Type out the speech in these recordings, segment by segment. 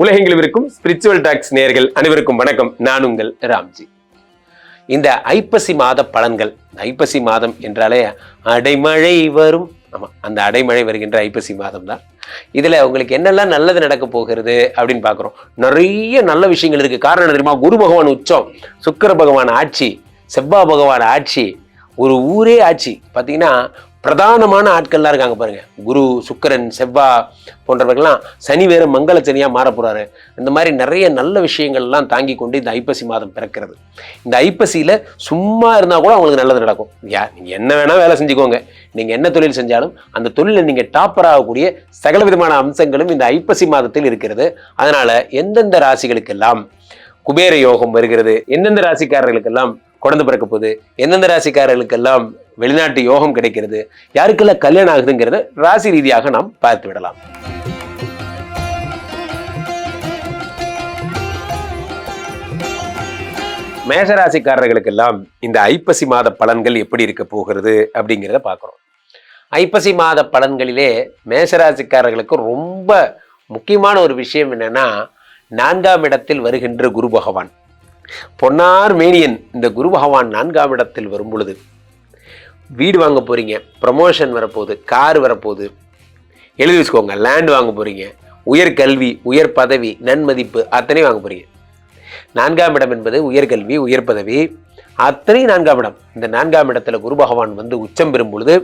உலகெங்கிலும் இருக்கும் spiritual tax நேயர்கள் அனைவருக்கும் வணக்கம். நான் உங்கள் ராம்ஜி. இந்த ஐப்பசி மாத பலன்கள். ஐப்பசி மாதம் என்றாலே அடைமழை வரும். ஆமா, அந்த அடைமழை வருகின்ற ஐப்பசி மாதம் தான். இதுல உங்களுக்கு என்னெல்லாம் நல்லது நடக்க போகிறது அப்படின்னு பாக்குறோம். நிறைய நல்ல விஷயங்கள் இருக்கு. காரணம் என்ன தெரியுமா? குரு பகவான் உச்சம், சுக்கிர பகவான் ஆட்சி, செவ்வாய் பகவான் ஆட்சி, ஒரு ஊரே ஆட்சி. பாத்தீங்கன்னா பிரதானமான ஆட்கள்லாம் இருக்காங்க பாருங்க. குரு, சுக்கிரன், செவ்வாய் போன்றவர்கள்லாம் சனி வேறு மங்கள சனியா மாற போறாரு. இந்த மாதிரி நிறைய நல்ல விஷயங்கள்லாம் தாங்கி கொண்டு இந்த ஐப்பசி மாதம் பிறக்கிறது. இந்த ஐப்பசியில சும்மா இருந்தா கூட அவங்களுக்கு நல்லது நடக்கும். நீங்க என்ன வேணா வேலை செஞ்சுக்கோங்க, நீங்க என்ன தொழில் செஞ்சாலும் அந்த தொழில நீங்க டாப்பர் ஆகக்கூடிய சகல விதமான அம்சங்களும் இந்த ஐப்பசி மாதத்தில் இருக்கிறது. அதனால எந்தெந்த ராசிகளுக்கெல்லாம் குபேர யோகம் வருகிறது, எந்தெந்த ராசிக்காரர்களுக்கெல்லாம் குழந்தை பிறக்க போகுது, எந்தெந்த ராசிக்காரர்களுக்கெல்லாம் வெளிநாட்டு யோகம் கிடைக்கிறது, யாருக்கெல்லாம் கல்யாணம் ஆகுதுங்கிறத ராசி ரீதியாக நாம் பார்த்து விடலாம். மேஷராசிக்காரர்களுக்கெல்லாம் இந்த ஐப்பசி மாத பலன்கள் எப்படி இருக்க போகிறது அப்படிங்கிறத பார்க்குறோம். ஐப்பசி மாத பலன்களிலே மேஷராசிக்காரர்களுக்கு ரொம்ப முக்கியமான ஒரு விஷயம் என்னன்னா, 4ஆம் இடத்தில் வருகின்ற குரு பகவான், பொன்னார் மேனியன். இந்த குரு பகவான் 4ஆம் இடத்தில் வரும் பொழுது வீடு வாங்க போறீங்க, ப்ரமோஷன் வரப்போகுது, கார் வரப்போகுது, எழுதி வச்சுக்கோங்க, லேண்ட் வாங்க போறீங்க, உயர் கல்வி, உயர் பதவி, நன்மதிப்பு அத்தனை வாங்க போறீங்க. 4ஆம் இடம் என்பது உயர்கல்வி, உயர் பதவி, அத்தனை 4ஆம் இடம். இந்த 4ஆம் இடத்துல குரு பகவான் வந்து உச்சம் பெறும் பொழுது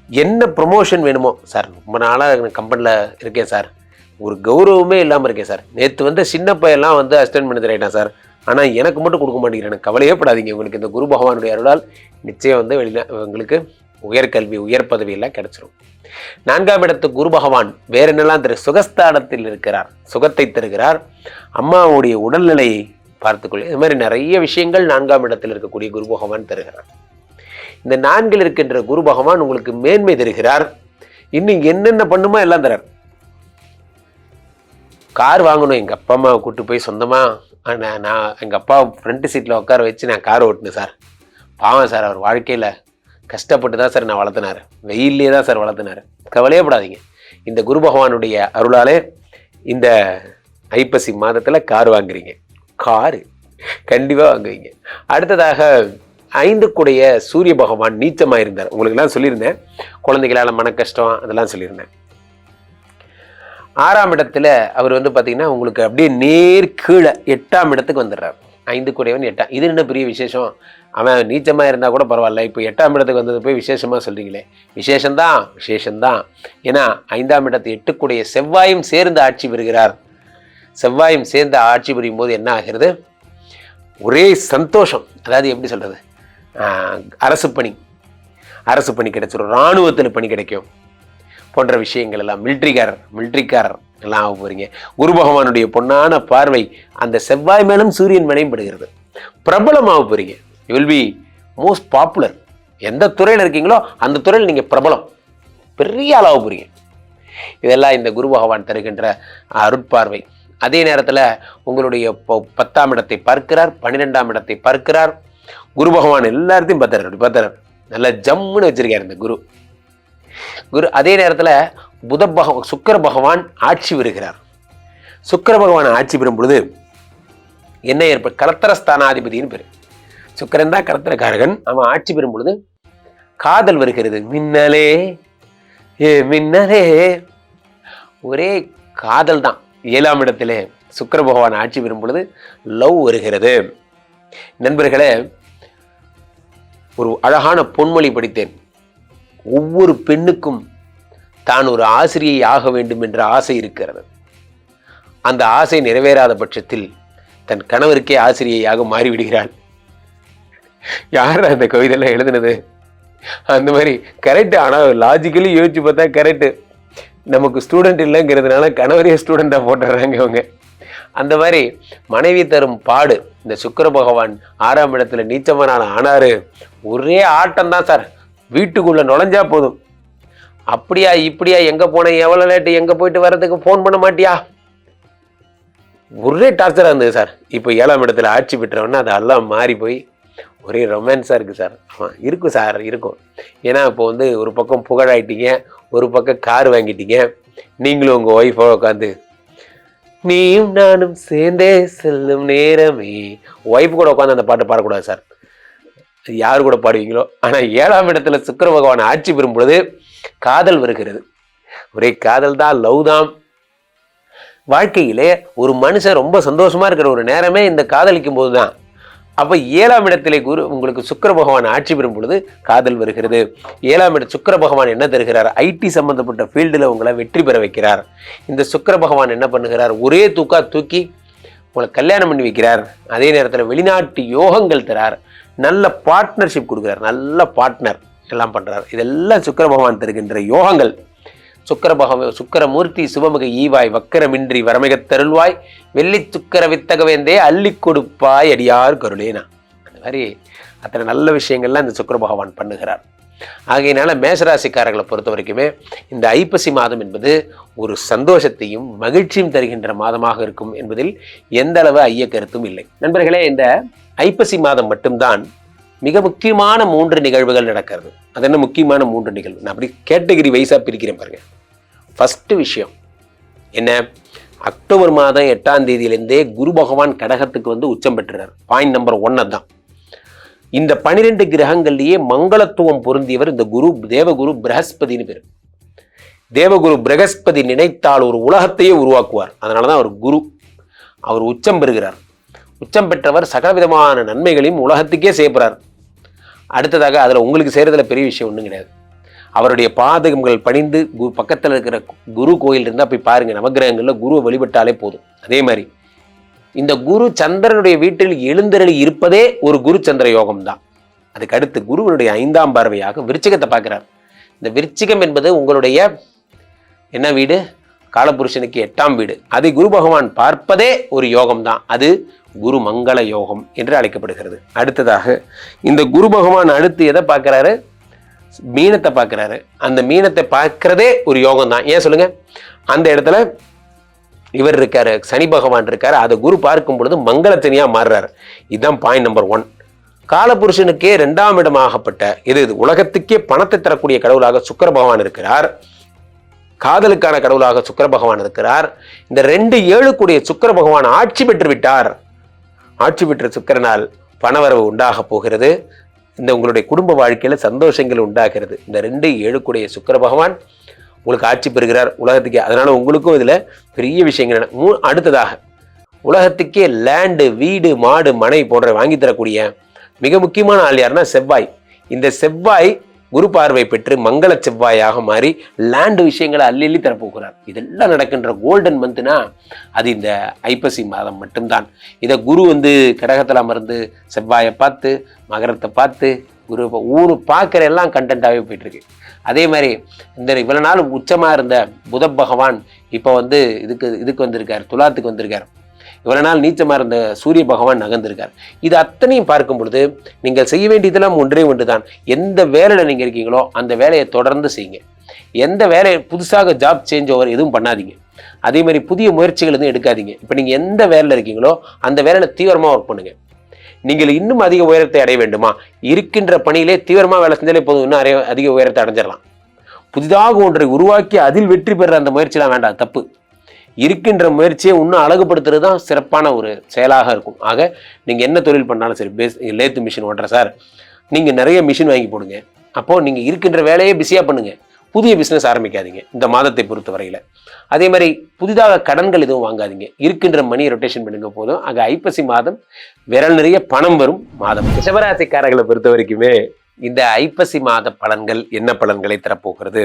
என்ன ப்ரமோஷன் வேணுமோ, சார் ரொம்ப நாளாக கம்பெனியில் இருக்கேன் சார், ஒரு கௌரவமே இல்லாமல் இருக்கேன் சார், நேற்று வந்து சின்ன பையெல்லாம் வந்து அசிஸ்டன்ட் மேனேஜர் ஆகிட்டான் சார், ஆனால் எனக்கு மட்டும் கொடுக்க மாட்டேங்கிறேன். கவலையே படாதீங்க, உங்களுக்கு இந்த குரு பகவானுடைய அருளால் நிச்சயம் வந்து உங்களுக்கு உயர்கல்வி, உயர் பதவி எல்லாம் கிடைச்சிரும். 4ஆம் இடத்து குரு பகவான் வேற என்னெல்லாம் சுகஸ்தானத்தில் இருக்கிறார், சுகத்தை தருகிறார், அம்மாவுடைய உடல்நிலையை பார்த்துக்கொள்ள, இது மாதிரி நிறைய விஷயங்கள் 4ஆம் இடத்தில் இருக்கக்கூடிய குரு பகவான் தருகிறார். இந்த 4இல் இருக்கின்ற குரு பகவான் உங்களுக்கு மேன்மை தருகிறார். இன்னும் என்னென்ன பண்ணுமோ எல்லாம் தரார். கார் வாங்கணும், எங்கள் அப்பா அம்மாவை கூப்பிட்டு போய் சொந்தமாக நான் எங்கள் அப்பா ஃப்ரண்ட் சீட்டில் உட்கார வச்சு நான் கார் ஓட்டினேன் சார். பாவம் சார், அவர் வாழ்க்கையில் கஷ்டப்பட்டு தான் சார் நான் வளர்த்தினார், வெயிலே தான் சார் வளர்த்தினார். கவலையே படாதீங்க, இந்த குரு பகவானுடைய அருளாலே இந்த ஐப்பசி மாதத்தில் கார் வாங்குறீங்க. காரு கண்டிப்பாக வாங்குவீங்க. அடுத்ததாக 5க்குடைய சூரிய பகவான் நீச்சமாக இருந்தார். உங்களுக்கெல்லாம் சொல்லியிருந்தேன், குழந்தைகளால் மன கஷ்டம் அதெல்லாம் சொல்லியிருந்தேன். 6ஆம் இடத்துல அவர் வந்து பார்த்தீங்கன்னா உங்களுக்கு அப்படியே நேர் கீழே 8ஆம் இடத்துக்கு வந்துடுறார். 5க்குடையவன் 8. இது என்ன பெரிய விசேஷம்? அவன் நீச்சமாக இருந்தால் கூட பரவாயில்ல, இப்போ 8ஆம் இடத்துக்கு வந்தது போய் விசேஷமாக சொல்கிறீங்களே. விசேஷம்தான். ஏன்னா 5ஆம் இடத்து 8க்குடைய செவ்வாயும் சேர்ந்து ஆட்சி பெறுகிறார். செவ்வாயும் சேர்ந்து ஆட்சி புரியும் போது என்ன ஆகிறது? ஒரே சந்தோஷம். அதாவது எப்படி சொல்கிறது, அரசு பணி கிடைச்சிடும், இராணுவத்தில் பணி கிடைக்கும் போன்ற விஷயங்கள் எல்லாம், மிலிட்ரிக்காரர் எல்லாம் ஆக போறீங்க. குரு பகவானுடைய பொன்னான பார்வை அந்த செவ்வாய் மேலும் சூரியன் மேலையும் படுகிறது. பிரபலமாக போறீங்க. You will be most popular. எந்த துறையில் இருக்கீங்களோ அந்த துறையில் நீங்கள் பிரபலம், பெரிய ஆளாக போறீங்க. இதெல்லாம் இந்த குரு பகவான் தருகின்ற அருட்பார்வை. அதே நேரத்தில் உங்களுடைய 10ஆம் இடத்தை பார்க்கிறார், 12ஆம் இடத்தை பார்க்கிறார். குரு பகவான் எல்லாத்தையும் பார்த்தார். நல்லா ஜம்முன்னு வச்சிருக்காரு இந்த குரு. அதே நேரத்தில் சுக்கிர பகவான் ஆட்சி வருகிறார். சுக்கிர பகவான் ஆட்சி பெறும் பொழுது என்ன ஏற்படும்? கலத்திரஸ்தானாதிபதினு பேரு. சுக்கிரன் தான் கலத்திரக்காரகன். அவன் ஆட்சி பெறும் பொழுது காதல் வருகிறது. மின்னலே மின்னலே, ஒரே காதல் தான். 7ஆம் இடத்திலே சுக்கிர பகவான் ஆட்சி பெறும் பொழுது லவ் வருகிறது. நண்பர்களே, ஒரு அழகான பொன்மொழி படித்தேன். ஒவ்வொரு பெண்ணுக்கும் தான் ஒரு ஆசிரியை ஆக வேண்டும் என்ற ஆசை இருக்கிறது. அந்த ஆசை நிறைவேறாத பட்சத்தில் தன் கணவருக்கே ஆசிரியையாக மாறிவிடுகிறாள். யார் அந்த கவிதையெல்லாம் எழுதுனது? அந்த மாதிரி கரெக்டு. ஆனால் லாஜிக்கலி யோசிச்சு பார்த்தா கரெக்டு. நமக்கு ஸ்டூடெண்ட் இல்லைங்கிறதுனால கணவரையே ஸ்டூடெண்டாக போட்டுடுறாங்க இவங்க. அந்த மாதிரி மனைவி தரும் பாடு. இந்த சுக்கிர பகவான் 6ஆம் இடத்துல நீச்சமான ஆனாரு. ஒரே ஆட்டம் தான் சார். வீட்டுக்குள்ள நுழைஞ்சா போதும், அப்படியா இப்படியா, எங்க போனேன், எவ்வளவு லேட்டு, எங்க போயிட்டு வர்றதுக்கு ஃபோன் பண்ண மாட்டியா, ஒரே டார்ச்சரா இருந்தது சார். இப்போ 7ஆம் இடத்துல ஆட்சி பெற்றவொன்னா அதெல்லாம் மாறி போய் ஒரே ரொமான்ஸாக இருக்குது சார். ஆமாம், இருக்கும் சார், இருக்கும். ஏன்னா இப்போ வந்து ஒரு பக்கம் புகழாயிட்டீங்க, ஒரு பக்கம் கார் வாங்கிட்டீங்க, நீங்களும் உங்கள் ஒய்ஃபோ உட்காந்து நீயும் நானும் சேர்ந்தே செல்லும் நேரமே. ஒய்ஃப் கூட உட்காந்து அந்த பாட்டு பாடக்கூடாது சார், யாரு கூட பாடுவீங்களோ. ஆனா 7ஆம் இடத்துல சுக்கிர பகவான் ஆட்சி பெறும் பொழுது காதல் வருகிறது. ஒரே காதல் தான், லவ் தான். வாழ்க்கையிலே ஒரு மனுஷன் ரொம்ப சந்தோஷமா இருக்கிற ஒரு நேரமே இந்த காதலிக்கும் போதுதான். அப்ப 7ஆம் இடத்திலே குரு உங்களுக்கு சுக்கிர பகவான் ஆட்சி பெறும் பொழுது காதல் வருகிறது. 7ஆம் இடம் சுக்கிர பகவான் என்ன தருகிறார்? ஐடி சம்பந்தப்பட்ட ஃபீல்டுல உங்களை வெற்றி பெற வைக்கிறார். இந்த சுக்கிர பகவான் என்ன பண்ணுகிறார்? ஒரே தூக்கி உங்களை கல்யாணம் பண்ணி வைக்கிறார். அதே நேரத்தில் வெளிநாட்டு யோகங்கள் தரார். நல்ல பார்ட்னர்ஷிப் கொடுக்குறார். நல்ல பார்ட்னர் எல்லாம் பண்றார். இதெல்லாம் சுக்கிர பகவான் தருகின்ற யோகங்கள். சுக்கிரமூர்த்தி சுபமுக ஈவாய் வக்கரமின்றி வரமிகத் தருள்வாய் வெள்ளி சுக்கர வித்தகவேந்தே அள்ளி கொடுப்பாய் அடியார் கருளேனா. அந்த மாதிரி அத்தனை நல்ல விஷயங்கள்லாம் இந்த சுக்கிர பகவான் பண்ணுகிறார். ஆகையினால மேஷராசிக்காரர்களை பொறுத்த வரைக்குமே இந்த ஐப்பசி மாதம் என்பது ஒரு சந்தோஷத்தையும் மகிழ்ச்சியும் தருகின்ற மாதமாக இருக்கும் என்பதில் எந்த அளவு ஐய கருத்தும் இல்லை. நண்பர்களே, இந்த ஐப்பசி மாதம் மட்டும்தான் மிக முக்கியமான 3 நிகழ்வுகள் நடக்கிறது. அது என்ன முக்கியமான 3 நிகழ்வு? நான் அப்படி கேட்டகரி வைஸா பிரிக்கிறேன் பாருங்க. ஃபர்ஸ்ட் விஷயம் என்ன? அக்டோபர் மாதம் 8ஆம் தேதியிலிருந்தே குரு பகவான் கடகத்துக்கு வந்து உச்சம் பெற்றுறார். பாயிண்ட் நம்பர் 1 தான். இந்த 12 கிரகங்கள்லயே மங்களத்துவம் பொருந்தியவர் இந்த குரு, தேவகுரு பிரகஸ்பதினு பேர். தேவகுரு பிரகஸ்பதி நினைத்தால் ஒரு உலகத்தையே உருவாக்குவார். அதனாலதான் அவர் குரு. அவர் உச்சம் பெறுகிறார். உச்சம் பெற்றவர் சகலவிதமான நன்மைகளையும் உலகத்துக்கே செய்யப்படுறார். அடுத்ததாக அதில் உங்களுக்கு செய்கிறதுல பெரிய விஷயம் ஒன்றும் கிடையாது. அவருடைய பாதகங்கள் பணிந்து பக்கத்தில் இருக்கிற குரு கோயில் இருந்தால் போய் பாருங்கள். நவகிரகங்களில் குருவை வழிபட்டாலே போதும். அதே மாதிரி இந்த குரு சந்திரனுடைய வீட்டில் எழுந்தருளி இருப்பதே ஒரு குரு சந்திர யோகம் தான். அதுக்கு அடுத்து குருவனுடைய 5ஆம் பார்வையாக விருச்சிகத்தை பார்க்கிறார். இந்த விருச்சிகம் என்பது உங்களுடைய என்ன வீடு? காலபுருஷனுக்கு 8ஆம் வீடு. அதை குரு பகவான் பார்ப்பதே ஒரு யோகம் தான். அது குரு மங்கள யோகம் என்று அழைக்கப்படுகிறது. அடுத்ததாக இந்த குரு பகவான் அடுத்து எதை பார்க்கிறாரு? மீனத்தை பார்க்கிறாரு. அந்த மீனத்தை பார்க்கிறதே ஒரு யோகம் தான். ஏன் சொல்லுங்க? அந்த இடத்துல இவர் இருக்காரு, சனி பகவான் இருக்காரு. அதை குரு பார்க்கும் பொழுது மங்களத்தனியா மாறுறாரு. இதுதான் பாயிண்ட் நம்பர் 1. காலபுருஷனுக்கே 2ஆம் இடமாகப்பட்ட இது உலகத்துக்கே பணத்தை தரக்கூடிய கடவுளாக சுக்கிர பகவான் இருக்கிறார். காதலுக்கான கடவுளாக சுக்கிர பகவான் இருக்கிறார். இந்த 2 கூடிய சுக்கிர பகவான் ஆட்சி பெற்று விட்டார். ஆட்சி பெற்ற சுக்கிரனால் பணவரவு உண்டாக போகிறது. இந்த உங்களுடைய குடும்ப வாழ்க்கையில சந்தோஷங்கள் உண்டாகிறது. இந்த 2 கூடிய சுக்கிர பகவான் உங்களுக்கு ஆட்சி பெறுகிறார் உலகத்துக்கே. அதனால உங்களுக்கும் இதுல பெரிய விஷயங்கள். அடுத்ததாக உலகத்துக்கே லேண்டு, வீடு, மாடு, மனை போன்ற வாங்கி தரக்கூடிய மிக முக்கியமான ஆள் யாருன்னா செவ்வாய். இந்த செவ்வாய் குரு பார்வை பெற்று மங்கள செவ்வாயாக மாறி லேண்டு விஷயங்களை அள்ளி தரப்போகிறார். இதெல்லாம் நடக்கின்ற கோல்டன் மந்த்னா அது இந்த ஐப்பசி மாதம் மட்டும்தான். இதை குரு வந்து கடகத்தில் அமர்ந்து செவ்வாயை பார்த்து மகரத்தை பார்த்து குரு ஊரு பார்க்குற எல்லாம் கண்டென்ட்டாகவே போயிட்டு இருக்கு. அதே மாதிரி இந்த இவ்வளவு நாள் உச்சமாக இருந்த புத பகவான் இப்போ வந்து இதுக்கு வந்திருக்கார், துலாத்துக்கு வந்திருக்கார். இவ்வளவு நாள் நீச்சமாக இருந்த சூரிய பகவான் நகர்ந்திருக்கார். இது அத்தனையும் பார்க்கும் பொழுது நீங்கள் செய்ய வேண்டியதெல்லாம் ஒன்றே ஒன்று தான். எந்த வேலையில் நீங்கள் இருக்கீங்களோ அந்த வேலையை தொடர்ந்து செய்யுங்க. எந்த வேலையை புதுசாக ஜாப் சேஞ்ச் ஓவர் எதுவும் பண்ணாதீங்க. அதே மாதிரி புதிய முயற்சிகள் எதுவும் எடுக்காதீங்க. இப்போ நீங்கள் எந்த வேலையில் இருக்கீங்களோ அந்த வேலையில் தீவிரமாக ஒர்க் பண்ணுங்க. நீங்கள் இன்னும் அதிக உயரத்தை அடைய வேண்டுமா? இருக்கின்ற பணியிலே தீவிரமாக வேலை செஞ்சாலே போதும், இன்னும் அதிக உயரத்தை அடைஞ்சிடலாம். புதிதாக ஒன்றை உருவாக்கி அதில் வெற்றி பெற அந்த முயற்சியெலாம் வேண்டாம், தப்பு. இருக்கின்ற முயற்சியை இன்னும் அழகுபடுத்துறது தான் சிறப்பான ஒரு செயலாக இருக்கும். ஆக நீங்கள் என்ன தொழில் பண்ணாலும் சரி, லேத்து மிஷின் ஓட்டுற சார், நீங்கள் நிறைய மிஷின் வாங்கி போடுங்க. அப்போது நீங்கள் இருக்கின்ற வேலையை பிஸியாக பண்ணுங்கள். புதிய பிஸ்னஸ் ஆரம்பிக்காதீங்க இந்த மாதத்தை பொறுத்த வரையில். அதே மாதிரி புதிதாக கடன்கள் எதுவும் வாங்காதீங்க. இருக்கின்ற மணி ரொட்டேஷன் பண்ணுங்க போதும். ஆக ஐப்பசி மாதம் விரல் நிறைய பணம் வரும் மாதம். ரிஷபராசிக்காரர்களை பொறுத்த வரைக்குமே இந்த ஐப்பசி மாத பலன்கள் என்ன பலன்களை தரப்போகிறது?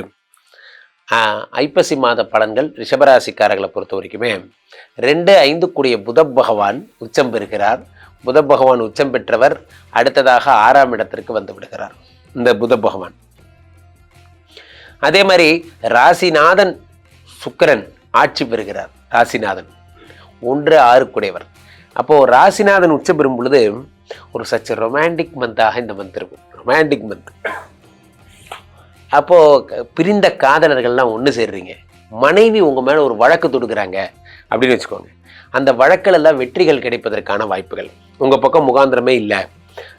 ஐப்பசி மாத பலன்கள் ரிஷபராசிக்காரர்களை பொறுத்த வரைக்குமே 2-5 கூடிய புத பகவான் உச்சம் பெறுகிறார். புத பகவான் உச்சம் பெற்றவர் அடுத்ததாக 6ஆம் இடத்திற்கு வந்து விடுகிறார் இந்த புத பகவான். அதே மாதிரி ராசிநாதன் சுக்கிரன் ஆட்சி பெறுகிறார். ராசிநாதன் 1-6 கூடியவர். அப்போ ராசிநாதன் உச்சம் பெறும் பொழுது ஒரு சற்று ரொமான்டிக் மந்தாக இந்த மந்த் இருக்கும். Romantic month. அப்போ பிரிந்த காதலர்கள்லாம் ஒன்று சேர்றீங்க. மனைவி உங்க மேல ஒரு வழக்கு தொடுக்கிறாங்க அப்படின்னு வச்சுக்கோங்க. அந்த வழக்கில் எல்லாம் வெற்றிகள் கிடைப்பதற்கான வாய்ப்புகள். உங்க பக்கம் முகாந்திரமே இல்லை,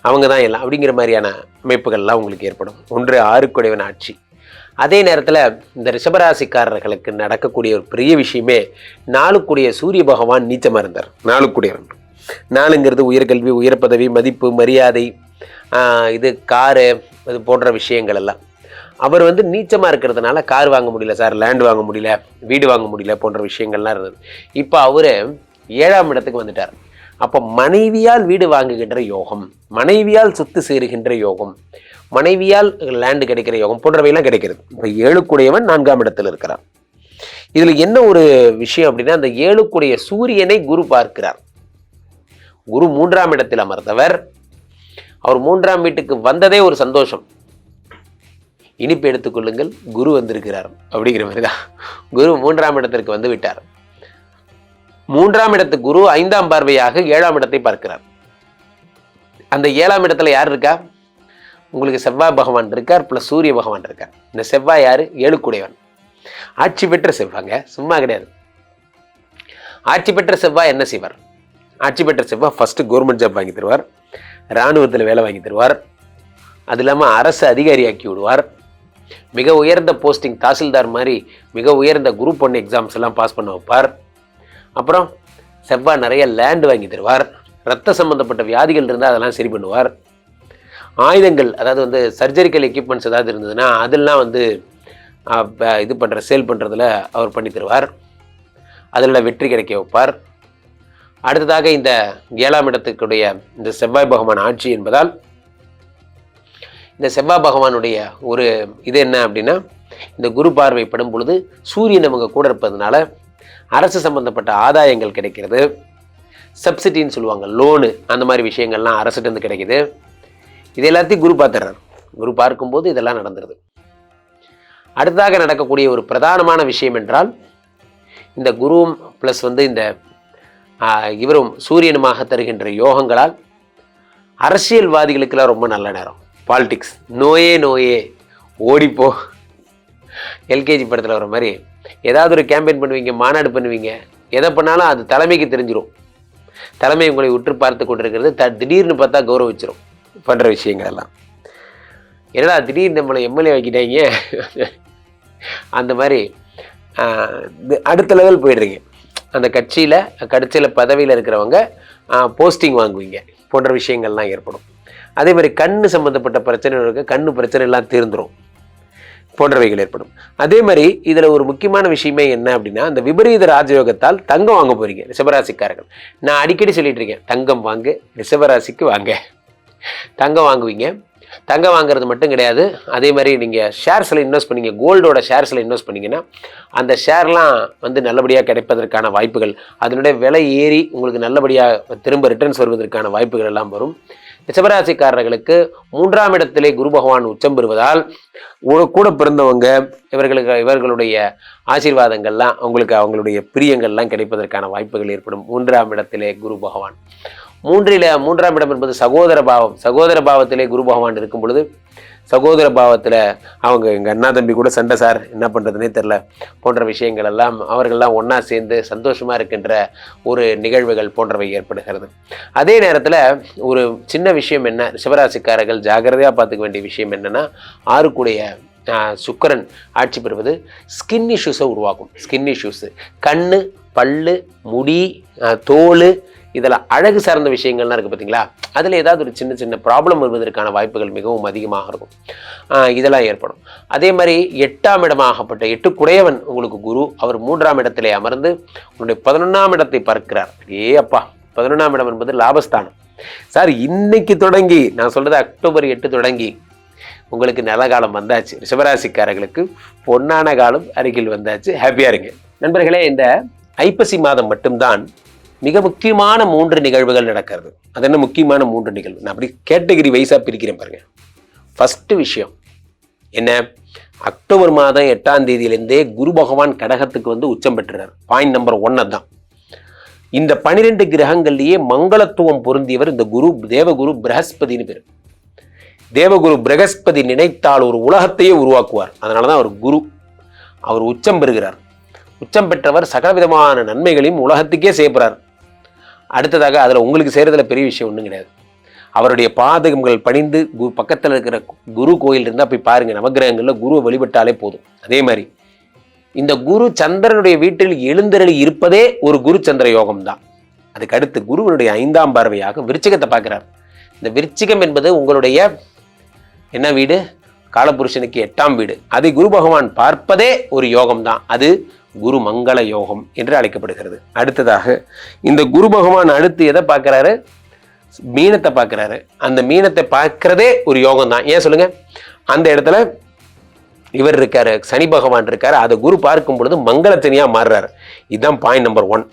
அவங்க தான் எல்லாம் அப்படிங்கிற மாதிரியான அமைப்புகள்லாம் உங்களுக்கு ஏற்படும். 1-6 கூடியவன் ஆட்சி. அதே நேரத்தில் இந்த ரிஷபராசிக்காரர்களுக்கு நடக்கக்கூடிய ஒரு பெரிய விஷயமே, நாளுக்குடைய சூரிய பகவான் நீச்சமாக இருந்தார். நாளுக்குடையவன், நாளுங்கிறது உயர்கல்வி, உயர் பதவி, மதிப்பு, மரியாதை, இது காரு, இது போன்ற விஷயங்கள் எல்லாம். அவர் நீச்சமாக இருக்கிறதுனால கார் வாங்க முடியல சார், லேண்ட் வாங்க முடியல, வீடு வாங்க முடியல போன்ற விஷயங்கள்லாம் இருந்தது. இப்போ அவர் 7ஆம் இடத்துக்கு வந்துட்டார். அப்போ மனைவியால் வீடு வாங்குகின்ற யோகம், மனைவியால் சொத்து சேருகின்ற யோகம், மனைவியால் லேண்டு கிடைக்கிற யோகம் போன்றவையெல்லாம் கிடைக்கிறது. இப்போ 7க்குடையவன் 4ஆம் இடத்தில் இருக்கிறார். இதில் என்ன ஒரு விஷயம் அப்படின்னா, அந்த 7க்குடைய சூரியனை குரு பார்க்கிறார். குரு 3ஆம் இடத்தில் அமர்ந்தவர். அவர் 3ஆம் வீட்டுக்கு வந்ததே ஒரு சந்தோஷம். இனிப்பு எடுத்துக்கொள்ளுங்கள், குரு வந்திருக்கிறார் அப்படிங்கிற மாதிரி தான். குரு 3ஆம் இடத்திற்கு வந்து விட்டார். 3ஆம் இடத்துக்கு குரு 5ஆம் பார்வையாக 7ஆம் இடத்தை பார்க்கிறார். அந்த 7ஆம் இடத்துல யார் இருக்கா? உங்களுக்கு செவ்வாய் பகவான் இருக்கார், பிளஸ் சூரிய பகவான் இருக்கார். இந்த செவ்வாய் யாரு? 7க்குடையவன். ஆட்சி பெற்ற செவ்வாங்க, சும்மா கிடையாது. ஆட்சி பெற்ற செவ்வாய் என்ன செய்வார்? ஆட்சி பெற்ற செவ்வாய் ஃபர்ஸ்ட் கவர்மெண்ட் ஜாப் வாங்கி தருவார், இராணுவத்தில் வேலை வாங்கி தருவார், அது இல்லாமல் அரசு அதிகாரியாக்கி விடுவார், மிக உயர்ந்த போஸ்டிங் தாசில்தார் மாதிரி மிக உயர்ந்த குரூப் 1 எக்ஸாம்ஸ் எல்லாம் பாஸ் பண்ண வைப்பார். அப்புறம் செவ்வாய் நிறைய லேண்ட் வாங்கி தருவார், ரத்த சம்பந்தப்பட்ட வியாதிகள் இருந்தால் அதெல்லாம் சரி பண்ணுவார், ஆயுதங்கள் அதாவது சர்ஜரிக்கல் எக்யூப்மெண்ட்ஸ் ஏதாவது இருந்ததுன்னா அதெல்லாம் இது பண்ணுற சேல் பண்ணுறதுல அவர் பண்ணி தருவார், அதில் வெற்றி கிடைக்க வைப்பார். அடுத்ததாக இந்த 7ஆம் இடத்துக்குடைய இந்த செவ்வாய் பகவான் ஆட்சி என்பதால், இந்த செவ்வாய் பகவானுடைய ஒரு இது என்ன அப்படின்னா, இந்த குரு பார்வைப்படும் பொழுது சூரியன் நமக்கு கூட இருப்பதுனால அரசு சம்பந்தப்பட்ட ஆதாயங்கள் கிடைக்கிறது, சப்சிடின்னு சொல்லுவாங்க, லோனு, அந்த மாதிரி விஷயங்கள்லாம் அரசுகிட்ட கிடைக்குது. இது எல்லாத்தையும் குரு பார்த்துறார். குரு பார்க்கும்போது இதெல்லாம் நடந்துருது. அடுத்ததாக நடக்கக்கூடிய ஒரு பிரதானமான விஷயம் என்றால், இந்த குருவும் ப்ளஸ் இந்த இவரும் சூரியனுமாக தருகின்ற யோகங்களால் அரசியல்வாதிகளுக்கெல்லாம் ரொம்ப நல்ல நேரம். பாலிடிக்ஸ், நோயே நோயே ஓடிப்போ, எல்கேஜி படத்தில் வர மாதிரி ஏதாவது ஒரு கேம்பெயின் பண்ணுவீங்க, மாநாடு பண்ணுவீங்க, எதை பண்ணாலும் அது தலைமைக்கு தெரிஞ்சிடும். தலைமை உங்களை உற்று பார்த்து கொண்டிருக்கிறது, திடீர்னு பார்த்தா கௌரவிச்சிடும் பண்ணுற விஷயங்கள் எல்லாம். என்னடா திடீர்னு நம்மளை எம்எல்ஏ வைக்கிட்டாங்க, அந்த மாதிரி அடுத்த லெவல் போயிடுறீங்க. அந்த கட்சியில் பதவியில் இருக்கிறவங்க போஸ்டிங் வாங்குவீங்க போன்ற விஷயங்கள்லாம் ஏற்படும். அதே மாதிரி கண்ணு சம்மந்தப்பட்ட பிரச்சனைகளுக்கு கண்ணு பிரச்சனை எல்லாம் தீர்ந்துடும் போன்றவைகள் ஏற்படும். அதே மாதிரி இதில் ஒரு முக்கியமான விஷயமே என்ன அப்படின்னா, அந்த விபரீத ராஜயோகத்தால் தங்கம் வாங்க போகிறீங்க ரிஷபராசிக்காரர்கள். நான் அடிக்கடி சொல்லிட்டு இருக்கேன், தங்கம் வாங்க, ரிஷபராசிக்கு வாங்க. தங்கம் வாங்குவீங்க. தங்கம் வாங்குறது மட்டும் கிடையாது, அதே மாதிரி நீங்கள் ஷேர்ஸில் இன்வெஸ்ட் பண்ணீங்க, கோல்டோட ஷேர்ஸில் இன்வெஸ்ட் பண்ணிங்கன்னா அந்த ஷேர்லாம் நல்லபடியாக கிடைப்பதற்கான வாய்ப்புகள், அதனுடைய விலை ஏறி உங்களுக்கு நல்லபடியாக திரும்ப ரிட்டர்ன்ஸ் வருவதற்கான வாய்ப்புகள் எல்லாம் வரும். ரிஷபராசிக்காரர்களுக்கு 3ஆம் இடத்திலே குரு பகவான் உச்சம் பெறுவதால் கூட பிறந்தவங்க இவர்களுடைய ஆசீர்வாதங்கள்லாம் அவங்களுடைய பிரியங்கள்லாம் கிடைப்பதற்கான வாய்ப்புகள் ஏற்படும். 3ஆம் இடத்திலே குரு பகவான். 3ஆம் இடம் என்பது சகோதர பாவம். சகோதர பாவத்திலே குரு பகவான் இருக்கும் பொழுது, சகோதர பாவத்தில் அவங்க எங்கள் அண்ணா தம்பி கூட சண்டை சார், என்ன பண்ணுறதுனே தெரில போன்ற விஷயங்கள் எல்லாம் அவர்கள்லாம் ஒன்றா சேர்ந்து சந்தோஷமாக இருக்கின்ற ஒரு நிகழ்வுகள் போன்றவை ஏற்படுகிறது. அதே நேரத்தில் ஒரு சின்ன விஷயம் என்ன, ரிஷபராசிக்காரர்கள் ஜாகிரதையாக பார்த்துக்க வேண்டிய விஷயம் என்னென்னா, 6க்குடைய சுக்கிரன் ஆட்சி பெறுவது ஸ்கின் இஷ்யூஸை உருவாக்கும். ஸ்கின் இஷ்யூஸு, கண்ணு, பல்லு, முடி, தோல், இதெல்லாம் அழகு சார்ந்த விஷயங்கள்லாம் இருக்குது பார்த்தீங்களா, அதில் ஏதாவது ஒரு சின்ன சின்ன ப்ராப்ளம் வருவதற்கான வாய்ப்புகள் மிகவும் அதிகமாக இருக்கும். இதெல்லாம் ஏற்படும். அதே மாதிரி 8ஆம் இடமாகப்பட்ட 8க்குடையவன் உங்களுக்கு குரு, அவர் 3ஆம் இடத்திலே அமர்ந்து உங்களுடைய 11ஆம் இடத்தை பார்க்கிறார். அப்பா, 11ஆம் இடம் என்பது லாபஸ்தானம் சார். இன்னைக்கு தொடங்கி நான் சொல்கிறது அக்டோபர் 8 தொடங்கி உங்களுக்கு நல்ல காலம் வந்தாச்சு. ரிஷபராசிக்காரர்களுக்கு பொன்னான காலம் அருகில் வந்தாச்சு. ஹாப்பியாக இருங்க நண்பர்களே. இந்த ஐப்பசி மாதம் மட்டும்தான் மிக முக்கியமான 3 நிகழ்வுகள் நடக்கிறது. அது என்ன முக்கியமான 3 நிகழ்வு? நான் அப்படி கேட்டகரி வைஸாக பிரிக்கிறேன் பாருங்க. ஃபர்ஸ்ட் விஷயம் என்ன, அக்டோபர் மாதம் 8ஆம் தேதியிலேருந்தே குரு பகவான் கடகத்துக்கு உச்சம் பெற்றுறார். பாயிண்ட் நம்பர் 1 தான். இந்த 12 கிரகங்கள்லேயே மங்களத்துவம் பொருந்தியவர் இந்த குரு, தேவகுரு பிரகஸ்பதினு பேர். தேவகுரு பிரகஸ்பதி நினைத்தால் ஒரு உலகத்தையே உருவாக்குவார். அதனால தான் அவர் குரு. அவர் உச்சம் பெறுகிறார். உச்சம் பெற்றவர் சகலவிதமான நன்மைகளையும் உலகத்துக்கே செய்யப்படுறார். அடுத்ததாக அதில் உங்களுக்கு செய்கிறதுல பெரிய விஷயம் ஒன்றும் கிடையாது. அவருடைய பாதகங்கள் பணிந்து பக்கத்தில் இருக்கிற குரு கோயில் இருந்தால் போய் பாருங்க, நவகிரகங்களில் குருவை வழிபட்டாலே போதும். அதே மாதிரி இந்த குரு சந்திரனுடைய வீட்டில் எழுந்தருளி இருப்பதே ஒரு குரு சந்திர யோகம் தான். அதுக்கு அடுத்து குருவனுடைய 5ஆம் பார்வையாக விருச்சிகத்தை பார்க்கிறார். இந்த விருச்சிகம் என்பது உங்களுடைய என்ன வீடு? காலபுருஷனுக்கு 8ஆம் வீடு. அதை குரு பகவான் பார்ப்பதே ஒரு யோகம் தான். அது குரு மங்கள யோகம் என்று அழைக்கப்படுகிறது. அடுத்ததாக இந்த குரு பகவான் அடுத்து எதை பார்க்கிறாரு? மீனத்தை பார்க்கிறாரு. அந்த மீனத்தை பார்க்கிறதே ஒரு யோகம் தான். ஏன் சொல்லுங்க? அந்த இடத்துல இவர் இருக்காரு, சனி பகவான் இருக்காரு. அதை குரு பார்க்கும் பொழுது மங்களத்தனியா மாறுறாரு. இதுதான் பாயிண்ட் நம்பர் 1.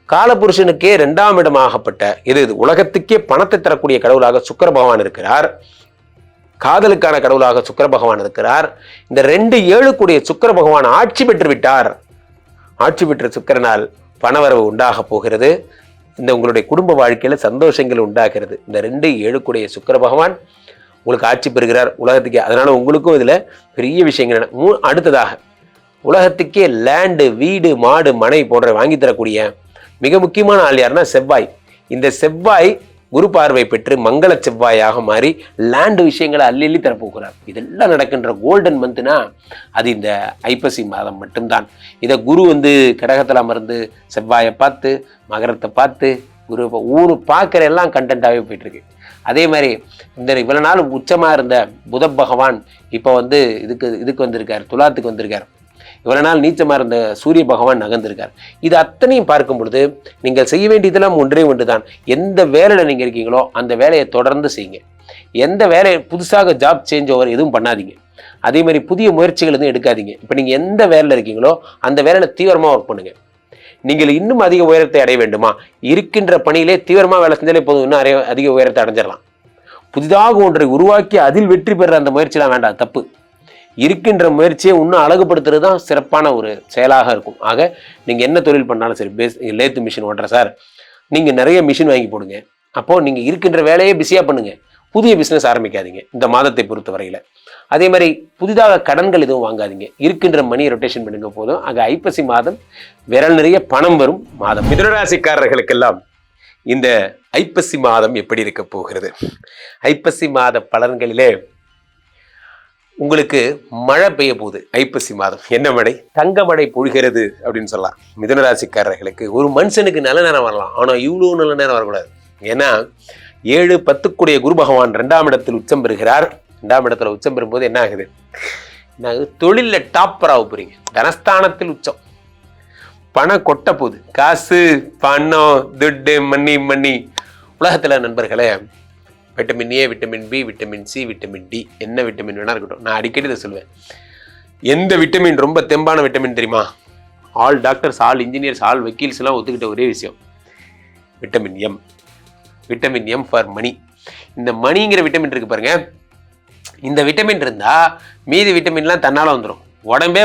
காலபுருஷனுக்கே 2ஆம் இடமாகப்பட்ட இது உலகத்துக்கே பணத்தை தரக்கூடிய கடவுளாக சுக்கிர பகவான் இருக்கிறார். காதலுக்கான கடவுளாக சுக்கிர பகவான் இருக்கிறார். இந்த 2-7 கூடிய சுக்கிர பகவான் ஆட்சி பெற்று விட்டார். ஆட்சி பெற்ற சுக்கிரனால் பணவரவு உண்டாக போகிறது. இந்த உங்களுடைய குடும்ப வாழ்க்கையில சந்தோஷங்கள் உண்டாகிறது. இந்த 2-7 கூடிய சுக்கிர பகவான் உங்களுக்கு ஆட்சி பெறுகிறார் உலகத்துக்கே. அதனால உங்களுக்கும் இதுல பெரிய விஷயங்கள். அடுத்ததாக உலகத்துக்கே லேண்டு, வீடு, மாடு, மனை போன்ற வாங்கி தரக்கூடிய மிக முக்கியமான ஆள் யாருன்னா செவ்வாய். இந்த செவ்வாய் குரு பார்வை பெற்று மங்கள செவ்வாயாக மாறி லேண்டு விஷயங்களை அள்ளி தரப்போகிறார். இதெல்லாம் நடக்கின்ற கோல்டன் மந்த்னா அது இந்த ஐப்பசி மாதம் மட்டும்தான். இதை குரு கடகத்தில் அமர்ந்து செவ்வாயை பார்த்து மகரத்தை பார்த்து குரு ஊரு பார்க்குற எல்லாம் கண்டென்ட்டாகவே போயிட்டுருக்கு. அதே மாதிரி இந்த இவ்வளவு நாள் உச்சமாக இருந்த புத பகவான் இப்போ இதுக்கு வந்திருக்கார், துலாத்துக்கு வந்திருக்கார். இவ்வளவு நாள் நீச்சமாக இருந்த சூரிய பகவான் நகர்ந்திருக்கார். இது அத்தனையும் பார்க்கும் பொழுது நீங்கள் செய்ய வேண்டியதெல்லாம் ஒன்றே ஒன்று தான். எந்த வேலையில் நீங்கள் இருக்கீங்களோ அந்த வேலையை தொடர்ந்து செய்யுங்க. எந்த வேலையை புதுசாக ஜாப் சேஞ்ச் ஓவர் எதுவும் பண்ணாதீங்க. அதே மாதிரி புதிய முயற்சிகள் எதுவும் எடுக்காதீங்க. இப்போ நீங்கள் எந்த வேலையில் இருக்கீங்களோ அந்த வேலையில் தீவிரமாக ஒர்க் பண்ணுங்க. நீங்கள் இன்னும் அதிக உயரத்தை அடைய வேண்டுமா? இருக்கின்ற பணியிலே தீவிரமாக வேலை செஞ்சாலே போதும், இன்னும் அதிக உயரத்தை அடைஞ்சிடலாம். புதிதாக ஒன்றை உருவாக்கி அதில் வெற்றி பெற அந்த முயற்சிலாம் வேண்டாம், தப்பு. இருக்கின்ற முயற்சியை இன்னும் அழகுபடுத்துறது தான் சிறப்பான ஒரு செயலாக இருக்கும். ஆக நீங்கள் என்ன தொழில் பண்ணாலும் சரி, லேத்து மிஷின் ஓட்டுற சார், நீங்கள் நிறைய மிஷின் வாங்கி போடுங்க. அப்போது நீங்கள் இருக்கின்ற வேலையை பிஸியாக பண்ணுங்க. புதிய பிஸ்னஸ் ஆரம்பிக்காதீங்க இந்த மாதத்தை பொறுத்த வரையில். அதே மாதிரி புதிதாக கடன்கள் எதுவும் வாங்காதீங்க. இருக்கின்ற மணியை ரொட்டேஷன் பண்ணுங்க போதும். ஆக ஐப்பசி மாதம் விரல் நிறைய பணம் வரும் மாதம். மிதுனராசிக்காரர்களுக்கெல்லாம் இந்த ஐப்பசி மாதம் எப்படி இருக்க போகிறது? ஐப்பசி மாத பலன்களிலே உங்களுக்கு மழை பெய்ய போகுது. ஐப்பசி மாதம் என்ன மழை? தங்க மழை பொழிகிறது அப்படின்னு சொல்லலாம். மிதுனராசிக்காரர்களுக்கு ஒரு மனுஷனுக்கு நல்ல நேரம் வரலாம், ஆனால் இவ்வளோ நல்ல நேரம் வரக்கூடாது. ஏன்னா 7-10 கூடிய குரு பகவான் 2ஆம் இடத்தில் உச்சம் பெறுகிறார். 2ஆம் இடத்துல உச்சம் பெறும்போது என்ன ஆகுது? தொழிலில் டாப்பர் ஆக போறீங்க. தனஸ்தானத்தில் உச்சம், பணம் கொட்ட போகுது. காசு, பணம், துட்டு, மணி. உலகத்தில் நண்பர்களே, vitamin A, vitamin B, vitamin C, vitamin D, என்ன விட்டமின் வேணா இருக்கட்டும், நான் அடிக்கடி இதை சொல்லுவேன். எந்த விட்டமின் ரொம்ப தெம்பான விட்டமின் தெரியுமா? All doctors, all engineers, all வக்கீல்ஸ் எல்லாம் ஒத்துக்கிட்ட ஒரே விஷயம், vitamin M. Vitamin M for money. இந்த மணிங்கிற விட்டமின் இருக்கு பாருங்க, இந்த விட்டமின் இருந்தா மீதி விட்டமின்லாம் தன்னால வந்துடும். உடம்பே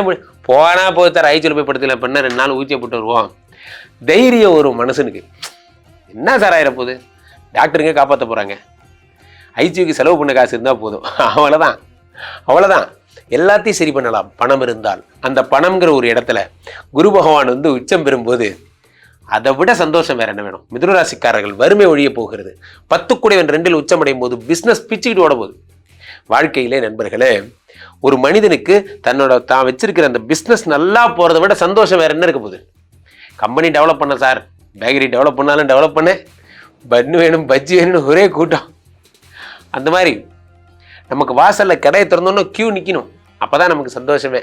போனா போத்தார் ஐச்சியில் போய் படுத்துல பண்ண 2 நாள் ஊச்சியை போட்டு வருவோம். தைரியம் ஒரு மனுஷனுக்கு. என்ன சார் ஆயிர போகுது? டாக்டருங்க காப்பாற்ற போறாங்க. ஐசியூக்கு செலவு பண்ண காசு இருந்தால் போதும், அவ்வளோதான். எல்லாத்தையும் சரி பண்ணலாம் பணம் இருந்தால். அந்த பணம்ங்கிற ஒரு இடத்துல குரு பகவான் உச்சம் பெறும்போது அதை விட சந்தோஷம் வேற என்ன வேணும்? மிதுனராசிக்காரர்கள் வறுமை ஒழிய போகிறது. 10 கூடியவன் 2இல் உச்சம் அடையும் போது பிஸ்னஸ் பிச்சுக்கிட்டு ஓட போகுது. வாழ்க்கையிலே நண்பர்களே, ஒரு மனிதனுக்கு தான் வச்சிருக்கிற அந்த பிஸ்னஸ் நல்லா போகிறத விட சந்தோஷம் வேற என்ன இருக்க போகுது? கம்பெனி டெவலப் பண்ண சார், பேக்கரி டெவலப் பண்ணாலும் டெவலப் பண்ண, பன்னு வேணும், பஜ்ஜி வேணும்னு ஒரே கூட்டம். அந்த மாதிரி நமக்கு வாசலில் கடையை திறந்தோன்னு கியூ நிற்கணும், அப்போதான் நமக்கு சந்தோஷமே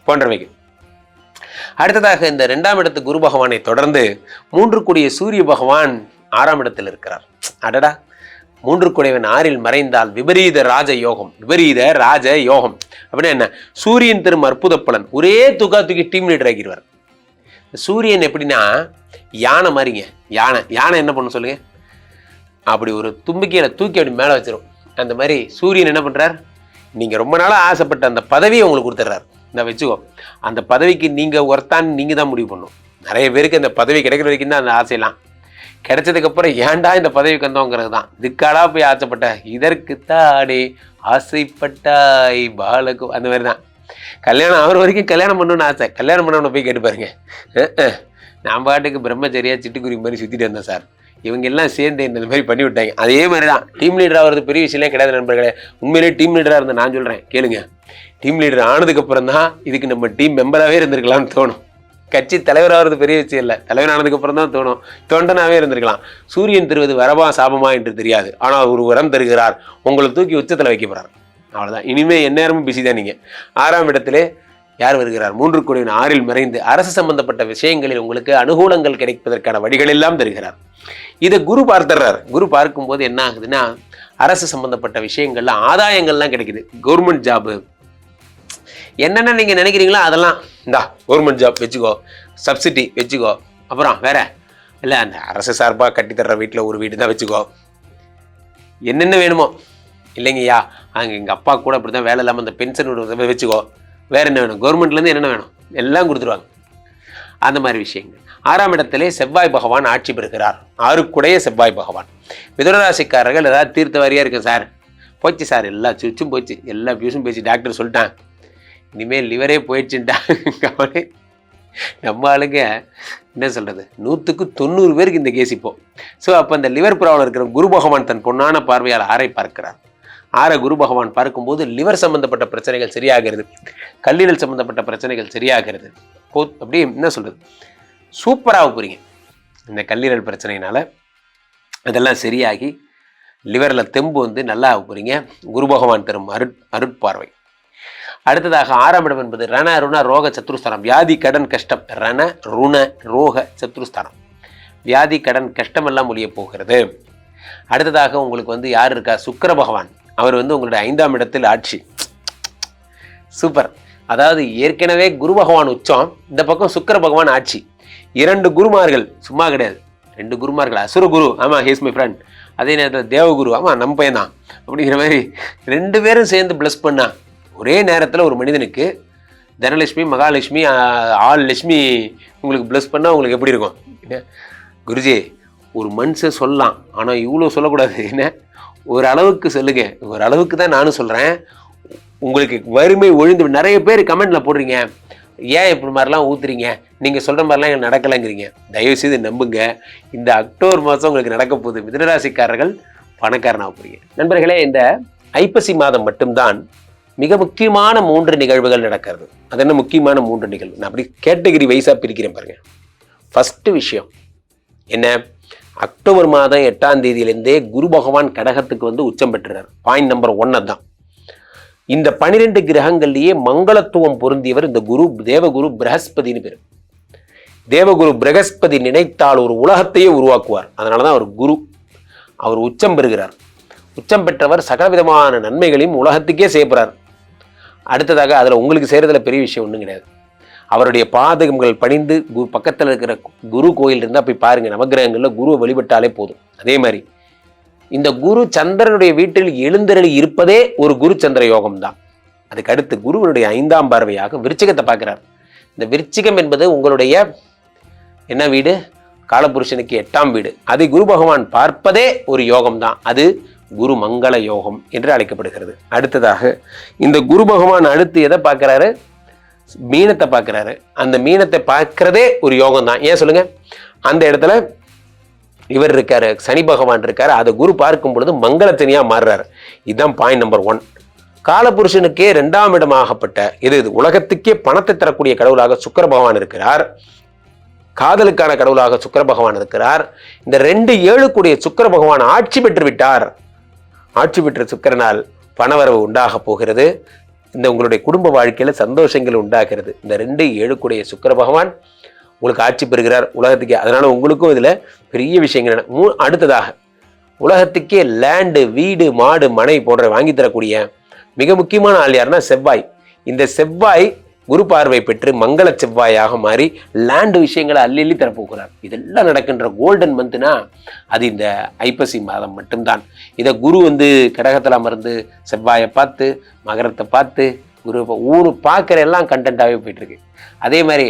போன்றவைக்கு. அடுத்ததாக இந்த 2ஆம் இடத்து குரு பகவானை தொடர்ந்து 3 கூடிய சூரிய பகவான் 6ஆம் இடத்தில் இருக்கிறார். அடடா, 3 கூடியவன் 6இல் மறைந்தால் விபரீத ராஜ யோகம். விபரீத ராஜ யோகம் அப்படின்னா என்ன? சூரியன் தரும் அற்புத பலன். ஒரே தூக்கி டீம் லீடர் ஆகிடுவார். சூரியன் எப்படின்னா யானை மாதிரிங்க. யானை என்ன பண்ண சொல்லுங்க? அப்படி ஒரு தும்பிக்கையில தூக்கி அப்படி மேலே வச்சிடும். அந்த மாதிரி சூரியன் என்ன பண்றார்? நீங்க ரொம்ப நாளாக ஆசைப்பட்ட அந்த பதவியை உங்களுக்கு கொடுத்துட்றாரு. இந்த வச்சுக்கோ, அந்த பதவிக்கு நீங்க ஒருத்தான் நீங்க தான் முடிவு பண்ணும். நிறைய பேருக்கு அந்த பதவி கிடைக்கிற வரைக்கும் தான் அந்த ஆசையெல்லாம். கிடைச்சதுக்கு அப்புறம் ஏன்டா இந்த பதவிக்கு வந்தோங்கிறது தான். இதுக்காடா போய் ஆசைப்பட்ட, இதற்கு தாடே ஆசைப்பட்டாய் பாலகு, அந்த மாதிரி தான். கல்யாணம் ஆகிற வரைக்கும் கல்யாணம் பண்ணணும்னு ஆசை. கல்யாணம் பண்ணவனை போய் கேட்டு பாருங்க, நான் பாட்டுக்கு பிரம்மச்சரியா சிட்டுக்குருவி மாதிரி சுற்றிட்டு வந்தேன் சார், இவங்க எல்லாம் சேர்ந்து இந்த மாதிரி பண்ணி விட்டாங்க. அதே மாதிரி தான் டீம் லீடர் ஆகிறது பெரிய விஷயமே கிடையாது நண்பர்களே. உண்மையிலேயே டீம் லீடராக இருந்த நான் சொல்கிறேன் கேளுங்க, டீம் லீடர் ஆனதுக்கப்புறம் தான் இதுக்கு நம்ம டீம் மெம்பராகவே இருந்திருக்கலாம்னு தோணும். கட்சி தலைவராகிறது பெரிய விஷயம் இல்லை, தலைவர் ஆனதுக்கப்புறம் தான் தோணும் தொண்டனாகவே இருந்திருக்கலாம். சூரியன் தருவது வரவா சாபமா என்று தெரியாது, ஆனால் ஒரு வரம் தருகிறார், உங்களை தூக்கி உச்சத்தில் வைக்க போகிறார். அவ்வளோதான். இனிமேல் எந்நேரமும் பிஸி தான் நீங்கள். 6ஆம் இடத்திலே யார் வருகிறார்? 3 கோடியின் 6இல் மறைந்து அரசு சம்பந்தப்பட்ட விஷயங்களில் உங்களுக்கு அனுகூலங்கள் கிடைப்பதற்கான வழிகள் எல்லாம் தருகிறார். இதை குரு பார்த்துறார். குரு பார்க்கும்போது என்ன ஆகுதுன்னா, அரசு சம்பந்தப்பட்ட விஷயங்கள்ல ஆதாயங்கள்லாம் கிடைக்குது. கவர்மெண்ட் ஜாபு என்னென்ன நீங்கள் நினைக்கிறீங்களோ அதெல்லாம் இந்தா கவர்மெண்ட் ஜாப் வச்சுக்கோ, சப்சிடி வச்சுக்கோ, அப்புறம் வேற இல்லை அந்த அரசு சார்பாக கட்டித்தர்ற வீட்டில் ஒரு வீடு தான் வச்சுக்கோ, என்னென்ன வேணுமோ இல்லைங்கய்யா அங்கே எங்கள் அப்பா கூட அப்படி தான் வேலை இல்லாமல் அந்த பென்ஷன் வச்சுக்கோ, வேறு என்ன வேணும், கவர்மெண்ட்லேருந்து என்னென்ன வேணும் எல்லாம் கொடுத்துருவாங்க. அந்த மாதிரி விஷயங்கள். 6ஆம் இடத்திலே செவ்வாய் பகவான் ஆட்சி பெறுகிறார். 6க்குடைய செவ்வாய் பகவான். மிதுனராசிக்காரர்கள் ஏதாவது தீர்த்த வாரியாக இருக்கும் சார், போச்சு சார் எல்லா சுச்சும் போச்சு, எல்லா பியூஸும் போச்சு, டாக்டர் சொல்லிட்டான் இனிமேல் லிவரே போயிடுச்சுட்டான். நம்ம ஆளுங்க என்ன சொல்கிறது, 100க்கு 90 பேருக்கு இந்த கேஸ் இப்போ. ஸோ அப்போ அந்த லிவர் ப்ராப்ளம் இருக்கிற குரு பகவான் தன் பொன்னான பார்வையால் 6ஐ பார்க்கிறார். 6 குரு பகவான் பார்க்கும்போது லிவர் சம்பந்தப்பட்ட பிரச்சனைகள் சரியாகிறது, கல்லீரல் சம்பந்தப்பட்ட பிரச்சனைகள் சரியாகிறது. அப்படியே என்ன சொல்கிறது, சூப்பராக போகிறீங்க. இந்த கல்லீரல் பிரச்சனையினால அதெல்லாம் சரியாகி லிவரில் தெம்பு வந்து நல்லா போகிறீங்க. குரு பகவான் தரும் அருட்பார்வை. அடுத்ததாக 6ஆம் இடம் என்பது ரண ருண ரோக சத்ருஸ்தானம். வியாதி கடன் கஷ்டம். ரண ருண ரோக சத்ருஸ்தானம். வியாதி கடன் கஷ்டமெல்லாம் ஒழிய போகிறது. அடுத்ததாக உங்களுக்கு வந்து யார் இருக்கா, சுக்கிர பகவான். அவர் வந்து உங்களுடைய 5ஆம் இடத்தில் ஆட்சி. சூப்பர். அதாவது ஏற்கனவே குரு பகவான் உச்சம், இந்த பக்கம் சுக்கிர பகவான் ஆட்சி. 2 குருமார்கள், சும்மா கிடையாது 2 குருமார்கள். அசுர குரு, ஆமாம் ஹீஸ் மை ஃப்ரெண்ட். அதே நேரத்தில் தேவகுரு, ஆமாம் நம்ம பையன் தான். அப்படிங்கிற மாதிரி 2 பேரும் சேர்ந்து ப்ளஸ் பண்ணா ஒரே நேரத்தில் ஒரு மனிதனுக்கு தனலட்சுமி மகாலட்சுமி ஆள் லட்சுமி உங்களுக்கு ப்ளஸ் பண்ணால் உங்களுக்கு எப்படி இருக்கும்? என்ன குருஜி ஒரு மனுஷன் சொல்லலாம், ஆனால் இவ்வளோ சொல்லக்கூடாது. என்ன ஒரு அளவுக்கு சொல்லுங்க, ஒரு அளவுக்கு தான் நானும் சொல்கிறேன். உங்களுக்கு வறுமை ஒழிந்து நிறைய பேர் கமெண்டில் போடுறீங்க, ஏன் இப்படி மாதிரிலாம் ஊற்றுறீங்க, நீங்கள் சொல்கிற மாதிரிலாம் எனக்கு நடக்கலைங்கிறீங்க. தயவுசெய்து நம்புங்க, இந்த அக்டோபர் மாதம் உங்களுக்கு நடக்க போகுது. மிதுனராசிக்காரர்கள் பணக்காரனாக போகிறீங்க. நண்பர்களே, இந்த ஐப்பசி மாதம் மட்டும்தான் மிக முக்கியமான 3 நிகழ்வுகள் நடக்கிறது. அது என்ன முக்கியமான 3 நிகழ்வு? நான் அப்படி கேட்டகரி வைஸாக பிரிக்கிறேன் பாருங்க. ஃபர்ஸ்ட் விஷயம் என்ன, அக்டோபர் மாதம் 8ஆம் தேதியிலேருந்தே குரு பகவான் கடகத்துக்கு வந்து உச்சம் பெற்றுறார். பாயிண்ட் நம்பர் 1 தான். இந்த 12 கிரகங்கள்லேயே மங்களத்துவம் பொருந்தியவர் இந்த குரு. தேவகுரு பிரகஸ்பதினு பேர். தேவகுரு பிரகஸ்பதி நினைத்தால் ஒரு உலகத்தையே உருவாக்குவார். அதனால தான் அவர் குரு. அவர் உச்சம் பெறுகிறார். உச்சம் பெற்றவர் சகலவிதமான நன்மைகளையும் உலகத்துக்கே செய்யப்படுறார். அடுத்ததாக அதில் உங்களுக்கு செய்கிறதுல பெரிய விஷயம் ஒன்றும் கிடையாது. அவருடைய பாதகங்கள் பணிந்து பக்கத்தில் இருக்கிற குரு கோயில் இருந்தால் போய் பாருங்கள். நவகிரகங்களில் குருவை வழிபட்டாலே போதும். அதே மாதிரி இந்த குரு சந்திரனுடைய வீட்டில் எழுந்தருளி இருப்பதே ஒரு குரு சந்திர யோகம் தான். அதுக்கு அடுத்து குருவனுடைய 5ஆம் பார்வையாக விருச்சிகத்தை பார்க்கிறார். இந்த விருச்சிகம் என்பது உங்களுடைய என்ன வீடு, காலபுருஷனுக்கு 8ஆம் வீடு. அதை குரு பகவான் பார்ப்பதே ஒரு யோகம் தான். அது குரு மங்கள யோகம் என்று அழைக்கப்படுகிறது. அடுத்ததாக இந்த குரு பகவான் அடுத்து எதை பார்க்கிறாரு, மீனத்தை பார்க்கிறாரு. அந்த மீனத்தை பார்க்கிறதே ஒரு யோகம் தான். ஏன் சொல்லுங்க, அந்த இடத்துல இவர் இருக்காரு, சனி பகவான் இருக்காரு. அதை குரு பார்க்கும் பொழுது மங்களத்தனியா மாறுறாரு. இதுதான் பாயிண்ட் நம்பர் 1. காலபுருஷனுக்கே 2ஆம் இடமாகப்பட்ட இது உலகத்துக்கே பணத்தை தரக்கூடிய கடவுளாக சுக்கிர பகவான் இருக்கிறார். காதலுக்கான கடவுளாக சுக்கிர பகவான் இருக்கிறார். இந்த 2 கூடிய சுக்கிர பகவான் ஆட்சி பெற்று விட்டார். ஆட்சி பெற்ற சுக்கிரனால் பணவரவு உண்டாக போகிறது. இந்த உங்களுடைய குடும்ப வாழ்க்கையில சந்தோஷங்கள் உண்டாகிறது. இந்த 2 கூடிய சுக்கிர பகவான் உங்களுக்கு ஆட்சி பெறுகிறார் உலகத்துக்கே. அதனால உங்களுக்கும் இதுல பெரிய விஷயங்கள். அடுத்ததாக உலகத்துக்கே லேண்டு, வீடு, மாடு, மனை போன்ற வாங்கி தரக்கூடிய மிக முக்கியமான ஆள் யாருன்னா செவ்வாய். இந்த செவ்வாய் குரு பார்வை பெற்று மங்கள செவ்வாயாக மாறி லேண்டு விஷயங்களை அள்ளி தரப்போகிறார். இதெல்லாம் நடக்கின்ற கோல்டன் மந்த்னா அது இந்த ஐப்பசி மாதம் மட்டும்தான். இதை குரு வந்து கடகத்தில் அமர்ந்து செவ்வாயை பார்த்து மகரத்தை பார்த்து குரு ஊரு பார்க்குற எல்லாம் கண்டென்ட்டாகவே போயிட்டுருக்கு. அதே மாதிரி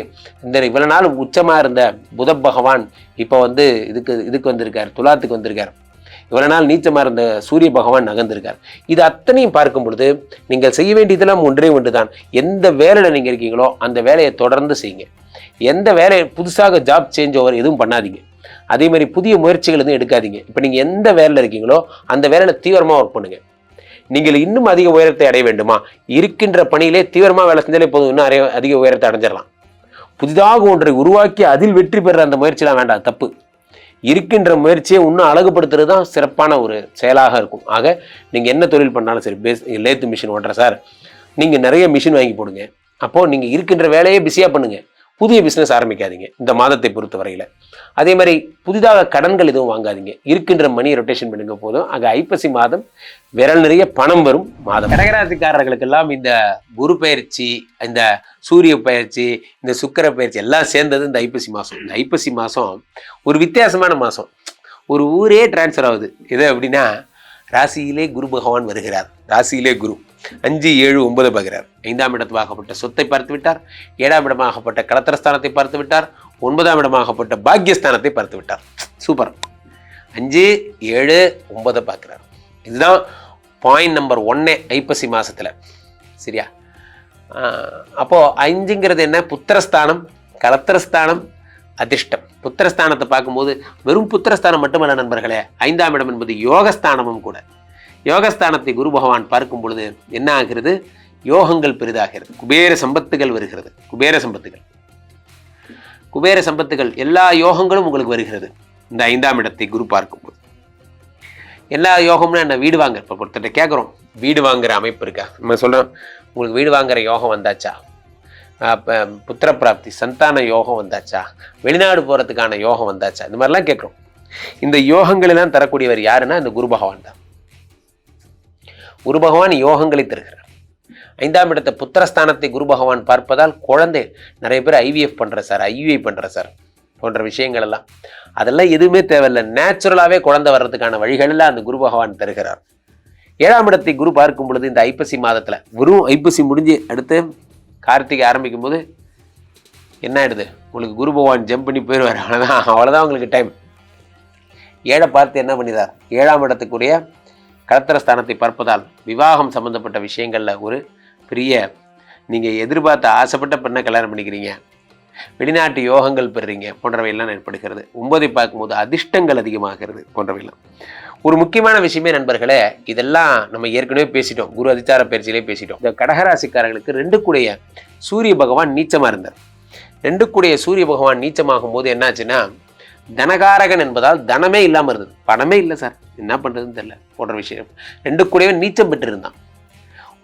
இந்த இவ்வளோ நாள் உச்சமாக இருந்த புத பகவான் இப்போ வந்து இதுக்கு வந்திருக்கார், துலாத்துக்கு வந்திருக்கார். இவ்வளோ நாள் நீச்சமாக இருந்த சூரிய பகவான் நகர்ந்திருக்கார். இது அத்தனையும் பார்க்கும் பொழுது நீங்கள் செய்ய வேண்டியதெல்லாம் ஒன்றே ஒன்று தான். எந்த வேலையில் நீங்கள் இருக்கீங்களோ அந்த வேலையை தொடர்ந்து செய்யுங்க. எந்த வேலையை புதுசாக ஜாப் சேஞ்ச் ஓவர் எதுவும் பண்ணாதீங்க. அதே மாதிரி புதிய முயற்சிகள் எதுவும் எடுக்காதீங்க. இப்போ நீங்கள் எந்த வேலையில் இருக்கீங்களோ அந்த வேலையில் தீவிரமாக ஒர்க் பண்ணுங்க. நீங்கள் இன்னும் அதிக உயரத்தை அடைய வேண்டுமா, இருக்கின்ற பணியிலே தீவிரமாக வேலை செஞ்சாலே போதும், இன்னும் அதிக உயரத்தை அடைஞ்சிடலாம். புதிதாக ஒன்றை உருவாக்கி அதில் வெற்றி பெற அந்த முயற்சிலாம் வேண்டாம், தப்பு. இருக்கின்ற முயற்சியை இன்னும் அழகுபடுத்துறது தான் சிறப்பான ஒரு செயலாக இருக்கும். ஆக நீங்கள் என்ன தொழில் பண்ணாலும் சரி, லேத்து மிஷின் ஓட்டுற சார், நீங்கள் நிறைய மிஷின் வாங்கி போடுங்க. அப்போது நீங்கள் இருக்கின்ற வேலையை பிஸியாக பண்ணுங்கள், புதிய பிஸ்னஸ் ஆரம்பிக்காதீங்க இந்த மாதத்தை பொறுத்த வரையில். அதே மாதிரி புதிதாக கடன்கள் எதுவும் வாங்காதீங்க, இருக்கின்ற மணி ரொட்டேஷன் பண்ணுங்க போதும். ஆக ஐப்பசி மாதம் விரல் நிறைய பணம் வரும் மாதம். கடகராசிக்காரர்களுக்கெல்லாம் இந்த குரு பயிற்சி, இந்த சூரிய பயிற்சி, இந்த சுக்கிர பயிற்சி எல்லாம் சேர்ந்தது இந்த ஐப்பசி மாதம். இந்த ஐப்பசி மாதம் ஒரு வித்தியாசமான மாதம். ஒரு ஊரே டிரான்ஸ்ஃபர் ஆகுது. எது அப்படின்னா, ராசியிலே குரு பகவான் வருகிறார். ராசியிலே குரு 5, 7, 9 பார்க்கிறார். 5ஆம் இடமாகப்பட்ட சொத்தை பார்த்து விட்டார். 7ஆம் இடமாகப்பட்ட களத்திரஸ்தானத்தை பார்த்து விட்டார். 9ஆம் இடமாகப்பட்ட பாக்கியஸ்தானத்தை பார்த்து விட்டார். சூப்பர். 5, 7, 9 பார்க்கிறார். இதுதான் பாயிண்ட் நம்பர் 1 ஐப்பசி மாசத்துல. சரியா? அப்போ 5ங்கிறது என்ன? புத்திரஸ்தானம், களத்திரஸ்தானம், அதிர்ஷ்டம். புத்திரஸ்தானத்தை பார்க்கும்போது வெறும் புத்திரஸ்தானம் மட்டுமல்ல நண்பர்களே, 5ஆம் இடம் என்பது யோகஸ்தானமும் கூட. யோகஸ்தானத்தை குரு பகவான் பார்க்கும் பொழுது என்ன ஆகிறது? யோகங்கள் பெரிதாகிறது, குபேர சம்பத்துகள் வருகிறது. குபேர சம்பத்துகள் எல்லா யோகங்களும் உங்களுக்கு வருகிறது இந்த 5ஆம் இடத்தை குரு பார்க்கும்போது. எல்லா யோகம்னா என்ன? வீடு வாங்க. இப்போ ஒருத்தட்ட கேட்குறோம், வீடு வாங்குற அமைப்பு இருக்கா? நம்ம சொல்கிறோம், உங்களுக்கு வீடு வாங்குற யோகம் வந்தாச்சா? புத்திர பிராப்தி, சந்தான யோகம் வந்தாச்சா? வெளிநாடு போகிறதுக்கான யோகம் வந்தாச்சா? இந்த மாதிரிலாம் கேட்குறோம். இந்த யோகங்களெல்லாம் தரக்கூடியவர் யாருன்னா இந்த குரு பகவான் தான். குரு பகவான் யோகங்களை தருகிறார். 5ஆம் இடத்தை புத்திரஸ்தானத்தை குரு பகவான் பார்ப்பதால் குழந்தை, நிறைய பேர் IVF பண்ணுற சார், IUI பண்ணுற சார் போன்ற விஷயங்கள் எல்லாம், அதெல்லாம் எதுவுமே தேவையில்லை. நேச்சுரலாகவே குழந்தை வர்றதுக்கான வழிகளெல்லாம் அந்த குரு பகவான் தருகிறார். 7ஆம் இடத்தை குரு பார்க்கும் பொழுது இந்த ஐப்பசி மாதத்தில், வெறும் ஐப்பசி முடிஞ்சு அடுத்து கார்த்திகை ஆரம்பிக்கும் போது என்ன ஆயிடுது? உங்களுக்கு குரு பகவான் ஜம்ப் பண்ணி போயிடுவார். அவ்வளோதான் உங்களுக்கு டைம். 7 பார்த்து என்ன பண்ணிதார்? 7ஆம் இடத்துக்குரிய களத்திரஸ்தானத்தை பார்ப்பதால் விவாகம் சம்பந்தப்பட்ட விஷயங்களில் ஒரு பெரிய, நீங்கள் எதிர்பார்த்த ஆசைப்பட்ட பெண்ணை கல்யாணம் பண்ணிக்கிறீங்க, வெளிநாட்டு யோகங்கள் பெறுறீங்க போன்றவையெல்லாம் ஏற்படுகிறது. 9ஐ பார்க்கும்போது அதிர்ஷ்டங்கள் அதிகமாகிறது போன்றவையெல்லாம். ஒரு முக்கியமான விஷயமே நண்பர்களே, இதெல்லாம் நம்ம ஏற்கனவே பேசிட்டோம், குரு அதிச்சார பயிற்சியிலே பேசிட்டோம். இந்த கடகராசிக்காரர்களுக்கு 2 கூடைய சூரிய பகவான் நீச்சமாக இருந்தார். 2 கூடைய சூரிய பகவான் நீச்சமாகும் போது என்னாச்சுன்னா, தனகாரகன் என்பதால் தனமே இல்லாமல் இருந்தது. பணமே இல்லை சார், என்ன பண்ணுறதுன்னு தெரியல போன்ற விஷயம். 2 கூடவே நீச்சம் பெற்று இருந்தான்.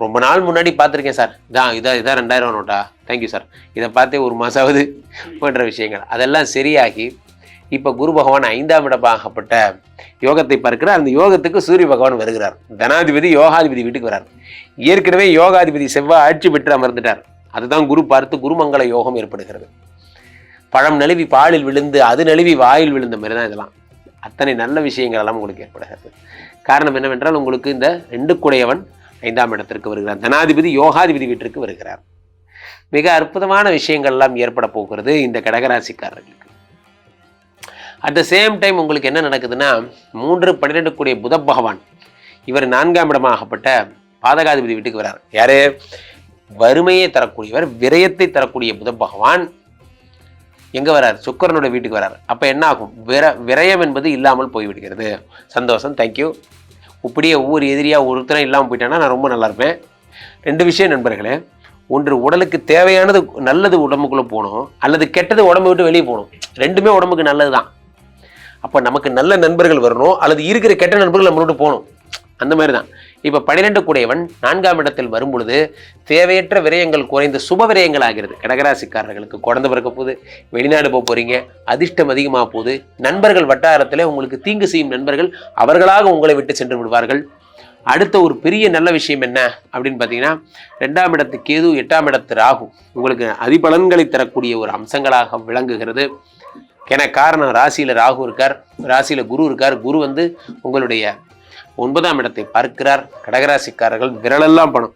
ரொம்ப நாள் முன்னாடி பார்த்துருக்கேன் சார், இதான் 2000 நோட்டா, தேங்க்யூ சார், இதை பார்த்தே 1 மாதமாவது போன்ற விஷயங்கள் அதெல்லாம் சரியாகி இப்போ குரு பகவான் 5ஆம் இடமாகப்பட்ட யோகத்தை பார்க்கிறார். அந்த யோகத்துக்கு சூரிய பகவான் வருகிறார். தனாதிபதி யோகாதிபதி வீட்டுக்கு வரார். ஏற்கனவே யோகாதிபதி செவ்வாய் ஆட்சி பெற்று அமர்ந்துட்டார். அதுதான் குரு பார்த்து குருமங்கள யோகம் ஏற்படுகிறது. பழம் நழுவி பாலில் விழுந்து, அது நழுவி வாயில் விழுந்த மாதிரி தான் இதெல்லாம். அத்தனை நல்ல விஷயங்கள் எல்லாம் உங்களுக்கு ஏற்படுகிறது. காரணம் என்னவென்றால், உங்களுக்கு இந்த 2 கூடையவன் 5ஆம் இடத்திற்கு வருகிறார். தனாதிபதி யோகாதிபதி வீட்டிற்கு வருகிறார். மிக அற்புதமான விஷயங்கள் எல்லாம் ஏற்பட போகிறது இந்த கடகராசிக்காரர்களுக்கு. அட் த சேம் டைம் உங்களுக்கு என்ன நடக்குதுன்னா, 3, 12 கூடிய புத பகவான், இவர் 4ஆம் இடமாகப்பட்ட பாதகாதிபதி வீட்டுக்கு வர்றார். யாரு? வறுமையை தரக்கூடியவர், விரயத்தை தரக்கூடிய புத பகவான் எங்கே வரார்? சுக்கிரனோட வீட்டுக்கு வரார். அப்போ என்ன ஆகும்? விரயம் என்பது இல்லாமல் போய்விடுகிறது. சந்தோஷம், தேங்க்யூ. இப்படியே ஒவ்வொரு எதிரியாக ஒருத்தரும் இல்லாமல் போயிட்டேன்னா நான் ரொம்ப நல்லா இருப்பேன். 2 விஷயம் நண்பர்களே, ஒன்று உடலுக்கு தேவையானது நல்லது உடம்புக்குள்ளே போகணும், அல்லது கெட்டது உடம்பு விட்டு வெளியே போகணும். 2மே உடம்புக்கு நல்லது தான். அப்போ நமக்கு நல்ல நண்பர்கள் வரணும், அல்லது இருக்கிற கெட்ட நண்பர்கள் நம்ம விட்டு போகணும். அந்த மாதிரி தான். இப்போ 12 கூடையவன் 4ஆம் இடத்தில் வரும் பொழுது தேவையற்ற விரயங்கள் குறைந்து சுப விரயங்கள் ஆகிறது. கடகராசிக்காரர்களுக்கு குழந்தை பிறக்க போகுது, வெளிநாடு போக போகிறீங்க, அதிர்ஷ்டம் அதிகமாக போகுது. நண்பர்கள் வட்டாரத்தில் உங்களுக்கு தீங்கு செய்யும் நண்பர்கள் அவர்களாக உங்களை விட்டு சென்று விடுவார்கள். அடுத்த ஒரு பெரிய நல்ல விஷயம் என்ன அப்படின்னு பார்த்தீங்கன்னா, 2ஆம் இடத்து கேது, 8ஆம் இடத்து ராகு உங்களுக்கு அதிபலன்களை தரக்கூடிய ஒரு அம்சங்களாக விளங்குகிறது. என காரணம், ராசியில் ராகு இருக்கார், ராசியில் குரு இருக்கார். குரு உங்களுடைய 9ஆம் இடத்தை பார்க்கிறார். கடகராசிக்காரர்கள் விரலெல்லாம் பணம்,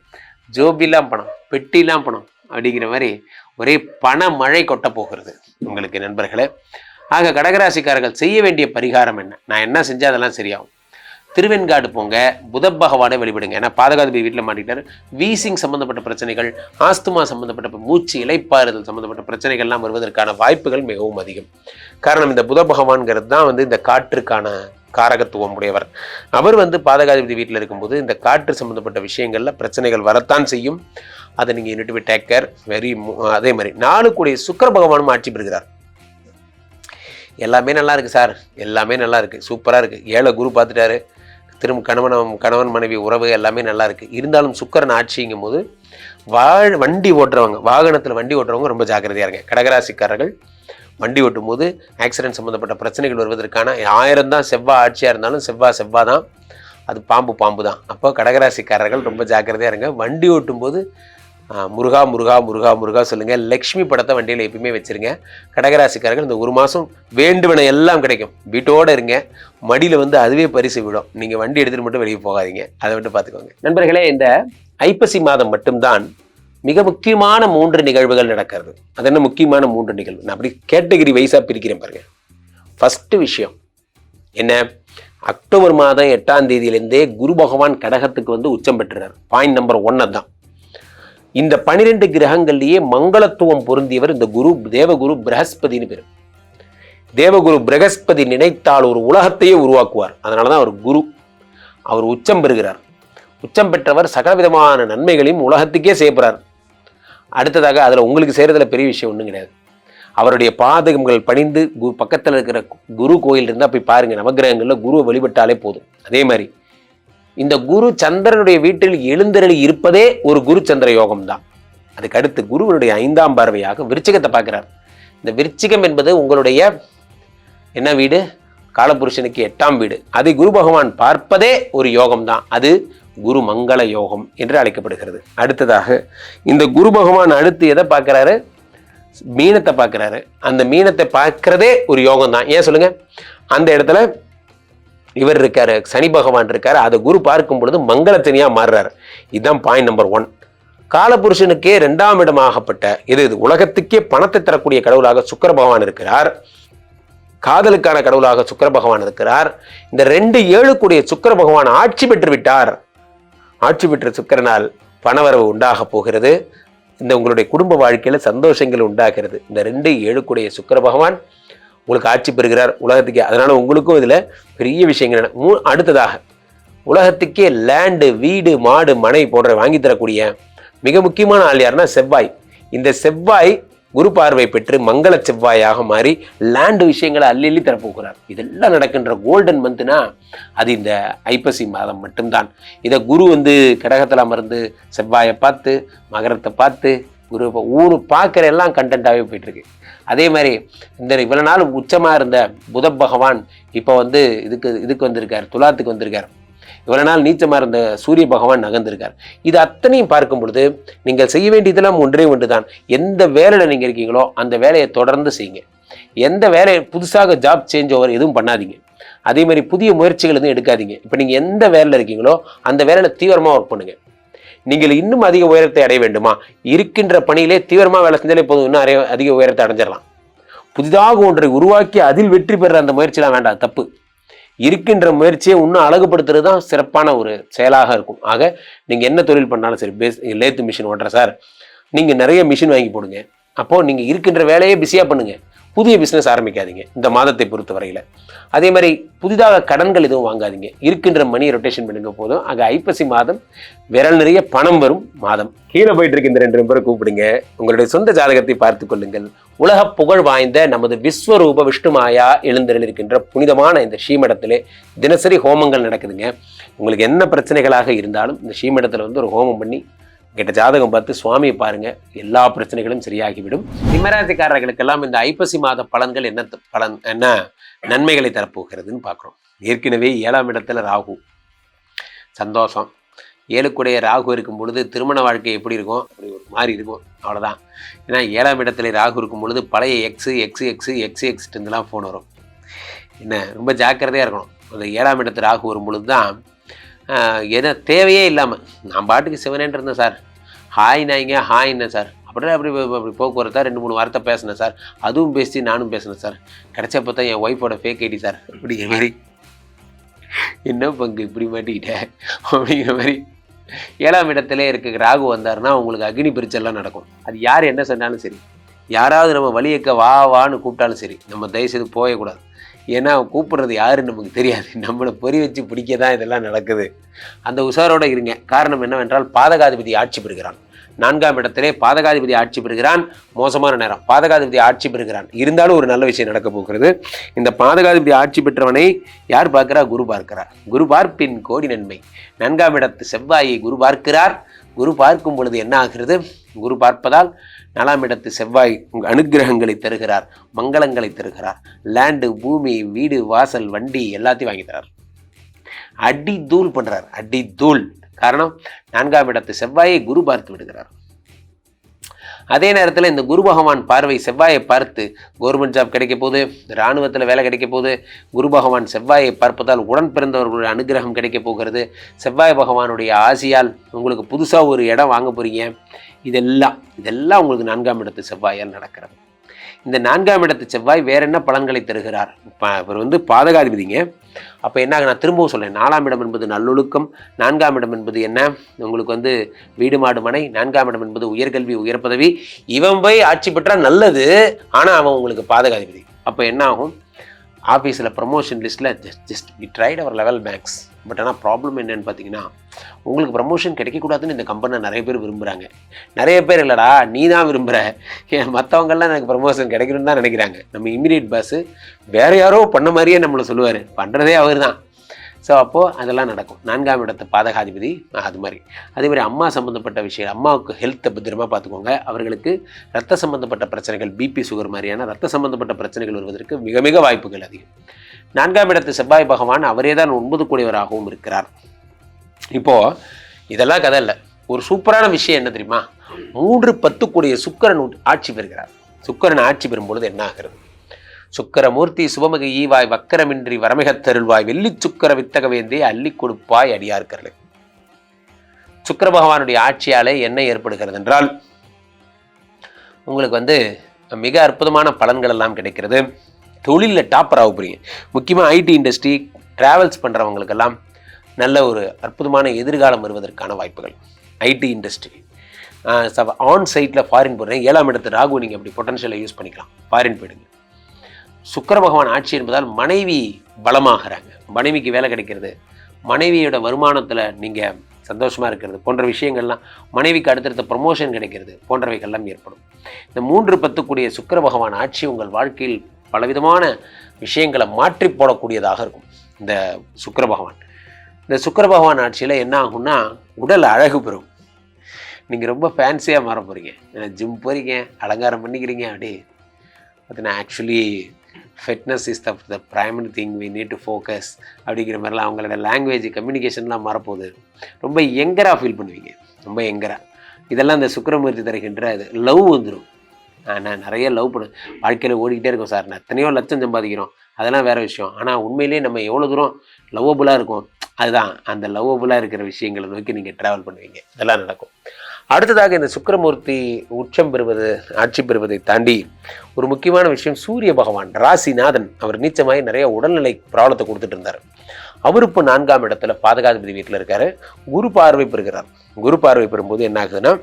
ஜோபிலாம் பணம், பெட்டிலாம் பணம் அப்படிங்கிற மாதிரி ஒரே பண மழை கொட்ட போகிறது உங்களுக்கு நண்பர்களே. ஆக கடகராசிக்காரர்கள் செய்ய வேண்டிய பரிகாரம் என்ன? நான் என்ன செஞ்சால் அதெல்லாம் சரியாகும்? திருவெண்காடு போங்க, புத பகவானை வழிபடுங்க. ஏன்னா பாதகாதிபதி வீட்டில் மாட்டிக்கிட்டாரு. வீசிங் சம்பந்தப்பட்ட பிரச்சனைகள், ஆஸ்துமா சம்பந்தப்பட்ட மூச்சு இலைப்பாறுதல் சம்பந்தப்பட்ட பிரச்சனைகள்லாம் வருவதற்கான வாய்ப்புகள் மிகவும் அதிகம். காரணம் இந்த புத பகவான்கிறது தான் வந்து இந்த காற்றுக்கான காரகத்துவம் உடையவர். அவர் வந்து பாதகாதிபதி வீட்டில் இருக்கும்போது இந்த காற்று சம்பந்தப்பட்ட விஷயங்கள்ல பிரச்சனைகள் வரத்தான் செய்யும். அதை நீங்கள் யூனிட் டேக் கேர் வெரி. அதே மாதிரி 4 கூடிய சுக்கிர பகவானும் ஆட்சி பெறுகிறார். எல்லாமே நல்லா இருக்குது சார், எல்லாமே நல்லா இருக்குது, சூப்பராக இருக்குது. 7 குரு பார்த்துட்டாரு. திரும்ப கணவன் மனைவி உறவு எல்லாமே நல்லா இருக்குது. இருந்தாலும் சுக்கிரன் ஆட்சிங்கும் போது வண்டி ஓட்டுறவங்க, வாகனத்தில் வண்டி ஓட்டுறவங்க ரொம்ப ஜாக்கிரதையாக இருங்க. கடகராசிக்காரர்கள் வண்டி ஓட்டும் போது ஆக்சிடென்ட் சம்மந்தப்பட்ட பிரச்சனைகள் வருவதற்கான 1000 தான் செவ்வாய் ஆட்சியாக இருந்தாலும் செவ்வாய் தான், அது பாம்பு தான். அப்போ கடகராசிக்காரர்கள் ரொம்ப ஜாக்கிரதையாக இருங்க. வண்டி ஓட்டும் போது முருகா முருகா முருகா முருகா சொல்லுங்கள். லக்ஷ்மி படத்தை வண்டியில் எப்பயுமே வச்சுருங்க. கடகராசிக்காரர்கள் இந்த 1 மாதம் வேண்டுவன எல்லாம் கிடைக்கும். வீட்டோடு இருங்க. மடியில் வந்து அதுவே பரிசு விடும். நீங்கள் வண்டி எடுத்துகிட்டு மட்டும் வெளியே போகாதீங்க. அதை மட்டும் பார்த்துக்கோங்க. நண்பர்களே, இந்த ஐப்பசி மாதம் மட்டும்தான் மிக முக்கியமான 3 நிகழ்வுகள் நடக்கிறது. அது என்ன முக்கியமான 3 நிகழ்வு? நான் அப்படி கேட்டகரி வைஸாக பிரிக்கிறேன் பாருங்க. ஃபஸ்ட்டு விஷயம் என்ன? அக்டோபர் மாதம் 8ஆம் தேதியிலேருந்தே குரு பகவான் கடகத்துக்கு வந்து உச்சம் பெற்றுறார். பாயிண்ட் நம்பர் 1 தான். இந்த 12 கிரகங்கள்லேயே மங்களத்துவம் பொருந்தியவர் இந்த குரு, தேவகுரு பிரகஸ்பதினு பேர். தேவகுரு பிரகஸ்பதி நினைத்தால் ஒரு உலகத்தையே உருவாக்குவார். அதனால தான் அவர் குரு. அவர் உச்சம் பெறுகிறார். உச்சம் பெற்றவர் சகலவிதமான நன்மைகளையும் உலகத்துக்கே செய்யப்படுறார். அடுத்ததாக அதில் உங்களுக்கு செய்கிறதுல பெரிய விஷயம் ஒன்றும் கிடையாது. அவருடைய பாதகங்கள் பணிந்து பக்கத்தில் இருக்கிற குரு கோயில் இருந்தால் போய் பாருங்கள். நவகிரகங்களில் குருவை வழிபட்டாலே போதும். அதே மாதிரி இந்த குரு சந்திரனுடைய வீட்டில் எழுந்தருளி இருப்பதே ஒரு குரு சந்திர யோகம் தான். அதுக்கு அடுத்து குருவனுடைய 5ஆம் பார்வையாக விருச்சிகத்தை பார்க்கிறார். இந்த விருச்சிகம் என்பது உங்களுடைய என்ன வீடு? காலபுருஷனுக்கு 8ஆம் வீடு. அதை குரு பகவான் பார்ப்பதே ஒரு யோகம் தான். அது குரு மங்கள யோகம் என்று அழைக்கப்படுகிறது. அடுத்ததாக இந்த குரு பகவான் அடுத்து எதை பார்க்கிறாரு? மீனத்தை பார்க்கிறாரு. அந்த மீனத்தை பார்க்கிறதே ஒரு யோகம் தான். ஏன் சொல்லுங்க? அந்த இடத்துல இவர் இருக்காரு, சனி பகவான் இருக்காரு. அதை குரு பார்க்கும் பொழுது மங்களத்தனியா மாறுறாரு. இதுதான் பாயிண்ட் நம்பர் 1. காலபுருஷனுக்கே 2ஆம் இடமாகப்பட்ட இது உலகத்துக்கே பணத்தை தரக்கூடிய கடவுளாக சுக்கிர பகவான் இருக்கிறார். காதலுக்கான கடவுளாக சுக்கிர பகவான் இருக்கிறார். இந்த 2 கூடிய சுக்கிர பகவான் ஆட்சி பெற்று விட்டார். ஆட்சி பெற்ற சுக்கிரனால் பணவரவு உண்டாக போகிறது. இந்த உங்களுடைய குடும்ப வாழ்க்கையில சந்தோஷங்கள் உண்டாகிறது. இந்த 2 கூடிய சுக்கிர பகவான் உங்களுக்கு ஆட்சி பெறுகிறார் உலகத்துக்கே. அதனால உங்களுக்கும் இதுல பெரிய விஷயங்கள். அடுத்ததாக உலகத்துக்கே லேண்டு, வீடு, மாடு, மனை போன்ற வாங்கி தரக்கூடிய மிக முக்கியமான ஆள் யாருன்னா செவ்வாய். இந்த செவ்வாய் குரு பார்வை பெற்று மங்கள செவ்வாயாக மாறி லேண்டு விஷயங்களை அள்ளி தரப்போகிறார். இதெல்லாம் நடக்கின்ற கோல்டன் மந்த்னா அது இந்த ஐப்பசி மாதம் மட்டும்தான். இதை குரு வந்து கடகத்தில் அமர்ந்து செவ்வாயை பார்த்து மகரத்தை பார்த்து குரு ஊர் பார்க்குற எல்லாம் கண்டென்ட்டாகவே போயிட்டுருக்கு. அதே மாதிரி இந்த இவ்வளோ நாள் உச்சமாக இருந்த புத பகவான் இப்போ வந்து இதுக்கு வந்திருக்கார், துலாத்துக்கு வந்திருக்கார். இவ்வளோ நாள் நீச்சமாக இருந்த சூரிய பகவான் நகர்ந்திருக்கார். இது அத்தனையும் பார்க்கும் பொழுது நீங்கள் செய்ய வேண்டியதெல்லாம் ஒன்று தான். எந்த வேலையில் நீங்கள் இருக்கீங்களோ அந்த வேலையை தொடர்ந்து செய்யுங்க. எந்த வேலையை புதுசாக ஜாப் சேஞ்ச் ஓவர் எதுவும் பண்ணாதீங்க. அதே மாதிரி புதிய முயற்சிகள் எதுவும் எடுக்காதீங்க. இப்போ நீங்கள் எந்த வேலையில் இருக்கீங்களோ அந்த வேலையில் தீவிரமாக ஒர்க் பண்ணுங்க. நீங்கள் இன்னும் அதிக உயரத்தை அடைய வேண்டுமா? இருக்கின்ற பணியிலே தீவிரமாக வேலை செஞ்சாலே போதும், இன்னும் அதிக உயரத்தை அடைஞ்சிடலாம். புதிதாக ஒன்றை உருவாக்கி அதில் வெற்றி பெற அந்த முயற்சியெலாம் வேண்டாம், தப்பு. இருக்கின்ற முயற்சியை இன்னும் அழகுபடுத்துறது தான் சிறப்பான ஒரு செயலாக இருக்கும். ஆக நீங்கள் என்ன தொழில் பண்ணாலும் சரி, லேத்து மிஷின் ஓட்டுற சார், நீங்கள் நிறைய மிஷின் வாங்கி போடுங்க. அப்போது நீங்கள் இருக்கின்ற வேலையே பிஸியாக பண்ணுங்கள். புதிய பிஸ்னஸ் ஆரம்பிக்காதீங்க இந்த மாதத்தை பொறுத்த வரையில். அதே மாதிரி புதிதாக கடன்கள் எதுவும் வாங்காதீங்க. இருக்கின்ற மணி ரொட்டேஷன் பண்ணுங்க போதும். ஆக ஐப்பசி மாதம் விரல் நிறைய பணம் வரும் மாதம். கீழே போயிட்டு இருக்க இந்த 2 நம்பரை கூப்பிடுங்க. உங்களுடைய சொந்த ஜாதகத்தை பார்த்து கொள்ளுங்கள். உலக புகழ் வாய்ந்த நமது விஸ்வரூப விஷ்ணுமாயா எழுந்தருள் இருக்கின்ற புனிதமான இந்த ஸ்ரீமடத்திலே தினசரி ஹோமங்கள் நடக்குதுங்க. உங்களுக்கு என்ன பிரச்சனைகளாக இருந்தாலும் இந்த ஸ்ரீமடத்தில் வந்து ஒரு ஹோமம் பண்ணி கிட்ட ஜாதகம் பார்த்து சுவாமியை பாருங்க, எல்லா பிரச்சனைகளும் சரியாகிவிடும். சிம்மராசிக்காரர்களுக்கெல்லாம் இந்த ஐப்பசி மாத பலன்கள் என்ன நன்மைகளை தரப்போகிறதுன்னு பார்க்குறோம். ஏற்கனவே 7ஆம் இடத்துல ராகு, சந்தோஷம். 7 ராகு இருக்கும் பொழுது திருமண வாழ்க்கை எப்படி இருக்கும்? அப்படி ஒரு மாதிரி இருக்கும், அவ்வளோதான். ஏன்னா 7ஆம் இடத்துல ராகு இருக்கும் பொழுது பழைய எக்ஸ்லாம் ஃபோன் வரும். என்ன ரொம்ப ஜாக்கிரதையாக இருக்கணும். அந்த 7ஆம் இடத்து ராகு வரும் பொழுது தான் எதை தேவையே இல்லாமல் நான் பாட்டுக்கு சிவனேன்னு இருந்தேன் சார், ஹாய் என்ன சார், அப்படி போக்குவரத்தா 2-3 வார்த்தை பேசினேன் சார், அதுவும் பேசி நானும் பேசினேன் சார், கிடைச்சப்போ தான் என் ஒய்ஃபோட ஃபேக் ஐடி சார், அப்படிங்கிற மாதிரி என்ன பங்கு இப்படி மாட்டிக்கிட்ட அப்படிங்கிற மாதிரி. 7ஆம் இடத்துல இருக்க ராகு வந்தாருன்னா உங்களுக்கு அக்னி பரீட்சைலாம் நடக்கும். அது யார் என்ன சொன்னாலும் சரி, யாராவது நம்ம வழியக்க வா வான்னு கூப்பிட்டாலும் சரி, நம்ம தயவுசெய்து போகக்கூடாது. ஏன்னா கூப்பிடுறது யாருன்னு நமக்கு தெரியாது. நம்மளை பொறி வச்சு பிடிக்க தான் இதெல்லாம் நடக்குது. அந்த உஷாரோடு இருங்க. காரணம் என்னவென்றால் பாதகாதிபதி ஆட்சி பெறுகிறான். 4ஆம் இடத்திலே பாதகாதிபதி ஆட்சி பெறுகிறான். மோசமான நேரம். பாதகாதிபதி ஆட்சி பெறுகிறான். இருந்தாலும் ஒரு நல்ல விஷயம் நடக்க போகிறது. இந்த பாதகாதிபதி ஆட்சி பெற்றவனை யார் பார்க்கிறார்? குரு பார்க்கிறார். குரு பார்ப்பின் கோடி நன்மை. 4ஆம் இடத்து செவ்வாயை குரு பார்க்கிறார். குரு பார்க்கும் பொழுது என்ன ஆகிறது? குரு பார்ப்பதால் 4ஆம் இடத்து செவ்வாய் அனுகிரகங்களை தருகிறார், மங்களங்களை தருகிறார். லேண்டு, பூமி, வீடு, வாசல், வண்டி எல்லாத்தையும் வாங்கி தரார். அடி தூள் பண்றார், அடி தூள். காரணம் 4ஆம் இடத்து செவ்வாயை குரு பார்த்து விடுகிறார். அதே நேரத்தில் இந்த குரு பகவான் பார்வை செவ்வாயை பார்த்து கவர்மெண்ட் ஜாப் கிடைக்க போகுது, இராணுவத்தில் வேலை கிடைக்க போகுது. குரு பகவான் செவ்வாயை பார்ப்பதால் உடன் பிறந்தவர்களுடைய அனுகிரகம் கிடைக்க போகிறது. செவ்வாய் பகவானுடைய ஆசியால் உங்களுக்கு புதுசாக ஒரு இடம் வாங்க போகிறீங்க. இதெல்லாம் உங்களுக்கு 4ஆம் இடத்து செவ்வாயால் நடக்கிறது. இந்த 4ஆம் இடத்து செவ்வாய் வேற என்ன பலன்களை தருகிறார்? இவர் பாதகாதிபதிங்க. அப்போ என்ன, நான் திரும்பவும் சொல்லேன், 4ஆம் இடம் என்பது நல்லொழுக்கம். 4ஆம் இடம் என்பது என்ன? உங்களுக்கு வீடு மாடு மனை. 4ஆம் இடம் என்பது உயர்கல்வி, உயர் பதவி. இவன் போய் ஆட்சி பெற்றால் நல்லது, ஆனால் அவன் உங்களுக்கு பாதகாதிபதி. அப்போ என்ன ஆகும்? ஆஃபீஸில் ப்ரமோஷன் லிஸ்ட்டில் just we tried our level max. But ஆனால் ப்ராப்ளம் என்னன்னு பார்த்தீங்கன்னா, உங்களுக்கு ப்ரமோஷன் கிடைக்கக்கூடாதுன்னு இந்த கம்பெனியில் நிறைய பேர் விரும்புகிறாங்க. நிறைய பேர் இல்லைடா, நீ தான் விரும்புகிற. மற்றவங்கெல்லாம் எனக்கு ப்ரமோஷன் கிடைக்கணும்னு தான் நினைக்கிறாங்க. நம்ம இமீடியட் பாஸு வேறு யாரோ பண்ண மாதிரியே நம்மளை சொல்லுவார், பண்ணுறதே அவர் தான். ஸோ அப்போது அதெல்லாம் நடக்கும். 4ஆம் இடத்து பாதகாதிபதி அது மாதிரி. அதே மாதிரி அம்மா சம்மந்தப்பட்ட விஷயம், அம்மாவுக்கு ஹெல்த்தை பத்திரமாக பார்த்துக்கோங்க. அவர்களுக்கு ரத்த சம்மந்தப்பட்ட பிரச்சனைகள், பிபி, சுகர் மாதிரியான ரத்த சம்மந்தப்பட்ட பிரச்சனைகள் வருவதற்கு மிக மிக வாய்ப்புகள் அதிகம். 4ஆம் இடத்து செவ்வாய் பகவான் அவரே தான் 9 கூடியவராகவும் இருக்கிறார். இப்போது இதெல்லாம் கதை இல்லை. ஒரு சூப்பரான விஷயம் என்ன தெரியுமா? 3-10 கூடிய சுக்கிரன் ஆட்சி பெறுகிறார். சுக்கிரன் ஆட்சி பெறும்பொழுது என்ன ஆகிறது? சுக்கரமூர்த்தி சுபமகி ஈவாய் வக்கரமின்றி வரமிகத் தருள்வாய் வெள்ளி சுக்கர வித்தக வேந்தே அள்ளி கொடுப்பாய் அடியார்களே. சுக்கிர பகவானுடைய ஆட்சியாலே என்ன ஏற்படுகிறது என்றால், உங்களுக்கு மிக அற்புதமான பலன்கள் எல்லாம் கிடைக்கிறது. தொழிலில் டாப்பர் ஆக போறீங்க. முக்கியமாக ஐடி இண்டஸ்ட்ரி, டிராவல்ஸ் பண்ணுறவங்களுக்கெல்லாம் நல்ல ஒரு அற்புதமான எதிர்காலம் வருவதற்கான வாய்ப்புகள். ஐடி இண்டஸ்ட்ரி ஆன் சைட்டில் ஃபாரின் போடுறேன். 7ஆம் இடத்து ராகு நீங்கள் அப்படி பொட்டன்ஷியலை யூஸ் பண்ணிக்கலாம். ஃபாரின் போயிடுங்க. சுக்கிர பகவான் ஆட்சி என்பதால் மனைவி பலமாகறாங்க. மனைவிக்கு வேலை கிடைக்கிறது, மனைவியோட வருமானத்தில் நீங்கள் சந்தோஷமாக இருக்கிறது போன்ற விஷயங்கள்லாம், மனைவிக்கு அடுத்தடுத்த ப்ரமோஷன் கிடைக்கிறது போன்றவைகள்லாம் ஏற்படும். இந்த 3-10 கூடிய சுக்கிர பகவான் ஆட்சி உங்கள் வாழ்க்கையில் பலவிதமான விஷயங்களை மாற்றி போடக்கூடியதாக இருக்கும். இந்த சுக்கிர பகவான் பகவான் ஆட்சியில் என்ன ஆகும்னா, உடல் அழகு பெறும். நீங்கள் ரொம்ப ஃபேன்சியாக மாற போகிறீங்க. ஜிம் போகிறீங்க, அலங்காரம் பண்ணிக்கிறீங்க. அப்படியே பார்த்தீங்கன்னா actually fitness is the primary thing we need to focus அப்படிங்கிற மாதிரிலாம் அவங்களோட லாங்குவேஜ், கம்யூனிகேஷன்லாம் மாறப்போகுது. ரொம்ப யங்கராக ஃபீல் பண்ணுவீங்க, ரொம்ப யங்கராக. இதெல்லாம் இந்த சுக்கிரமூர்த்தி தருகின்ற இது லவ் வந்துடும். நான் நிறைய லவ் பண்ண வாழ்க்கையில் ஓடிக்கிட்டே இருக்கோம் சார், நான் எத்தனையோ லட்சம் சம்பாதிக்கிறோம், அதெல்லாம் வேறு விஷயம். ஆனால் உண்மையிலேயே நம்ம எவ்வளோ தூரம் லவ்வபுளாக இருக்கும், அதுதான் அந்த லவ்வபுளாக இருக்கிற விஷயங்களை நோக்கி நீங்கள் ட்ராவல் பண்ணுவீங்க. இதெல்லாம் நடக்கும். அடுத்ததாக இந்த சுக்கிரமூர்த்தி உச்சம் பெறுவது, ஆட்சி பெறுவதை தாண்டி ஒரு முக்கியமான விஷயம், சூரிய பகவான் ராசிநாதன் அவர் நீச்சமாகி நிறைய உடல்நிலை ப்ராப்ளத்தை கொடுத்துட்டு இருந்தார். அவர் இப்போ 4ஆம் இடத்துல பாதகாதிபதி வீட்டில் இருக்காரு. குரு பார்வை பெறுகிறார். குரு பார்வை பெறும்போது என்ன ஆகுதுன்னா,